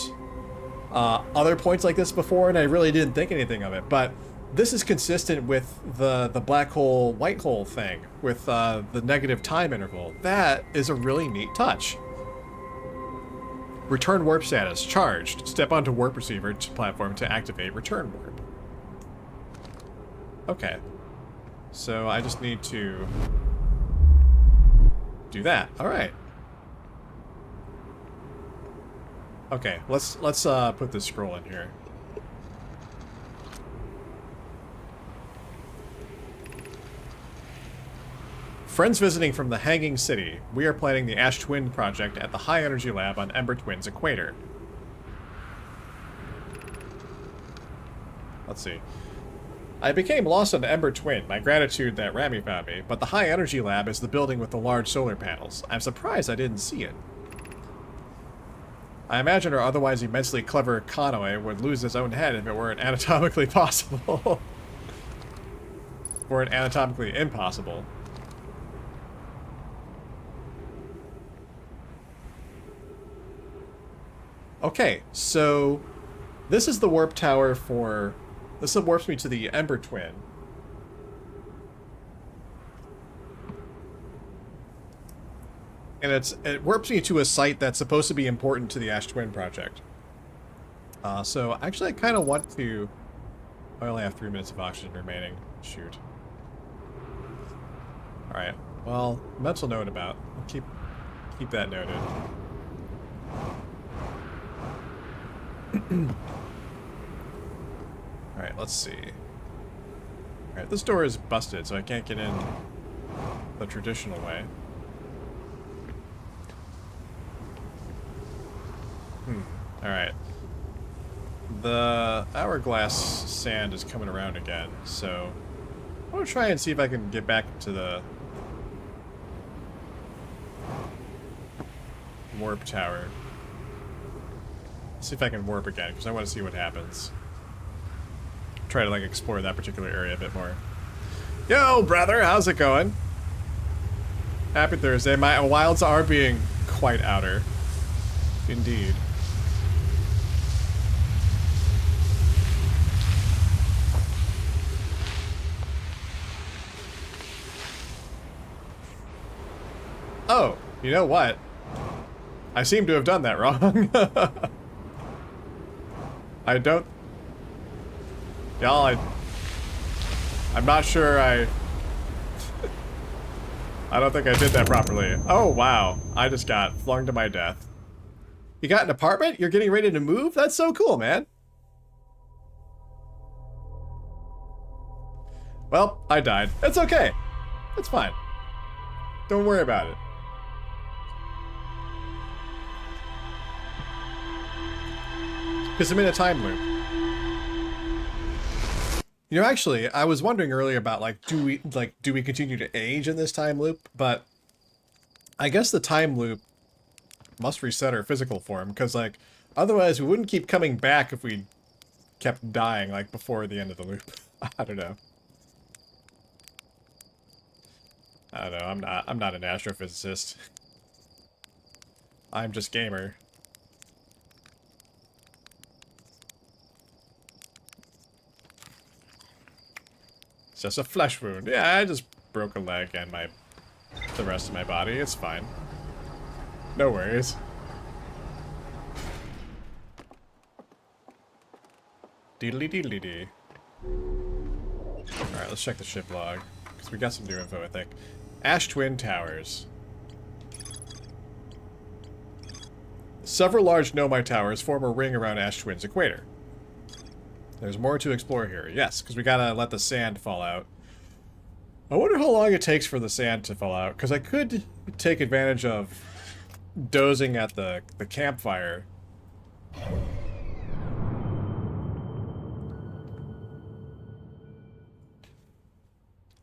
other points like this before, and I really didn't think anything of it. But this is consistent with the black hole, white hole thing with the negative time interval. That is a really neat touch. Return warp status charged. Step onto warp receiver platform to activate return warp. Okay. So I just need to do that. All right. Okay, let's put this scroll in here. Friends visiting from the Hanging City. We are planning the Ash Twin project at the High Energy Lab on Ember Twin's equator. Let's see. I became lost on Ember Twin, my gratitude that Rami found me, but the High Energy Lab is the building with the large solar panels. I'm surprised I didn't see it. I imagine our otherwise immensely clever Conway would lose his own head if it weren't anatomically possible. Weren't anatomically impossible. Okay, so this is the warp tower for... This warps me to the Ember Twin. And it warps me to a site that's supposed to be important to the Ash Twin project. So actually I kind of want to... I only have 3 minutes of oxygen remaining. Shoot. Alright, well, mental note about... Keep that noted. Alright, let's see. Alright, this door is busted, so I can't get in the traditional way. Alright. The hourglass sand is coming around again, so I'm gonna try and see if I can get back to the warp tower. See if I can warp again, because I want to see what happens. Try to, like, explore that particular area a bit more. Yo, brother, how's it going? Happy Thursday. My wilds are being quite outer. Indeed. Oh, you know what? I seem to have done that wrong. I don't... Y'all, I'm not sure I don't think I did that properly. Oh, wow. I just got flung to my death. You got an apartment? You're getting ready to move? That's so cool, man. Well, I died. It's okay. It's fine. Don't worry about it. Because I'm in a time loop. You know, actually, I was wondering earlier about, like, do we continue to age in this time loop? But I guess the time loop must reset our physical form, because, like, otherwise we wouldn't keep coming back if we kept dying, like, before the end of the loop. I don't know. I don't know, I'm not an astrophysicist. I'm just gamer. It's just a flesh wound. Yeah, I just broke a leg and the rest of my body. It's fine. No worries. Deedly deedly dee. Alright, let's check the ship log. Because we got some new info, I think. Ash Twin Towers. Several large Nomai towers form a ring around Ash Twin's equator. There's more to explore here. Yes, because we gotta let the sand fall out. I wonder how long it takes for the sand to fall out, because I could take advantage of dozing at the campfire.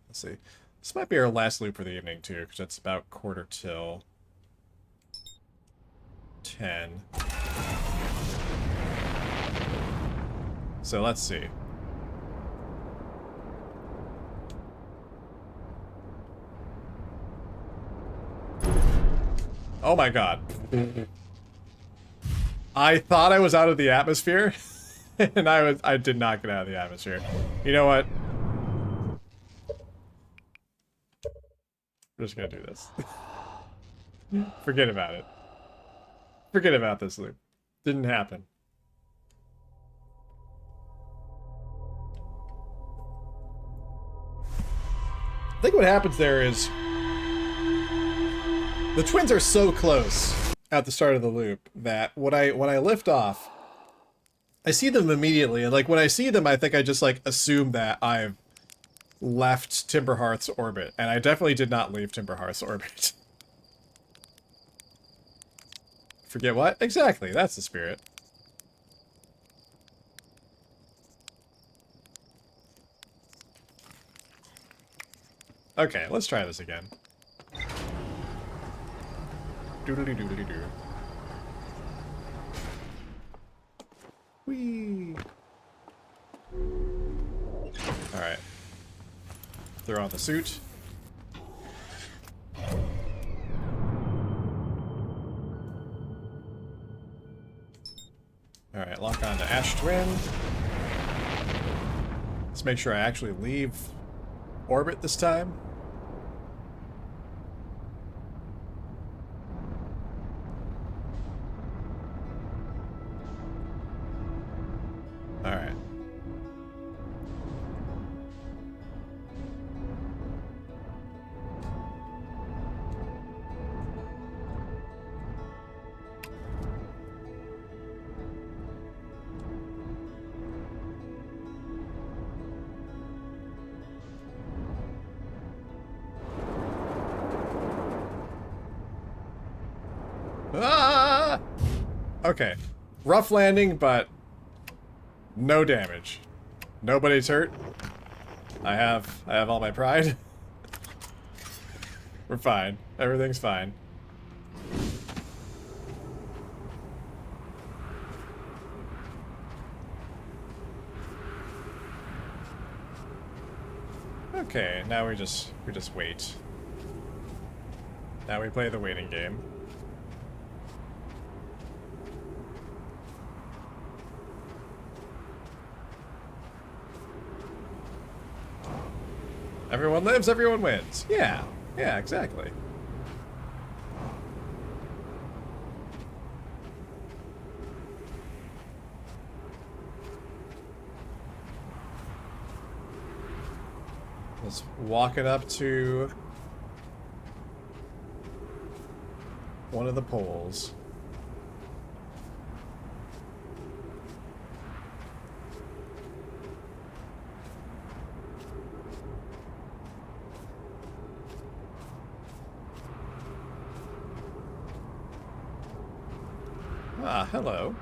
Let's see. This might be our last loop for the evening, too, because it's about 10:15. So let's see. Oh my god. I thought I was out of the atmosphere, and I did not get out of the atmosphere. You know what? I'm just gonna do this. Forget about it. Forget about this loop. Didn't happen. I think what happens there is the twins are so close at the start of the loop that when I lift off, I see them immediately, and like when I see them, I think I just like assume that I've left Timberhearth's orbit, and I definitely did not leave Timberhearth's orbit. Forget what? Exactly, that's the spirit. Okay, let's try this again. Doodly doodly doo. Whee! Alright. Throw on the suit. Alright, lock on to Ash Twin. Let's make sure I actually leave orbit this time. Alright. Ah! Okay. Rough landing, but no damage. Nobody's hurt. I have all my pride. We're fine. Everything's fine. Okay, now we just wait. Now we play the waiting game. Everyone lives, everyone wins. Yeah, yeah, exactly. Let's walk it up to one of the poles. Ah, hello.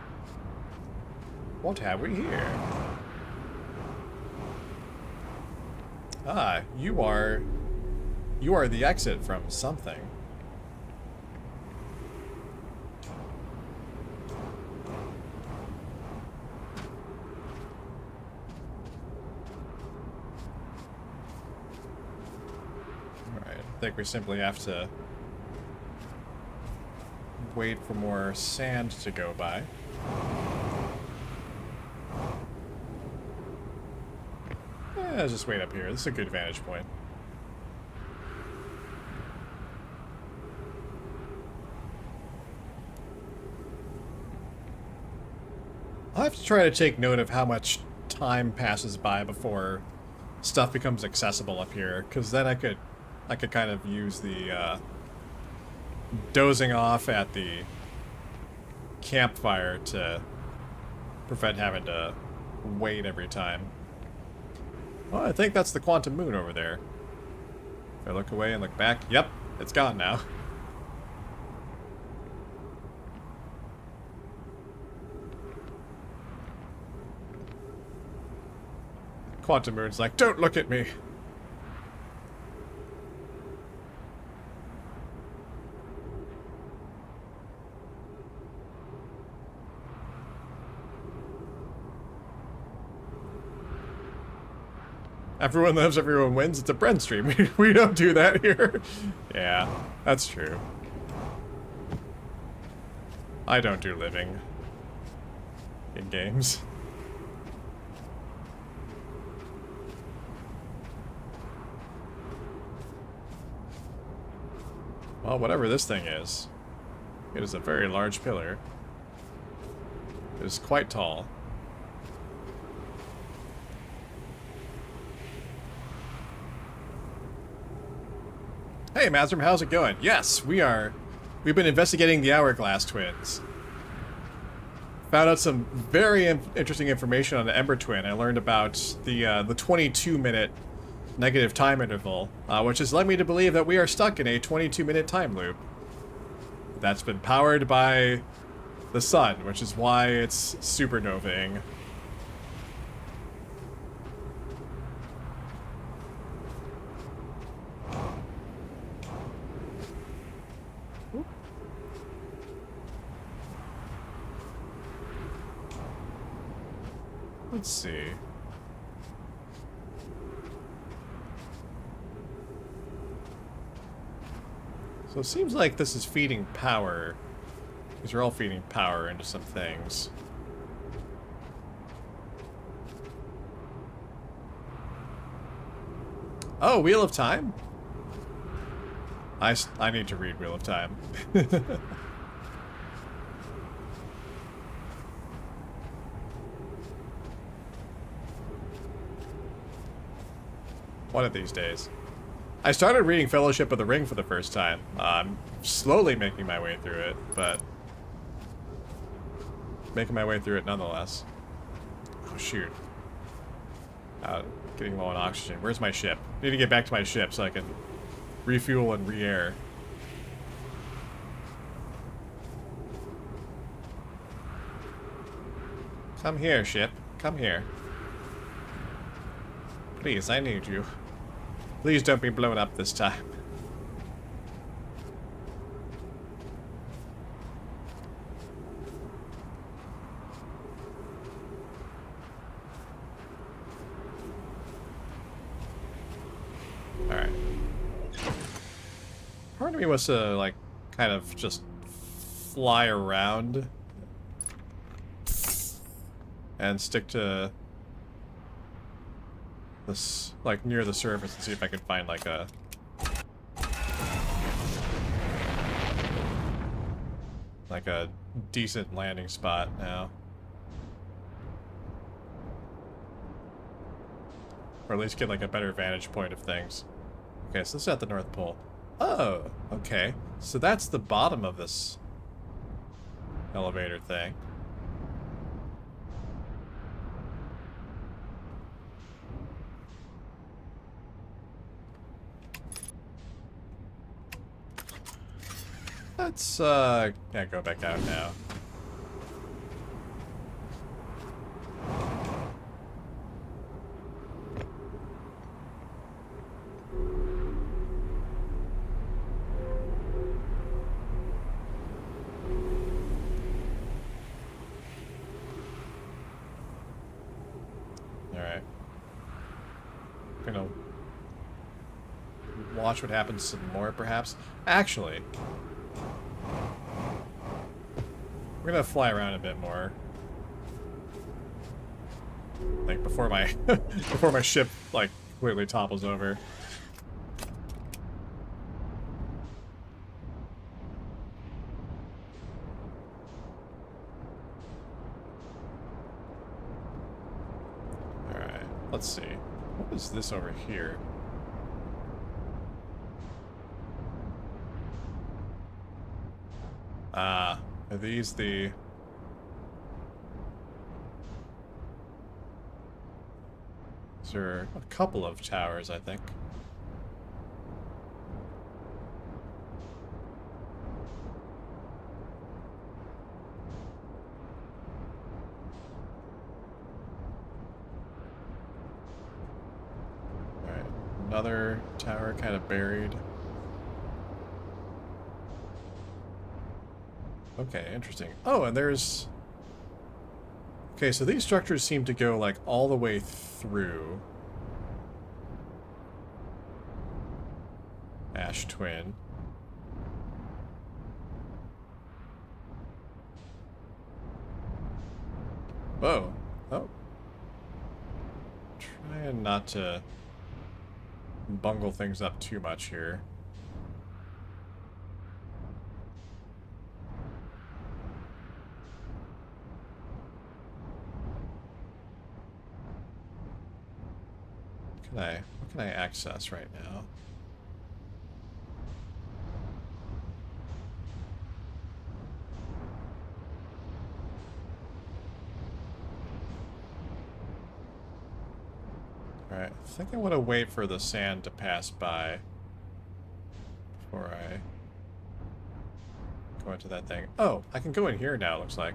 What have we here? Ah, you are the exit from something. Alright, I think we simply have to wait for more sand to go by. Let's just wait up here. This is a good vantage point. I'll have to try to take note of how much time passes by before stuff becomes accessible up here, because then I could kind of use the dozing off at the campfire to prevent having to wait every time. Well, I think that's the quantum moon over there. If I look away and look back, yep, it's gone now. Quantum moon's like, don't look at me. Everyone lives, everyone wins. It's a Brenn stream. We don't do that here. Yeah, that's true. I don't do living in games. Well, whatever this thing is, it is a very large pillar. It is quite tall. Hey, Mazrim, how's it going? Yes, we've been investigating the Hourglass Twins. Found out some very interesting information on the Ember Twin. I learned about the 22-minute negative time interval, which has led me to believe that we are stuck in a 22-minute time loop. That's been powered by the sun, which is why it's supernovaing. Let's see. So it seems like this is feeding power. These are all feeding power into some things. Oh, Wheel of Time? I need to read Wheel of Time. One of these days. I started reading Fellowship of the Ring for the first time. I'm slowly making my way through it, but making my way through it nonetheless. Oh, shoot. Getting low on oxygen. Where's my ship? I need to get back to my ship so I can refuel and re-air. Come here, ship. Come here. Please, I need you. Please don't be blown up this time. of me wants to, like, kind of just fly around and stick to this, like, near the surface and see if I can find, like, a decent landing spot now. Or at least get, like, a better vantage point of things. Okay, so this is at the North Pole. Oh, okay. So that's the bottom of this elevator thing. Let's, yeah, go back out now. Alright. Gonna watch what happens some more, perhaps. Actually, we're gonna fly around a bit more. Like, before my before my ship, like, completely topples over. Alright, let's see. What is this over here? Ah, are these the... These are a couple of towers, I think. Alright, another tower kind of buried. Okay, interesting. Oh, and there's... Okay, so these structures seem to go, like, all the way through Ash Twin. Whoa. Oh. Trying not to bungle things up too much here. What can I access right now? Alright, I think I want to wait for the sand to pass by before I go into that thing. Oh, I can go in here now, it looks like.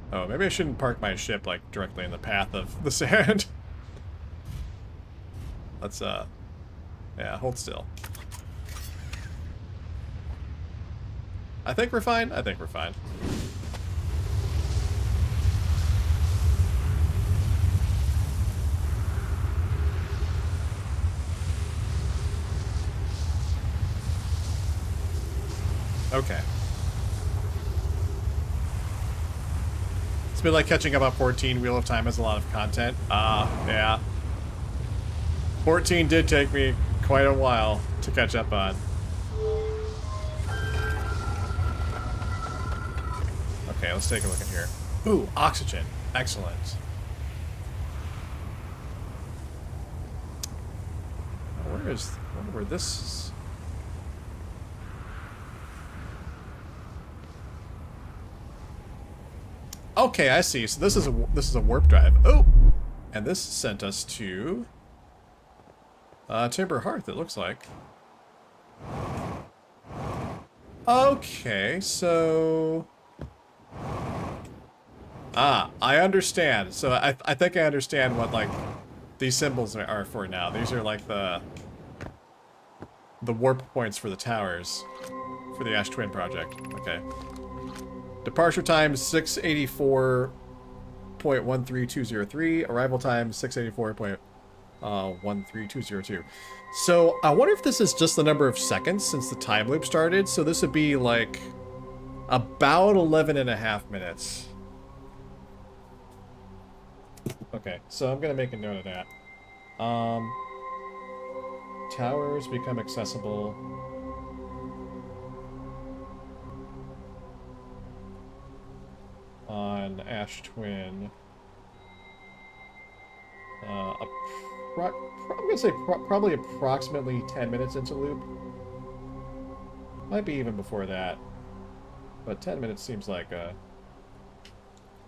Oh, maybe I shouldn't park my ship, like, directly in the path of the sand. Let's, yeah, hold still. I think we're fine. I think we're fine. Okay. It's been like catching up on 14. Wheel of Time has a lot of content. Yeah. 14 did take me quite a while to catch up on. Okay, let's take a look at here. Ooh, oxygen. Excellent. I wonder where this is. Okay, I see. So this is a warp drive. Oh, and this sent us to Timber Hearth. It looks like. Okay, so I understand. So I think I understand what, like, these symbols are for now. These are like the warp points for the towers for the Ash Twin project. Okay. Departure time 684 8.13203. Arrival time 684.13202. So I wonder if this is just the number of seconds since the time loop started. So this would be like about 11.5 minutes. Okay, so I'm gonna make a note of that. Towers become accessible on Ash Twin. I'm gonna say probably approximately 10 minutes into loop. Might be even before that, but 10 minutes seems like a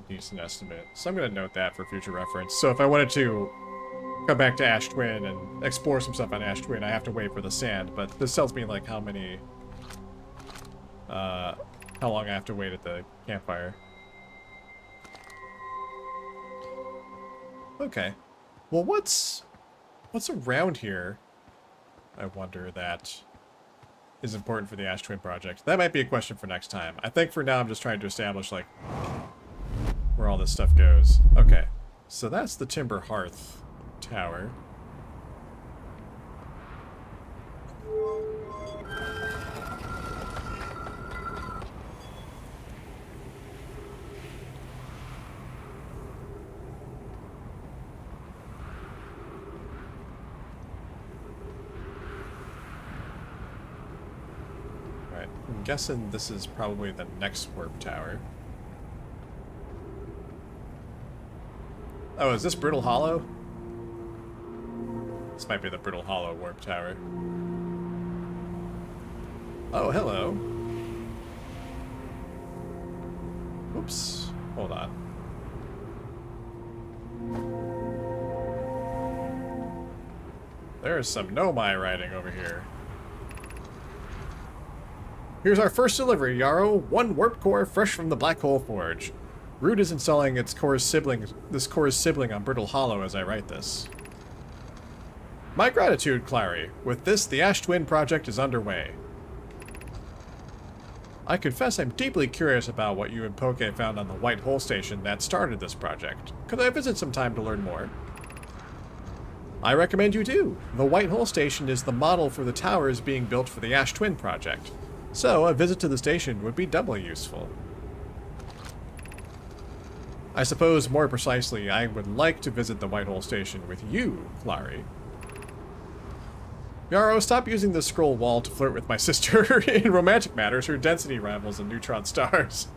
decent estimate. So I'm gonna note that for future reference. So if I wanted to come back to Ash Twin and explore some stuff on Ash Twin, I have to wait for the sand, but this tells me like how long I have to wait at the campfire. Okay. Well, what's around here, I wonder, that is important for the Ash Twin project? That might be a question for next time. I think for now I'm just trying to establish, like, where all this stuff goes. Okay. So that's the Timber Hearth Tower. I'm guessing this is probably the next warp tower. Oh, is this Brittle Hollow? This might be the Brittle Hollow warp tower. Oh, hello. Oops. Hold on. There's some Nomai riding over here. Here's our first delivery, Yarrow. One warp core fresh from the Black Hole Forge. Root is installing this core's sibling on Brittle Hollow as I write this. My gratitude, Clary. With this, the Ash Twin project is underway. I confess I'm deeply curious about what you and Poke found on the White Hole Station that started this project. Could I visit sometime to learn more? I recommend you do. The White Hole Station is the model for the towers being built for the Ash Twin project. So, a visit to the station would be doubly useful. I suppose, more precisely, I would like to visit the Whitehole Station with you, Clary. Yarrow, stop using the scroll wall to flirt with my sister. In romantic matters, her density rivals in neutron stars.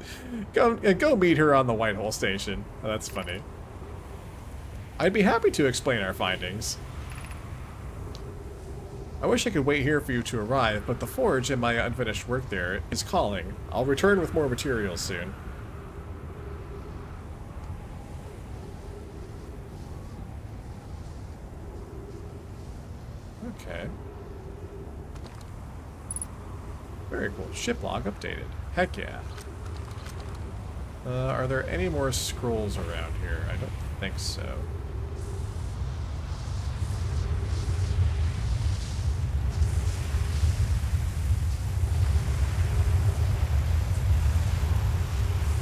Go meet her on the Whitehole Station. Oh, that's funny. I'd be happy to explain our findings. I wish I could wait here for you to arrive, but the forge and my unfinished work there is calling. I'll return with more materials soon. Okay. Very cool. Ship log updated. Heck yeah. Are there any more scrolls around here? I don't think so.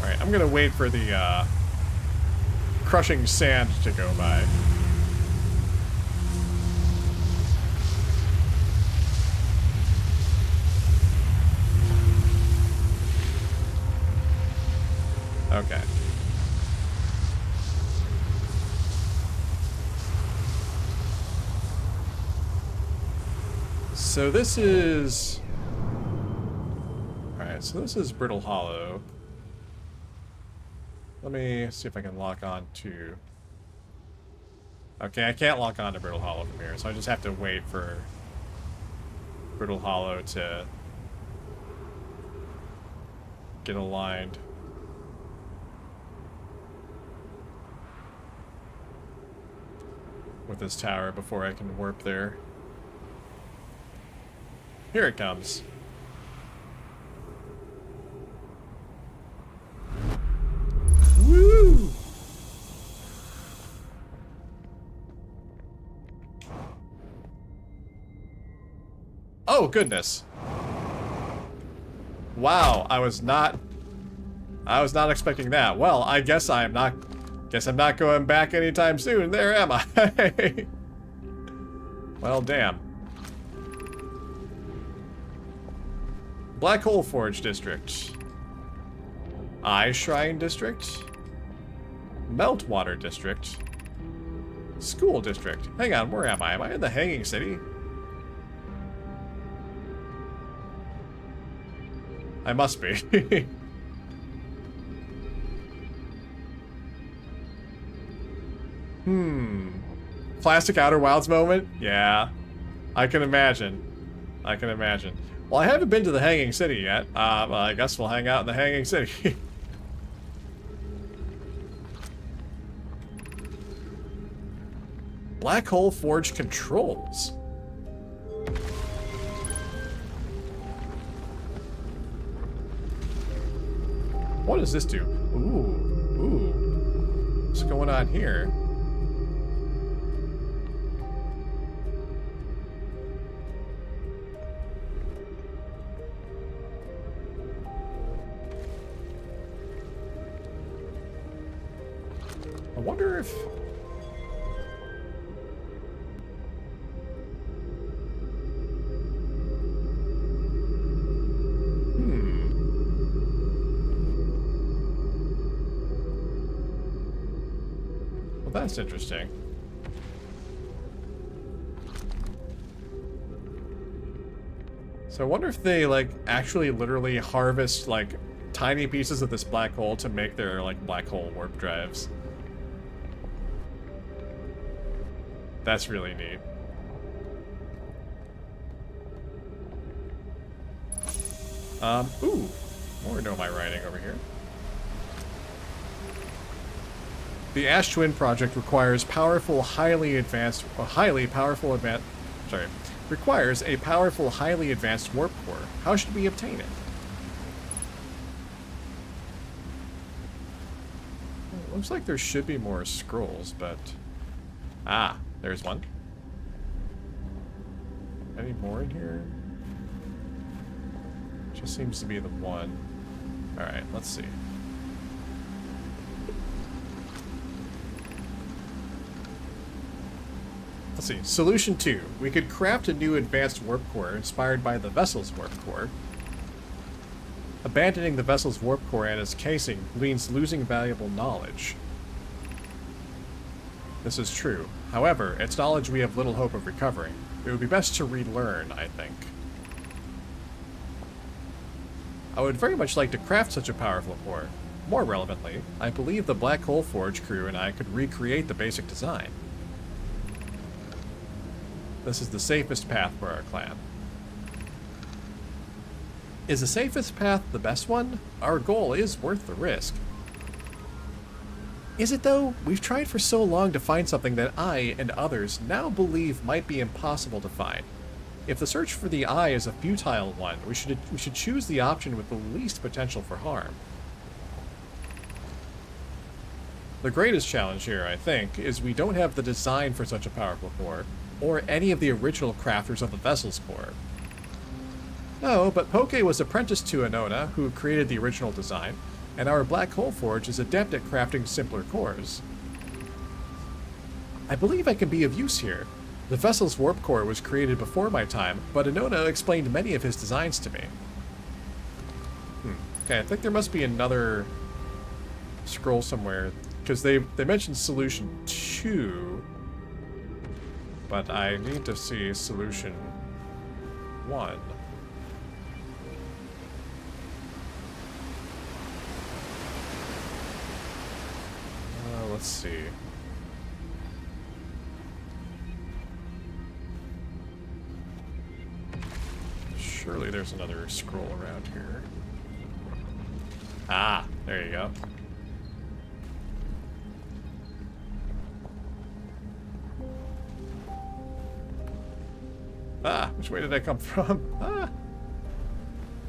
Alright, I'm gonna wait for the, crushing sand to go by. Okay. So this is... Alright, so this is Brittle Hollow. Let me see if I can lock on to... Okay, I can't lock on to Brittle Hollow from here, so I just have to wait for Brittle Hollow to get aligned. With this tower before I can warp there. Here it comes. Woo! Oh, goodness. Wow, I was not expecting that. Well, I guess I am not Guess I'm not going back anytime soon, there am I? Well, damn. Black Hole Forge District. Eye Shrine District. Meltwater District. School District. Hang on, where am I? Am I in the Hanging City? I must be. Classic Outer Wilds moment? Yeah. I can imagine. I can imagine. Well, I haven't been to the Hanging City yet. Well, I guess we'll hang out in the Hanging City. Black Hole Forge controls. What does this do? Ooh. What's going on here? I wonder if... Well, that's interesting. So I wonder if they, like, actually literally harvest, like, tiny pieces of this black hole to make their, like, black hole warp drives. That's really neat. Ooh. More know my writing over here. The Ash Twin project requires requires a powerful, highly advanced warp core. How should we obtain it? Well, looks like there should be more scrolls, but... Ah, there's one. Any more in here? Just seems to be the one. Alright, let's see. Let's see. Solution 2. We could craft a new advanced warp core inspired by the vessel's warp core. Abandoning the vessel's warp core and its casing means losing valuable knowledge. This is true. However, it's knowledge we have little hope of recovering. It would be best to relearn, I think. I would very much like to craft such a powerful core. More relevantly, I believe the Black Hole Forge crew and I could recreate the basic design. This is the safest path for our clan. Is the safest path the best one? Our goal is worth the risk. Is it though? We've tried for so long to find something that I and others now believe might be impossible to find. If the search for the eye is a futile one, we should choose the option with the least potential for harm. The greatest challenge here, I think, is we don't have the design for such a powerful core, or any of the original crafters of the vessel's core. No, but Poke was apprenticed to Anona, who created the original design, and our Black Hole Forge is adept at crafting simpler cores. I believe I can be of use here. The vessel's warp core was created before my time, but Anona explained many of his designs to me. Okay, I think there must be another scroll somewhere, because they mentioned Solution 2, but I need to see Solution 1. Let's see. Surely there's another scroll around here. Ah, there you go. Ah, which way did I come from? Ah.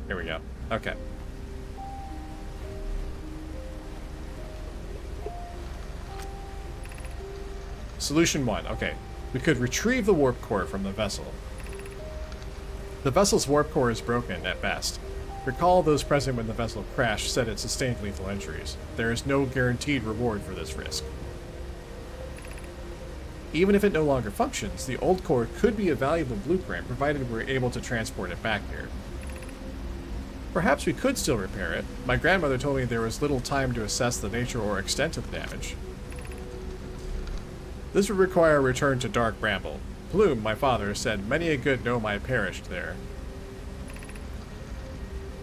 Here we go. Okay. Solution 1. Okay. We could retrieve the warp core from the vessel. The vessel's warp core is broken at best. Recall those present when the vessel crashed said it sustained lethal injuries. There is no guaranteed reward for this risk. Even if it no longer functions, the old core could be a valuable blueprint provided we're able to transport it back here. Perhaps we could still repair it. My grandmother told me there was little time to assess the nature or extent of the damage. This would require a return to Dark Bramble. Plume, my father, said many a good gnome I perished there.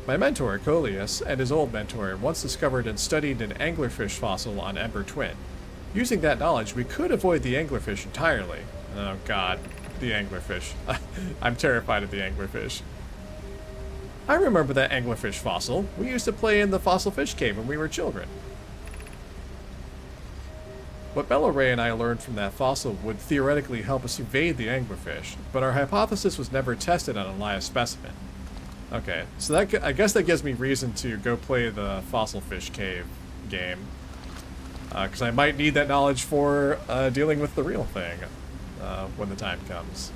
My mentor, Coleus, and his old mentor once discovered and studied an anglerfish fossil on Ember Twin. Using that knowledge, we could avoid the anglerfish entirely. Oh god, the anglerfish. I'm terrified of the anglerfish. I remember that anglerfish fossil. We used to play in the fossil fish cave when we were children. What Belloray and I learned from that fossil would theoretically help us evade the anglerfish, but our hypothesis was never tested on a live specimen. Okay, so that I guess that gives me reason to go play the fossil fish cave game. Because I might need that knowledge for dealing with the real thing when the time comes.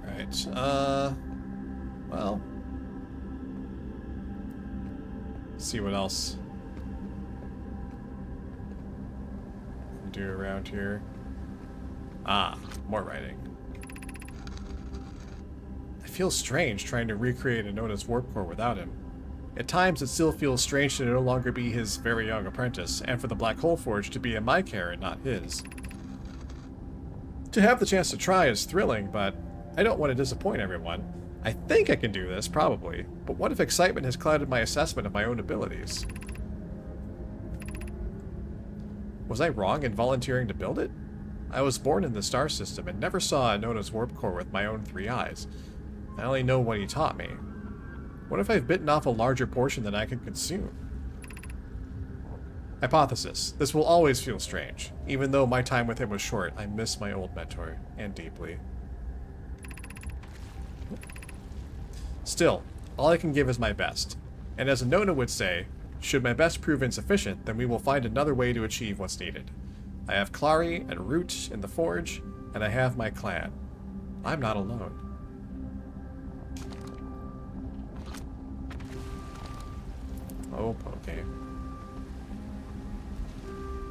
Right, well, let's see what else we can do around here. Ah, more writing. I feel strange trying to recreate Anona's warp core without him. At times it still feels strange to no longer be his very young apprentice, and for the Black Hole Forge to be in my care and not his. To have the chance to try is thrilling, but I don't want to disappoint everyone. I think I can do this, probably, but what if excitement has clouded my assessment of my own abilities? Was I wrong in volunteering to build it? I was born in the star system and never saw Anona's warp core with my own 3 eyes. I only know what he taught me. What if I've bitten off a larger portion than I can consume? Hypothesis. This will always feel strange. Even though my time with him was short, I miss my old mentor, and deeply. Still, all I can give is my best. And as Anona would say, should my best prove insufficient, then we will find another way to achieve what's needed. I have Clary and Root in the Forge, and I have my clan. I'm not alone. Oh, okay.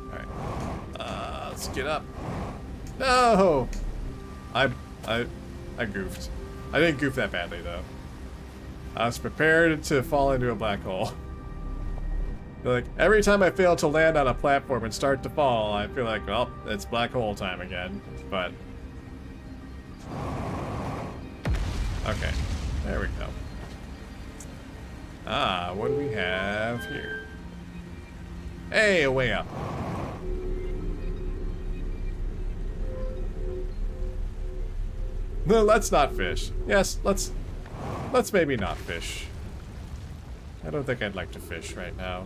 Alright. Let's get up. No! I goofed. I didn't goof that badly, though. I was prepared to fall into a black hole. Like, every time I fail to land on a platform and start to fall, I feel like, well, it's black hole time again. But... okay. There we go. Ah, what do we have here? Hey, a way up. No, let's not fish. Yes, let's maybe not fish. I don't think I'd like to fish right now.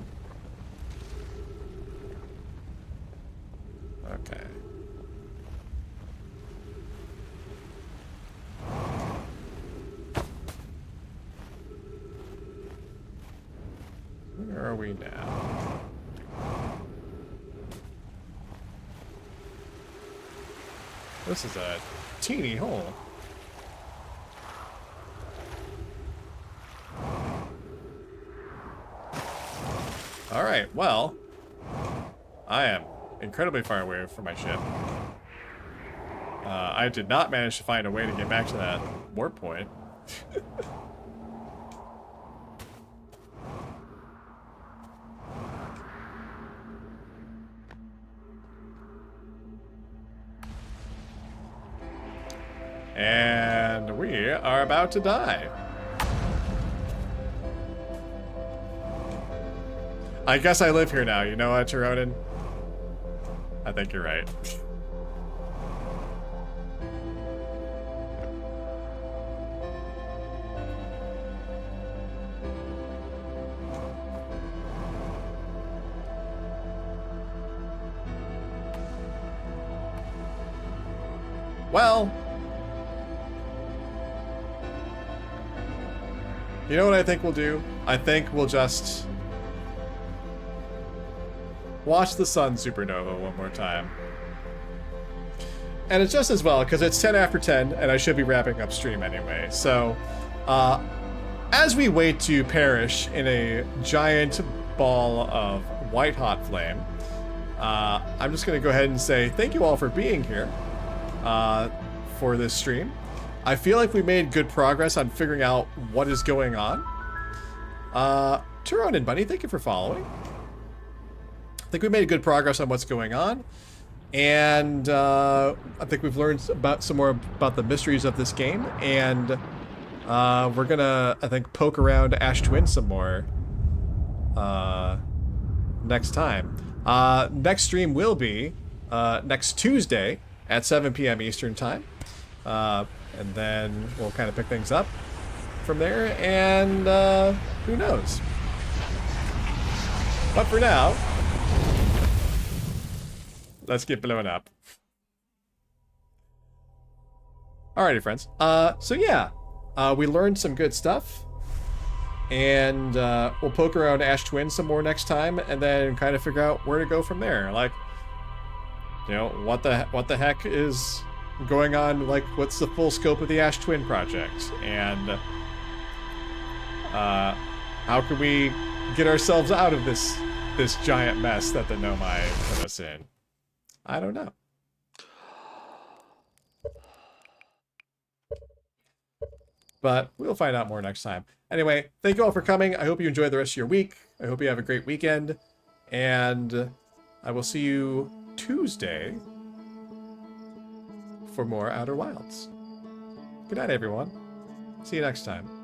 Okay. Where are we now? This is a teeny hole. Alright, well, I am incredibly far away from my ship. I did not manage to find a way to get back to that warp point. And we are about to die. I guess I live here now, you know what, Tyronin? I think you're right. Well, you know what I think we'll do? I think we'll just watch the sun supernova one more time. And it's just as well, because it's 10 after 10, and I should be wrapping up stream anyway. So, as we wait to perish in a giant ball of white-hot flame, I'm just going to go ahead and say thank you all for being here for this stream. I feel like we made good progress on figuring out what is going on. Turon and Bunny, thank you for following. I think we made good progress on what's going on. And I think we've learned some more about the mysteries of this game. And we're going to, I think, poke around Ash Twin some more next time. Next stream will be next Tuesday at 7 p.m. Eastern Time. And then we'll kind of pick things up from there, and who knows? But for now, let's get blowing up. Alrighty, friends. So yeah, we learned some good stuff, and we'll poke around Ash Twin some more next time, and then kind of figure out where to go from there. Like, you know, what the heck is going on? Like, what's the full scope of the Ash Twin project, and how can we get ourselves out of this giant mess that the Nomai put us in? I don't know. But we'll find out more next time. Anyway, thank you all for coming. I hope you enjoy the rest of your week. I hope you have a great weekend. And I will see you Tuesday for more Outer Wilds. Good night, everyone. See you next time.